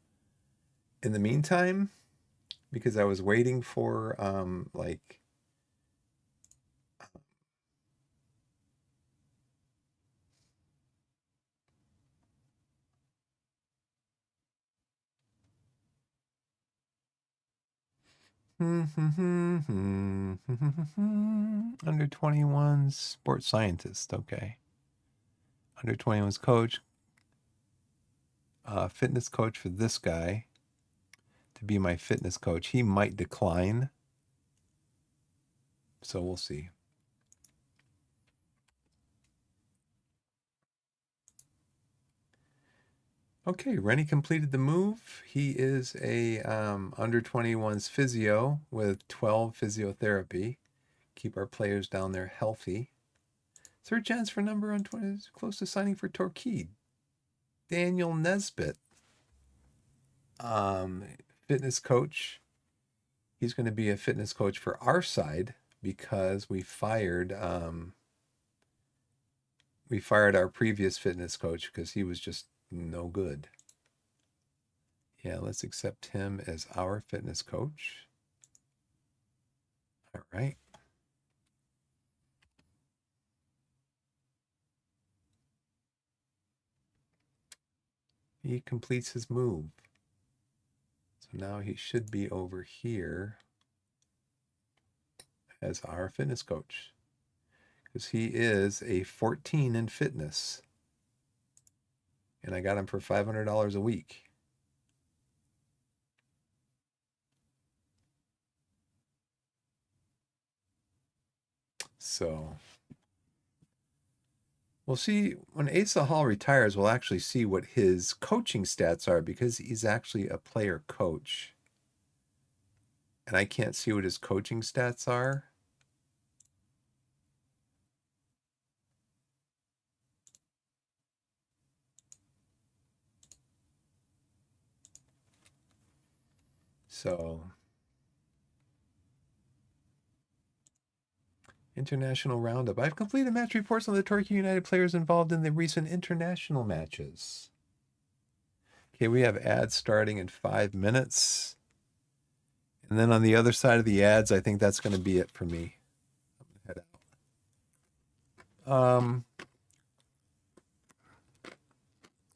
in the meantime? Because I was waiting for like under 21's sports scientist. Okay. Under 21's coach, fitness coach for this guy to be my fitness coach. He might decline. So we'll see. Okay, Rennie completed the move. He is a under 21's physio with 12 physiotherapy. Keep our players down there healthy. Third chance for number on 20 is close to signing for Torquay. Daniel Nesbitt, fitness coach. He's going to be a fitness coach for our side because we fired our previous fitness coach because he was just no good. Yeah, let's accept him as our fitness coach. All right. He completes his move. So now he should be over here as our fitness coach because he is a 14 in fitness. And I got him for $500 a week. So we'll see when Asa Hall retires, we'll actually see what his coaching stats are because he's actually a player coach. And I can't see what his coaching stats are. So international roundup. I've completed match reports on the Torquay United players involved in the recent international matches. Okay, we have ads starting in 5 minutes. And then on the other side of the ads, I think that's going to be it for me. I'm gonna head out.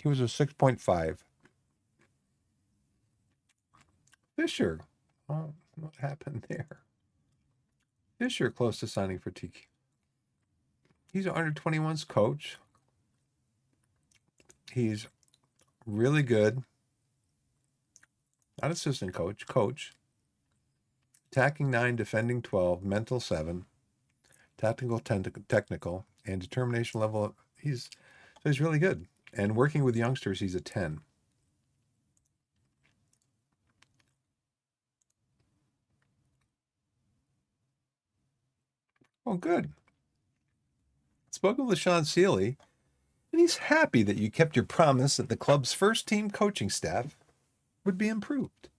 He was a 6.5. Fisher. Oh, what happened there? Fisher close to signing for TK. He's an under 21's coach. He's really good. Not assistant coach, coach. Attacking 9, defending 12, mental 7, tactical, technical, and determination level. He's really good. And working with youngsters, he's a 10. Oh, good. Spoken with Sean Seeley, and he's happy that you kept your promise that the club's first team coaching staff would be improved.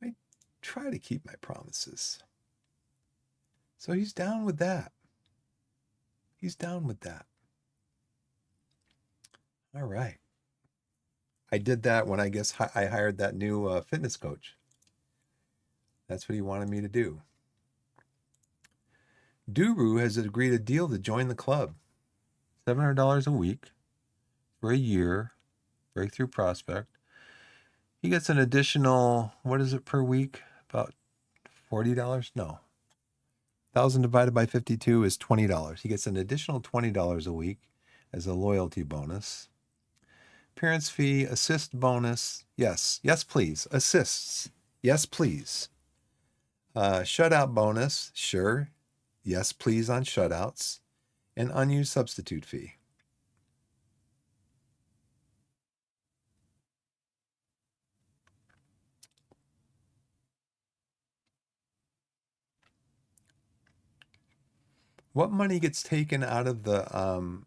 I try to keep my promises. So he's down with that. He's down with that. All right. I did that when I guess I hired that new fitness coach. That's what he wanted me to do. Duru has agreed a deal to join the club. $700 a week for a year, breakthrough prospect. He gets an additional, what is it per week? About $40? No. 1,000 divided by 52 is $20. He gets an additional $20 a week as a loyalty bonus. Appearance fee, assist bonus. Yes, please. Assists. Yes, please. Shutout bonus, sure. Yes, please on shutouts. And unused substitute fee. What money gets taken out of the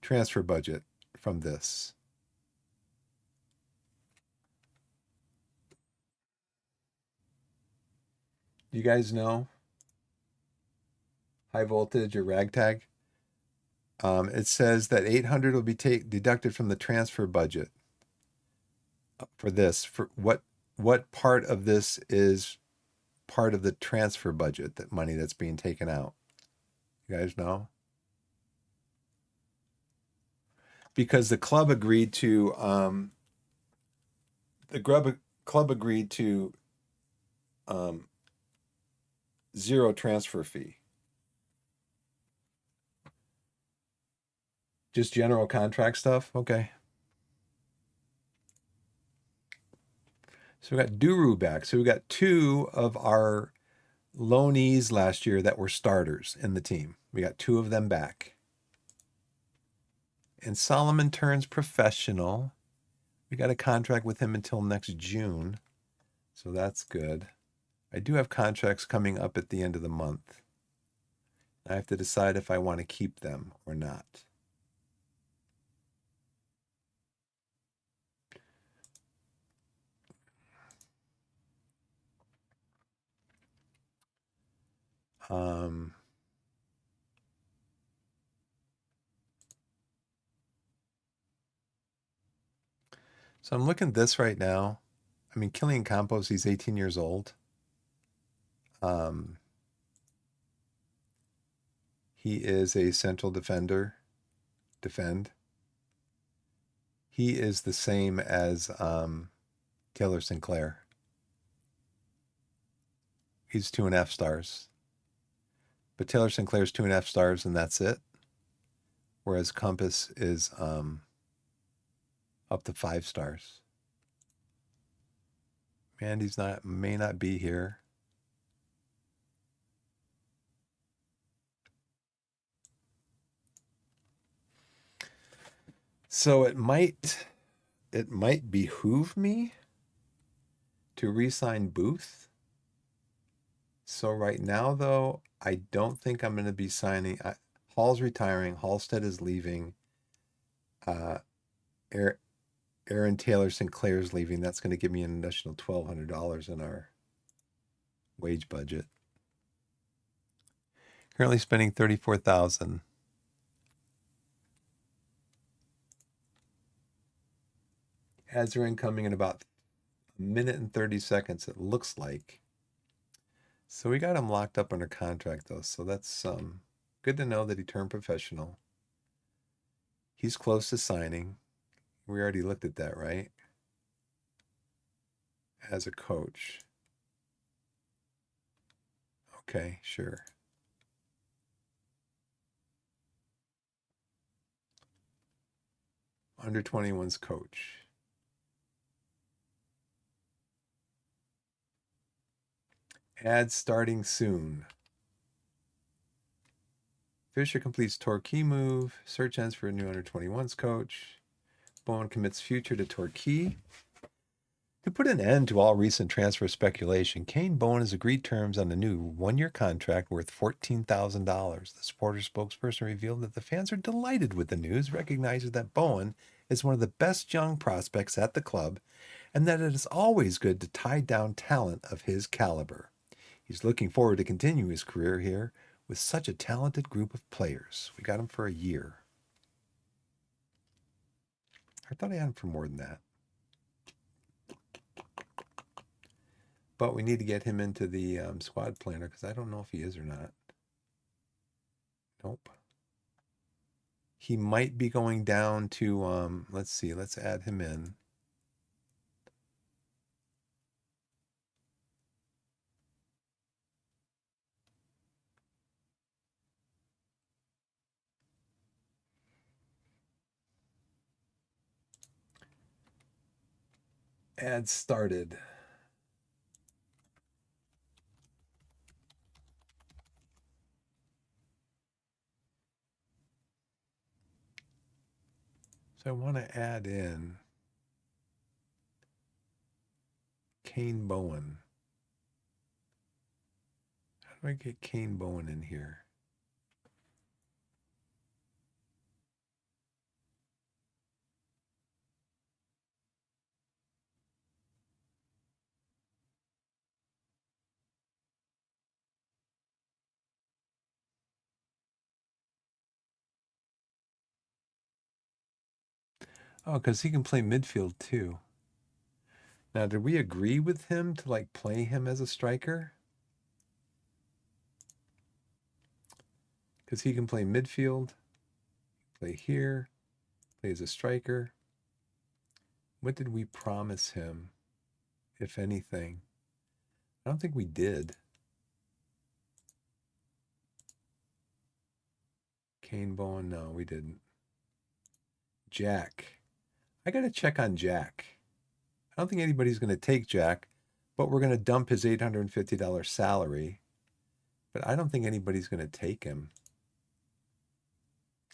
transfer budget from this? You guys know? High voltage or ragtag? It says that 800 will be deducted from the transfer budget for this. For what part of this is part of the transfer budget, that money that's being taken out? You guys know? Because the club agreed to club agreed to um, zero transfer fee. Just general contract stuff. Okay. So we got Duru back. So we got two of our loanees last year that were starters in the team. We got two of them back. And Solomon turns professional. We got a contract with him until next June. So that's good. I do have contracts coming up at the end of the month. I have to decide if I want to keep them or not. Um, so I'm looking at this right now. I mean, Killian Campos, he's 18 years old. He is a central defender. Defend. He is the same as Taylor Sinclair. He's 2.5 stars. But Taylor Sinclair's 2.5 stars, and that's it. Whereas Compass is up to 5 stars. Mandy's may not be here. So it might behoove me to re-sign Booth. So right now, though, I don't think I'm going to be signing. Hall's retiring. Halstead is leaving. Aaron Taylor Sinclair's leaving. That's going to give me an additional $1,200 in our wage budget. Currently spending $34,000. Ads are incoming in about a minute and 30 seconds, it looks like. So we got him locked up under contract, though. So that's good to know that he turned professional. He's close to signing. We already looked at that, right? As a coach. Okay, sure. Under 21's coach. Ads starting soon. Fisher completes Torquay move. Search ends for a new under 21's coach. Bowen commits future to Torquay. To put an end to all recent transfer speculation, Kane Bowen has agreed terms on a new one-year contract worth $14,000. The supporter spokesperson revealed that the fans are delighted with the news, recognizing that Bowen is one of the best young prospects at the club, and that it is always good to tie down talent of his caliber. He's looking forward to continuing his career here with such a talented group of players. We got him for a year. I thought I had him for more than that. But we need to get him into the squad planner because I don't know if he is or not. Nope. He might be going down to, let's see, let's add him in. Add started. So I want to add in Kane Bowen. How do I get Kane Bowen in here? Oh, because he can play midfield too. Now, did we agree with him to like play him as a striker? Because he can play midfield, play here, play as a striker. What did we promise him, if anything? I don't think we did. Kane Bowen, no, we didn't. Jack. I got to check on Jack. I don't think anybody's going to take Jack, but we're going to dump his $850 salary. But I don't think anybody's going to take him.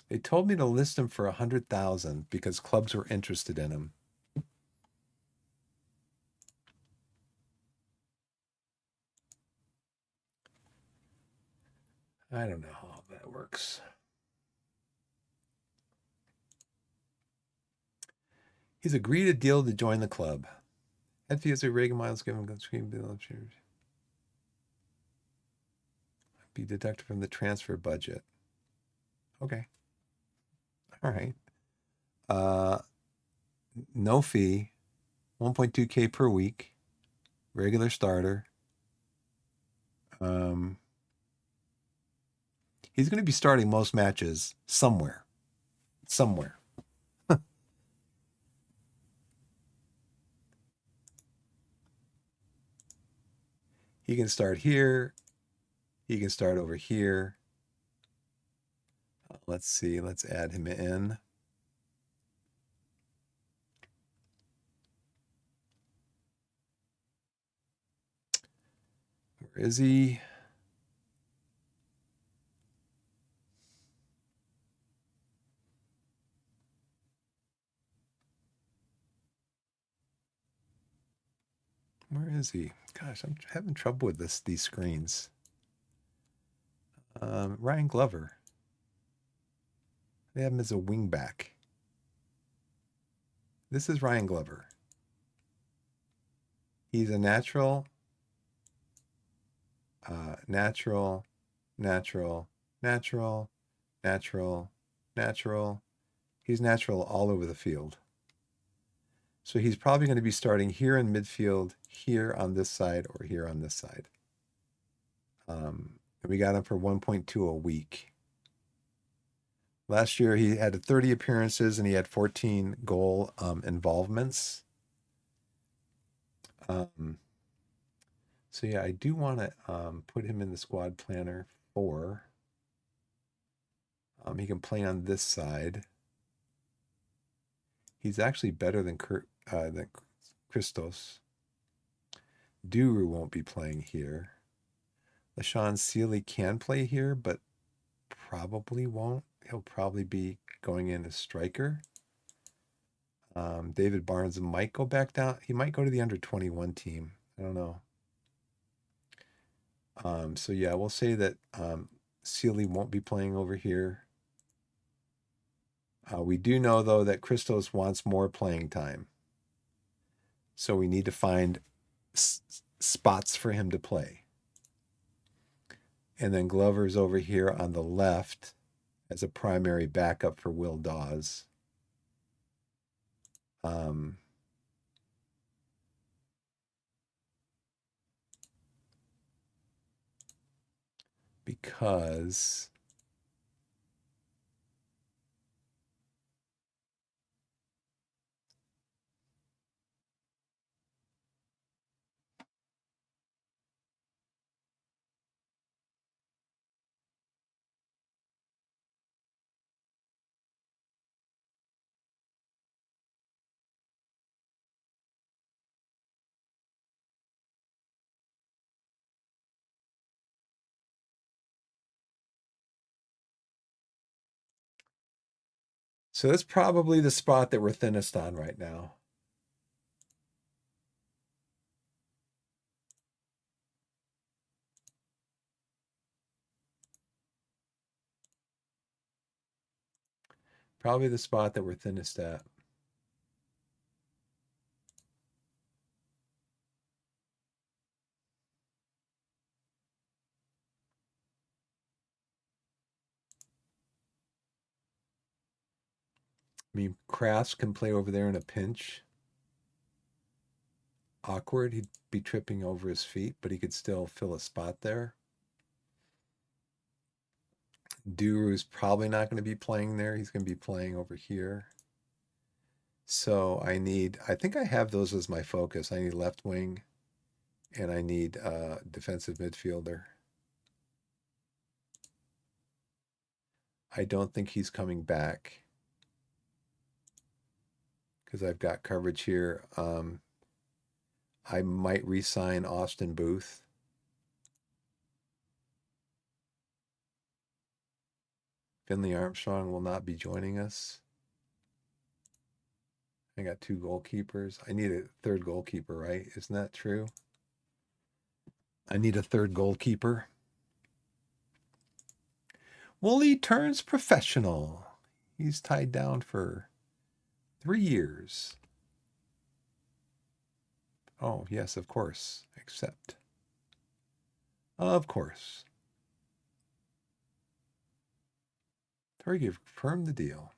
They told me to list him for 100,000 because clubs were interested in him. I don't know how that works. He's agreed a deal to join the club. Ep3 is a Reagan miles given be deducted from the transfer budget. Okay. All right. No fee, 1.2K per week, regular starter. He's going to be starting most matches somewhere. Somewhere. He can start here. He can start over here. Let's see. Let's add him in. Where is he? Where is he? Gosh, I'm having trouble with these screens. Ryan Glover. They have him as a wingback. This is Ryan Glover. He's a natural, natural, natural, natural, natural, natural. He's natural all over the field. So he's probably going to be starting here in midfield, here on this side, or here on this side. And we got him for 1.2 a week. Last year he had 30 appearances and he had 14 goal involvements. So yeah, I do want to put him in the squad planner for. He can play on this side. He's actually better than Christos. Duru won't be playing here. LaShawn Sealy can play here, but probably won't. He'll probably be going in as striker. David Barnes might go back down. He might go to the under-21 team. I don't know. So yeah, we'll say that Sealy won't be playing over here. We do know, though, that Christos wants more playing time. So we need to find spots for him to play. And then Glover's over here on the left as a primary backup for Will Dawes. Because So that's probably the spot that we're thinnest on right now. Probably the spot that we're thinnest at. I mean, Crafts can play over there in a pinch. Awkward. He'd be tripping over his feet, but he could still fill a spot there. Duru's probably not going to be playing there. He's going to be playing over here. So I think I have those as my focus. I need left wing and I need defensive midfielder. I don't think he's coming back because I've got coverage here. I might re-sign Austin Booth. Finley Armstrong will not be joining us. I got 2 goalkeepers. I need a third goalkeeper, right? Isn't that true? I need a third goalkeeper. Wooly turns professional. He's tied down for 3 years. Oh, yes, of course. Accept. Of course. Torquay confirmed the deal.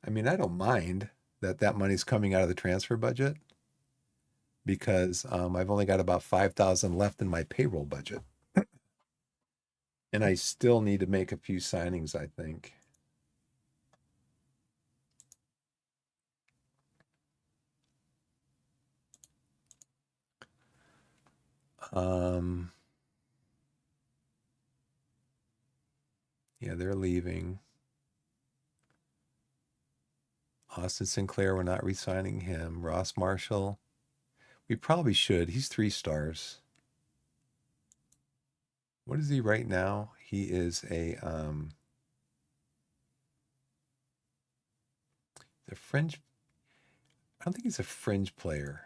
I mean, I don't mind that money's coming out of the transfer budget because I've only got about 5,000 left in my payroll budget. And I still need to make a few signings, I think. Yeah, they're leaving. Austin Sinclair, we're not re-signing him. Ross Marshall, we probably should. He's 3 stars. What is he right now? He is a fringe. I don't think he's a fringe player.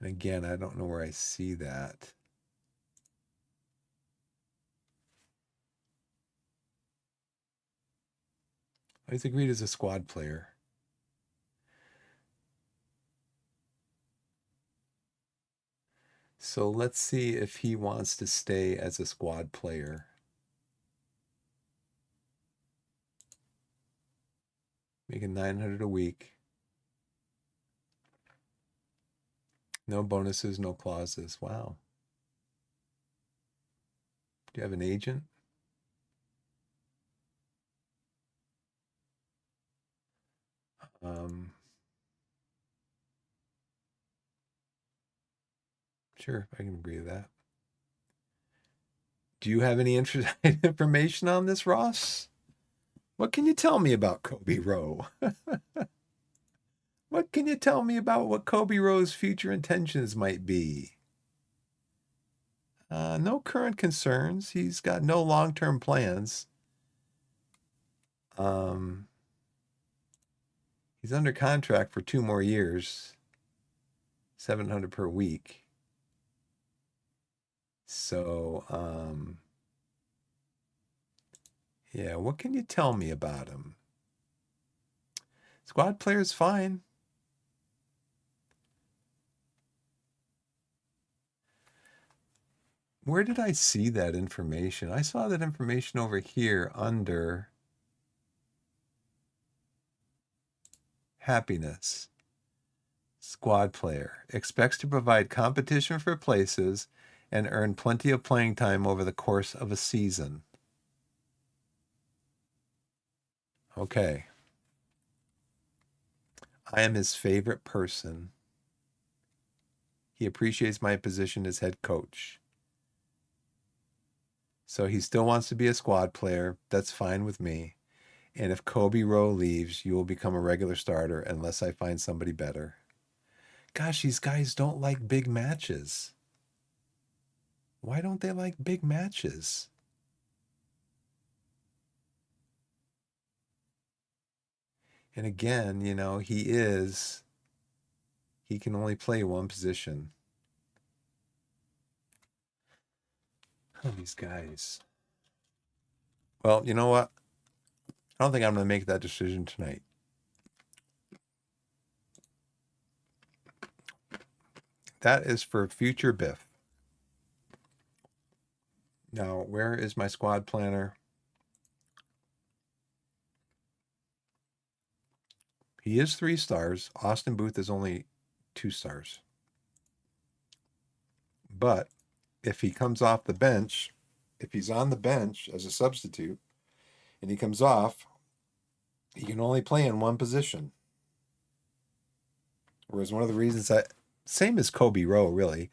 And again, I don't know where I see that. He's agreed as a squad player. So let's see if he wants to stay as a squad player. Making 900 a week. No bonuses, no clauses. Wow. Do you have an agent? Sure, I can agree with that. Do you have any information on this, Ross? What can you tell me about Kobe Rowe? What can you tell me about what Kobe Rowe's future intentions might be? No current concerns. He's got no long-term plans. He's under contract for 2 more years, 700 per week. So, yeah, what can you tell me about him? Squad player's fine. Where did I see that information? I saw that information over here under happiness. Squad player expects to provide competition for places and earn plenty of playing time over the course of a season. Okay. I am his favorite person. He appreciates my position as head coach. So he still wants to be a squad player. That's fine with me. And if Kobe Rowe leaves, you will become a regular starter unless I find somebody better. Gosh, these guys don't like big matches. Why don't they like big matches? And again, he can only play one position. Oh, these guys. Well, you know what? I don't think I'm going to make that decision tonight. That is for future Biff. Now, where is my squad planner? He is 3 stars. Austin Booth is only 2 stars. But if he comes off the bench, if he's on the bench as a substitute and he comes off, he can only play in one position. Whereas one of the reasons same as Kobe Rowe, really,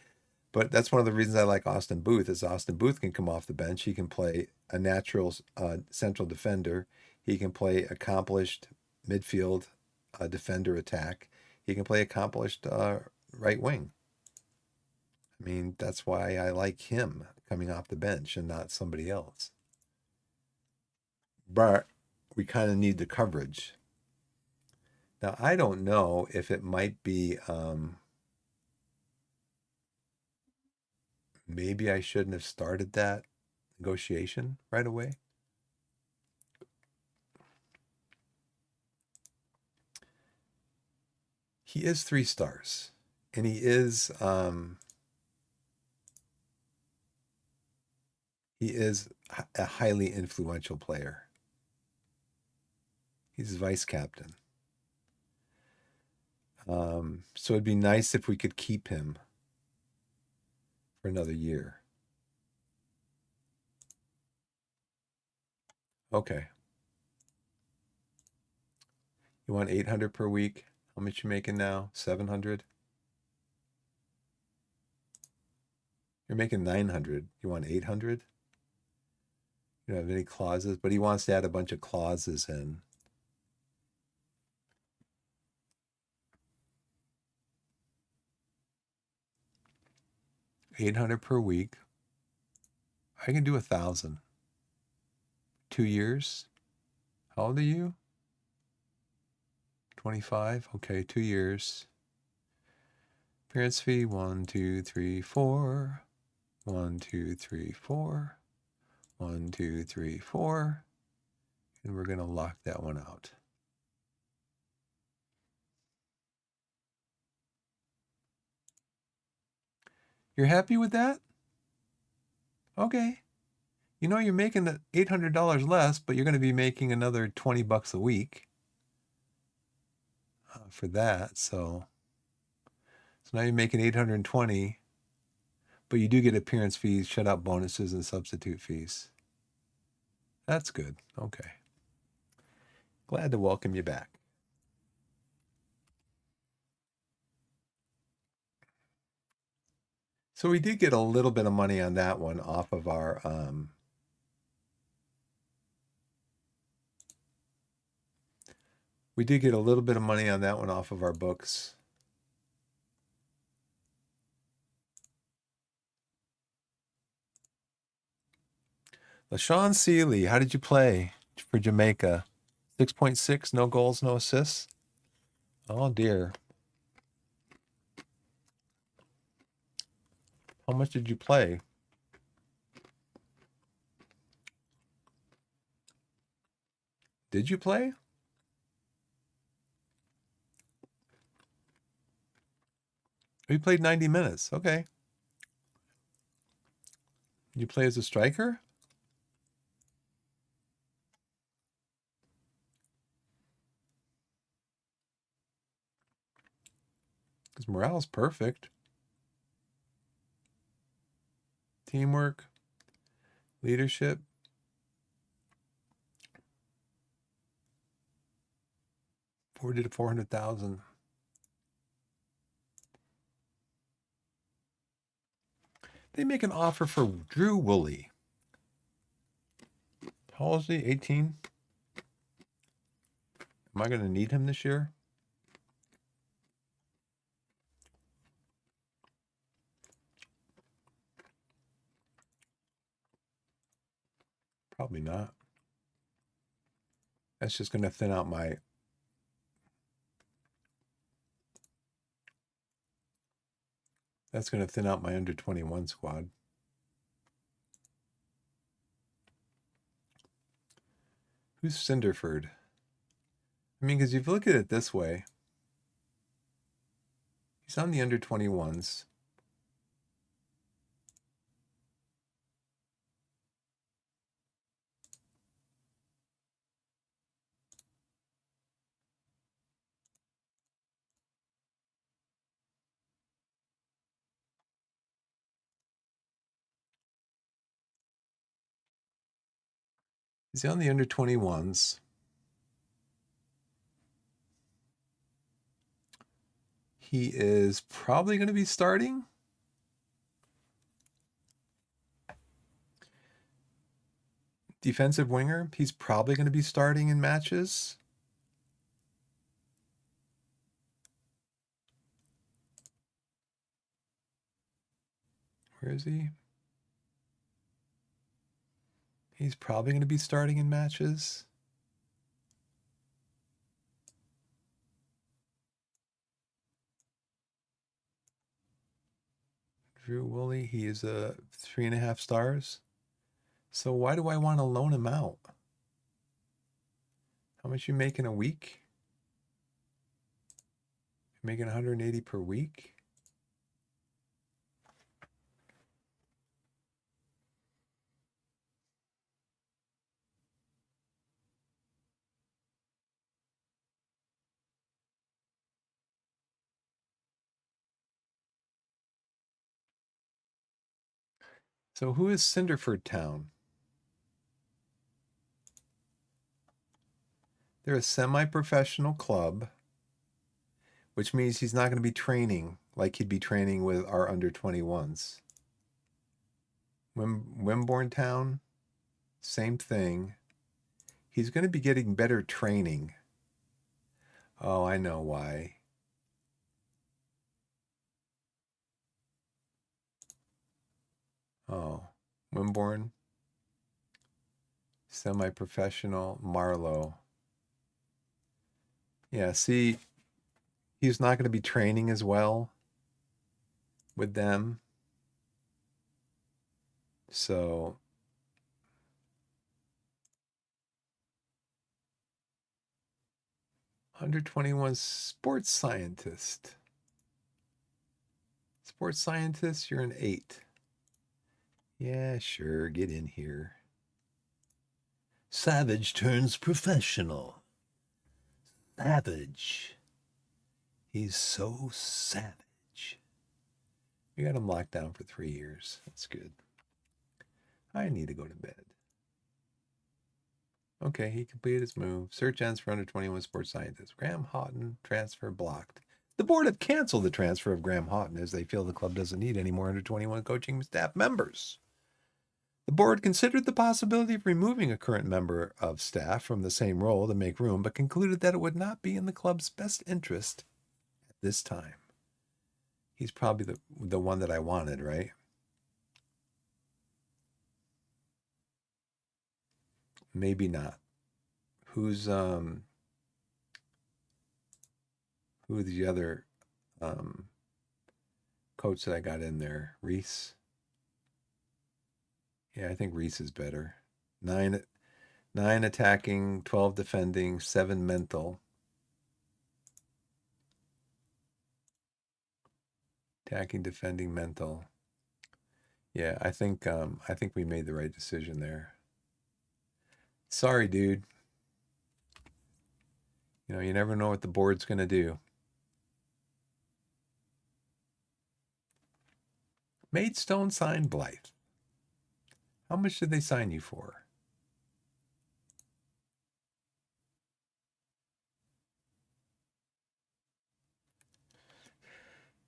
but that's one of the reasons I like Austin Booth is Austin Booth can come off the bench. He can play a natural central defender. He can play accomplished midfield defender attack. He can play accomplished right wing. I mean, that's why I like him coming off the bench and not somebody else. But we kind of need the coverage. Now, I don't know if it might be, maybe I shouldn't have started that negotiation right away. He is 3 stars, and he is a highly influential player. He's vice captain. So it'd be nice if we could keep him for another year. Okay. You want 800 per week? How much you making now? 700? You're making 900. You want 800? You don't have any clauses, but he wants to add a bunch of clauses in. $800 per week. I can do 1,000. 2 years. How old are you? 25. Okay, 2 years. Appearance fee 1, 2, 3, 4. 1, 2, 3, 4. 1, 2, 3, 4. And we're going to lock that one out. You're happy with that? Okay. You know you're making the $800 less, but you're going to be making another $20 a week for that. So now you're making 820, but you do get appearance fees, shutout bonuses, and substitute fees. That's good. Okay. Glad to welcome you back. So we did get a little bit of money on that one off of our we did get a little bit of money on that one off of our books. LaShawn Seeley, how did you play for Jamaica? 6.6, no goals, no assists. Oh dear. How much did you play? Did you play? We played 90 minutes. Okay. You play as a striker? Because morale's perfect. Teamwork, leadership. $40,000 to $400,000. They make an offer for Drew Woolley. How old is he? 18? Am I going to need him this year? Probably not. That's just going to thin out my That's going to thin out my under 21 squad. Who's Cinderford? I mean, because if you look at it this way, he's on the under 21s. He's on the under 21s. He is probably going to be starting. Defensive winger. He's probably going to be starting in matches. Where is he? He's probably going to be starting in matches. Drew Woolley, he is a 3.5 stars. So why do I want to loan him out? How much you making a week? You're making 180 per week? So who is Cinderford Town? They're a semi-professional club, which means he's not going to be training like he'd be training with our under 21s. Wimborne Town, same thing. He's going to be getting better training. Oh, I know why. Oh, Wimborne, semi-professional, Marlowe. Yeah, see, he's not going to be training as well with them. So under 21 sports scientist. Sports scientist, you're an 8. Yeah, sure, get in here. Savage turns professional. Savage. He's so savage. We got him locked down for 3 years. That's good. I need to go to bed. Okay, he completed his move. Search ends for under 21 sports scientist. Graham Houghton, transfer blocked. The board have canceled the transfer of Graham Houghton as they feel the club doesn't need any more under 21 coaching staff members. The board considered the possibility of removing a current member of staff from the same role to make room, but concluded that it would not be in the club's best interest at this time. He's probably the one that I wanted, right? Maybe not. Who's who the other coach that I got in there? Reese. Yeah, I think Reese is better. Nine attacking, 12 defending, 7 mental. Attacking, defending, mental. Yeah, I think we made the right decision there. Sorry, dude. You know, you never know what the board's going to do. Maidstone signed Blythe. How much did they sign you for?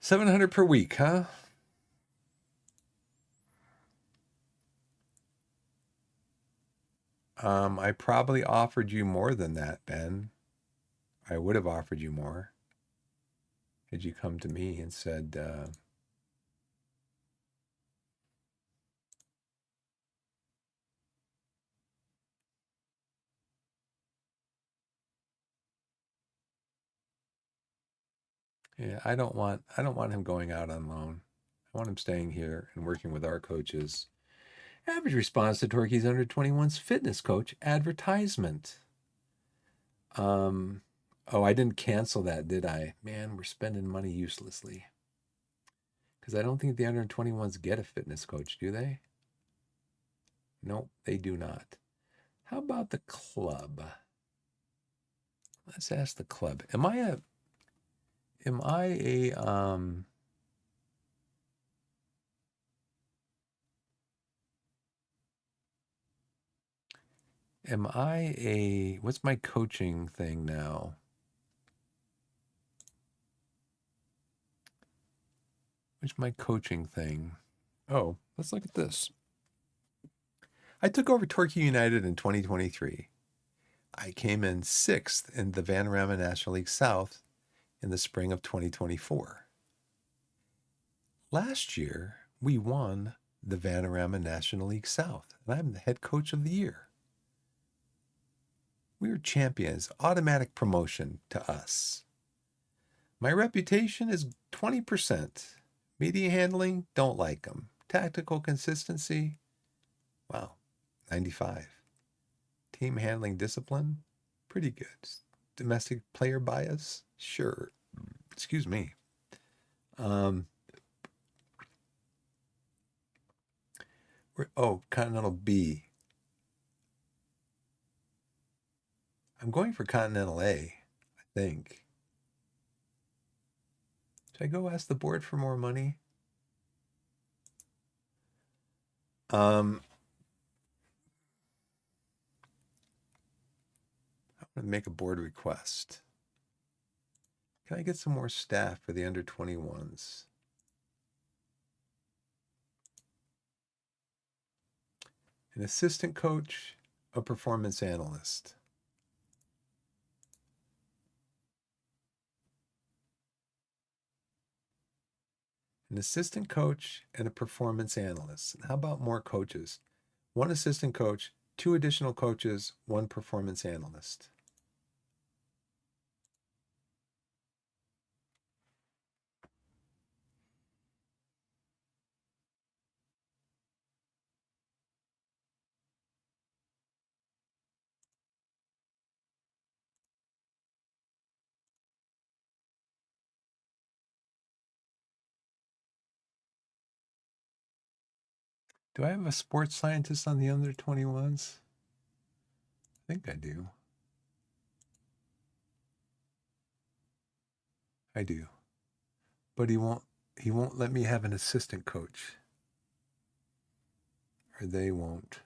$700 per week, huh? I probably offered you more than that, Ben. I would have offered you more had you come to me and said, yeah, I don't want him going out on loan. one, I'm staying here and working with our coaches. Average response to Torquay's under 21's fitness coach advertisement. Oh, I didn't cancel that, did I? Man, we're spending money uselessly. Because I don't think the under 21s get a fitness coach, do they? Nope, they do not. How about the club? Let's ask the club. Am I a am I a what's my coaching thing now? What's my coaching thing? Oh, let's look at this. I took over Torquay United in 2023. I came in 6th in the Vanarama National League South in the spring of 2024. Last year, we won the Vanarama National League South, and I'm the head coach of the year. We were champions, automatic promotion to us. My reputation is 20%. Media handling, don't like them. Tactical consistency, wow, 95. Team handling discipline, pretty good. Domestic player bias, sure. Excuse me. Continental B. I'm going for Continental A, I think. Should I go ask the board for more money? I'm going to make a board request. Can I get some more staff for the under 21s? An assistant coach, a performance analyst. An assistant coach and a performance analyst. And how about more coaches? One assistant coach, 2 additional coaches, 1 performance analyst. Do I have a sports scientist on the under 21s? I think I do. I do. But he won't let me have an assistant coach. Or they won't.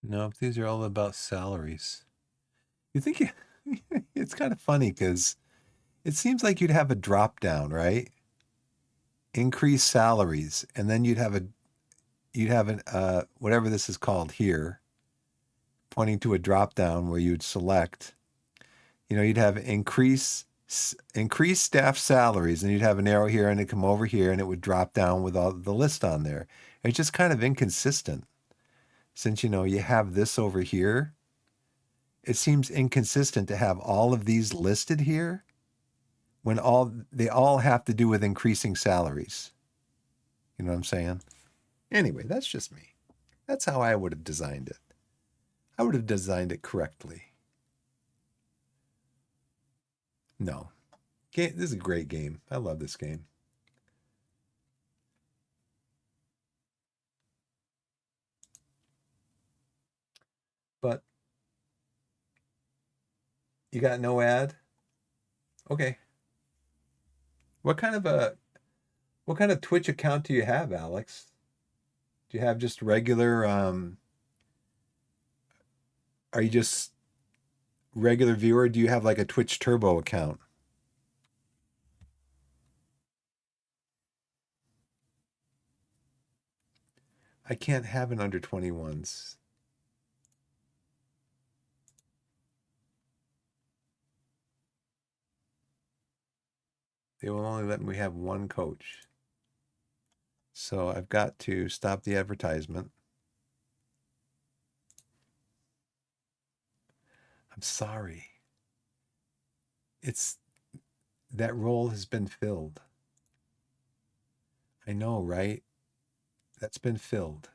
No, these are all about salaries. You think it's kind of funny because it seems like you'd have a drop down, right? Increase salaries, and then you'd have an whatever this is called here, pointing to a drop down where you'd select. You'd have increase staff salaries, and you'd have an arrow here, and it'd come over here, and it would drop down with all the list on there. It's just kind of inconsistent. Since you have this over here, it seems inconsistent to have all of these listed here when they all have to do with increasing salaries. You know what I'm saying? Anyway, that's just me. That's how I would have designed it. I would have designed it correctly. No. This is a great game. I love this game. But you got no ad? Okay. What kind of Twitch account do you have, Alex? Do you have just regular are you just regular viewer? Do you have like a Twitch Turbo account? I can't have an under 21s. They will only let me have one coach. So I've got to stop the advertisement. I'm sorry. It's that role has been filled. I know, right? That's been filled.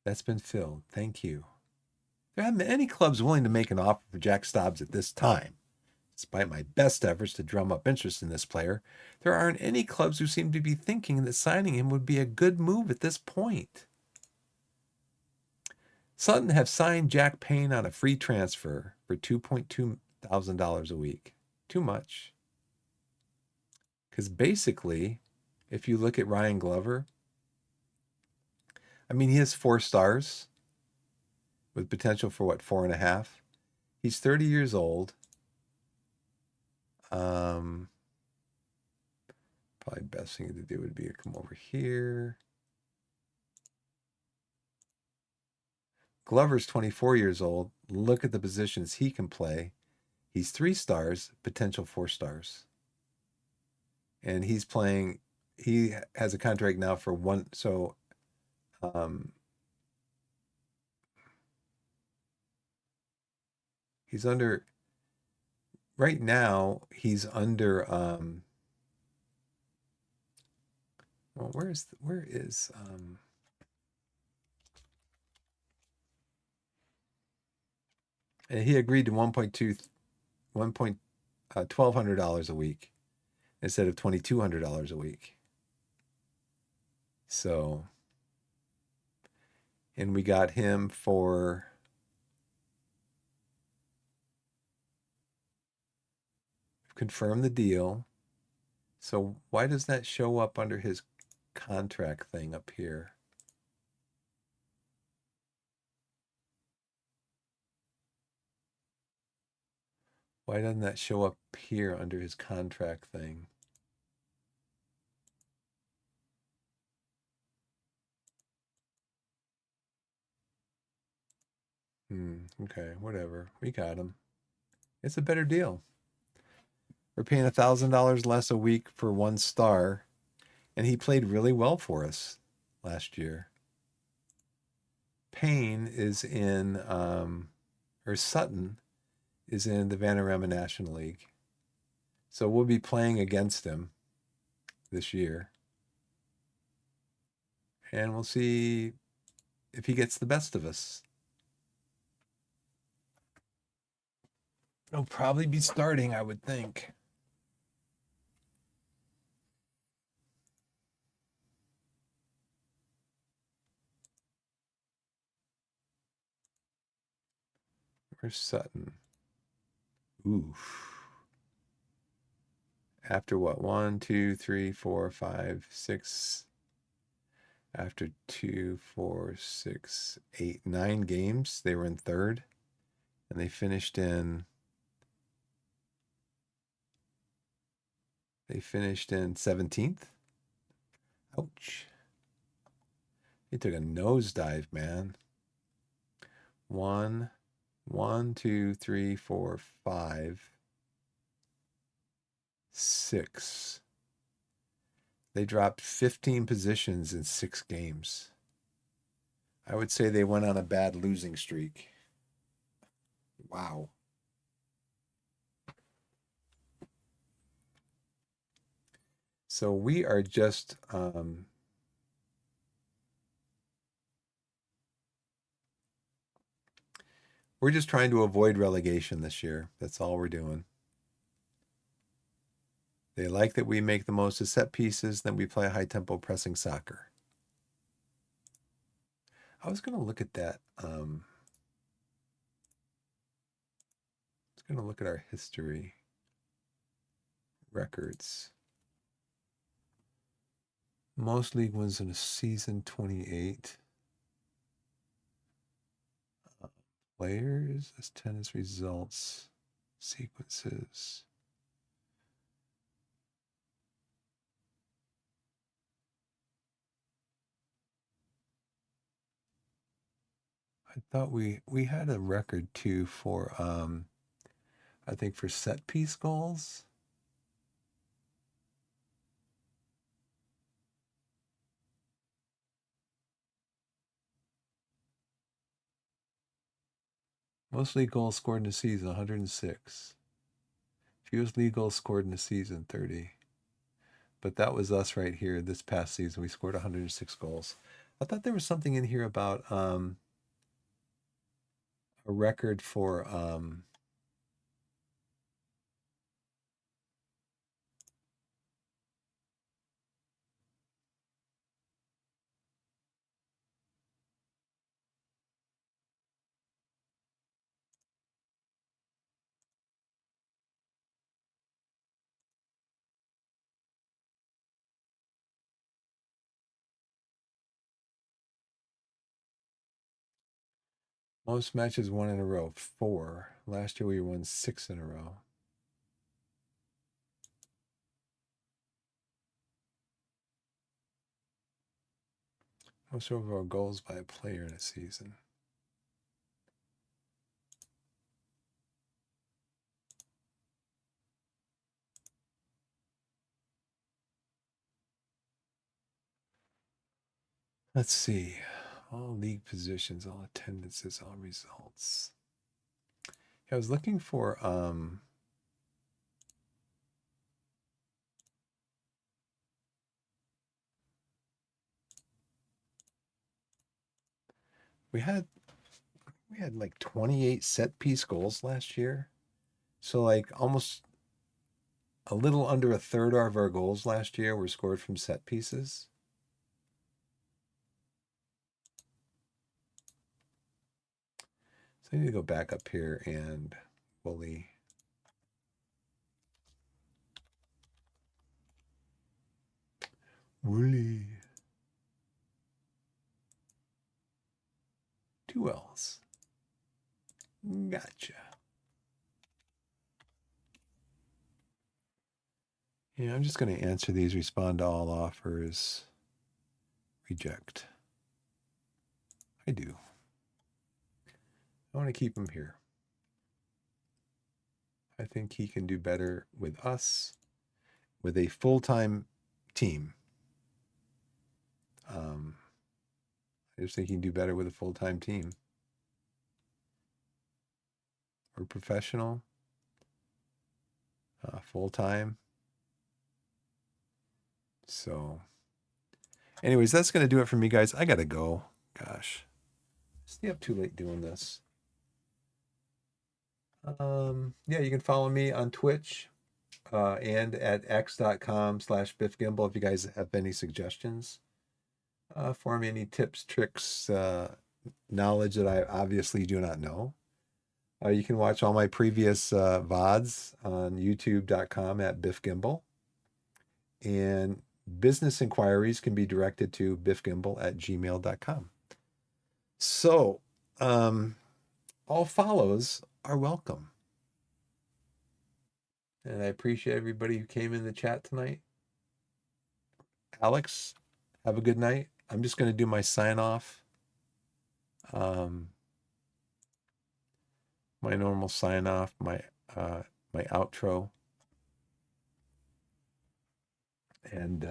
That's been filled. Thank you. There haven't been any clubs willing to make an offer for Jack Stobbs at this time. Despite my best efforts to drum up interest in this player, there aren't any clubs who seem to be thinking that signing him would be a good move at this point. Sutton have signed Jack Payne on a free transfer for $2,200 a week. Too much. Because basically, if you look at Ryan Glover, I mean, he has 4 stars with potential for what, 4.5. He's 30 years old. Probably best thing to do would be to come over here. Glover's 24 years old. Look at the positions he can play. He's 3 stars, potential 4 stars. And he's playing, he has a contract now for one. So, he's under, right now, he's under, well, where is, and he agreed to 1.2 $1,200 a week instead of $2,200 a week. So, and we got him for confirm the deal. So why does that show up under his contract thing up here? Why doesn't that show up here under his contract thing? Okay, whatever. We got him. It's a better deal. We're paying $1,000 less a week for 1 star, and he played really well for us last year. Payne is in, or Sutton is in the Vanarama National League. So we'll be playing against him this year. And we'll see if he gets the best of us. He'll probably be starting, I would think. Where's Sutton? Oof. After what? 1, 2, 3, 4, 5, 6. After 2, 4, 6, 8, 9 games, they were in third. And they finished in 17th. Ouch. He took a nosedive, man. 1, 2, 3, 4, 5, 6. They dropped 15 positions in 6 games. I would say they went on a bad losing streak. Wow. So we are just we're just trying to avoid relegation this year. That's all we're doing. They like that we make the most of set pieces, then we play high tempo pressing soccer. I was going to look at that. I was going to look at our history records. Most league wins in a season, 28. Players, attendance, results, sequences. I thought we had a record too for I think for set piece goals. Most league goals scored in a season, 106. Fewest league goals scored in a season, 30. But that was us right here this past season. We scored 106 goals. I thought there was something in here about a record for most matches won in a row, 4. Last year we won 6 in a row. Most overall goals by a player in a season. Let's see. All league positions, all attendances, all results. I was looking for we had like 28 set piece goals last year. So like almost a little under a third of our goals last year were scored from set pieces. So I need to go back up here and fully Woolly. 2 L's. Gotcha. Yeah, I'm just going to answer these, respond to all offers, reject. I do. I want to keep him here. I think he can do better with us, with a full-time team. I just think he can do better with a full-time team. We're professional, full-time. So anyways, that's going to do it for me, guys. I got to go. Gosh. Stay up too late doing this. Yeah, you can follow me on Twitch and at x.com/BiffGimble if you guys have any suggestions for me, any tips, tricks, knowledge that I obviously do not know. You can watch all my previous VODs on youtube.com at BiffGimble. And business inquiries can be directed to biffgimble@gmail.com. So, all follows are welcome. And I appreciate everybody who came in the chat tonight. Alex, have a good night. I'm just going to do my sign off. My normal sign off, my outro. And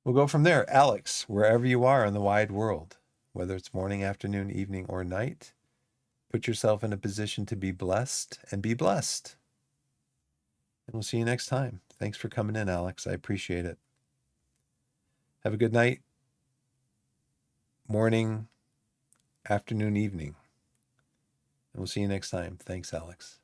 we'll go from there. Alex, wherever you are in the wide world, whether it's morning, afternoon, evening, or night, put yourself in a position to be blessed and be blessed. And we'll see you next time. Thanks for coming in, Alex. I appreciate it. Have a good night, morning, afternoon, evening. And we'll see you next time. Thanks, Alex.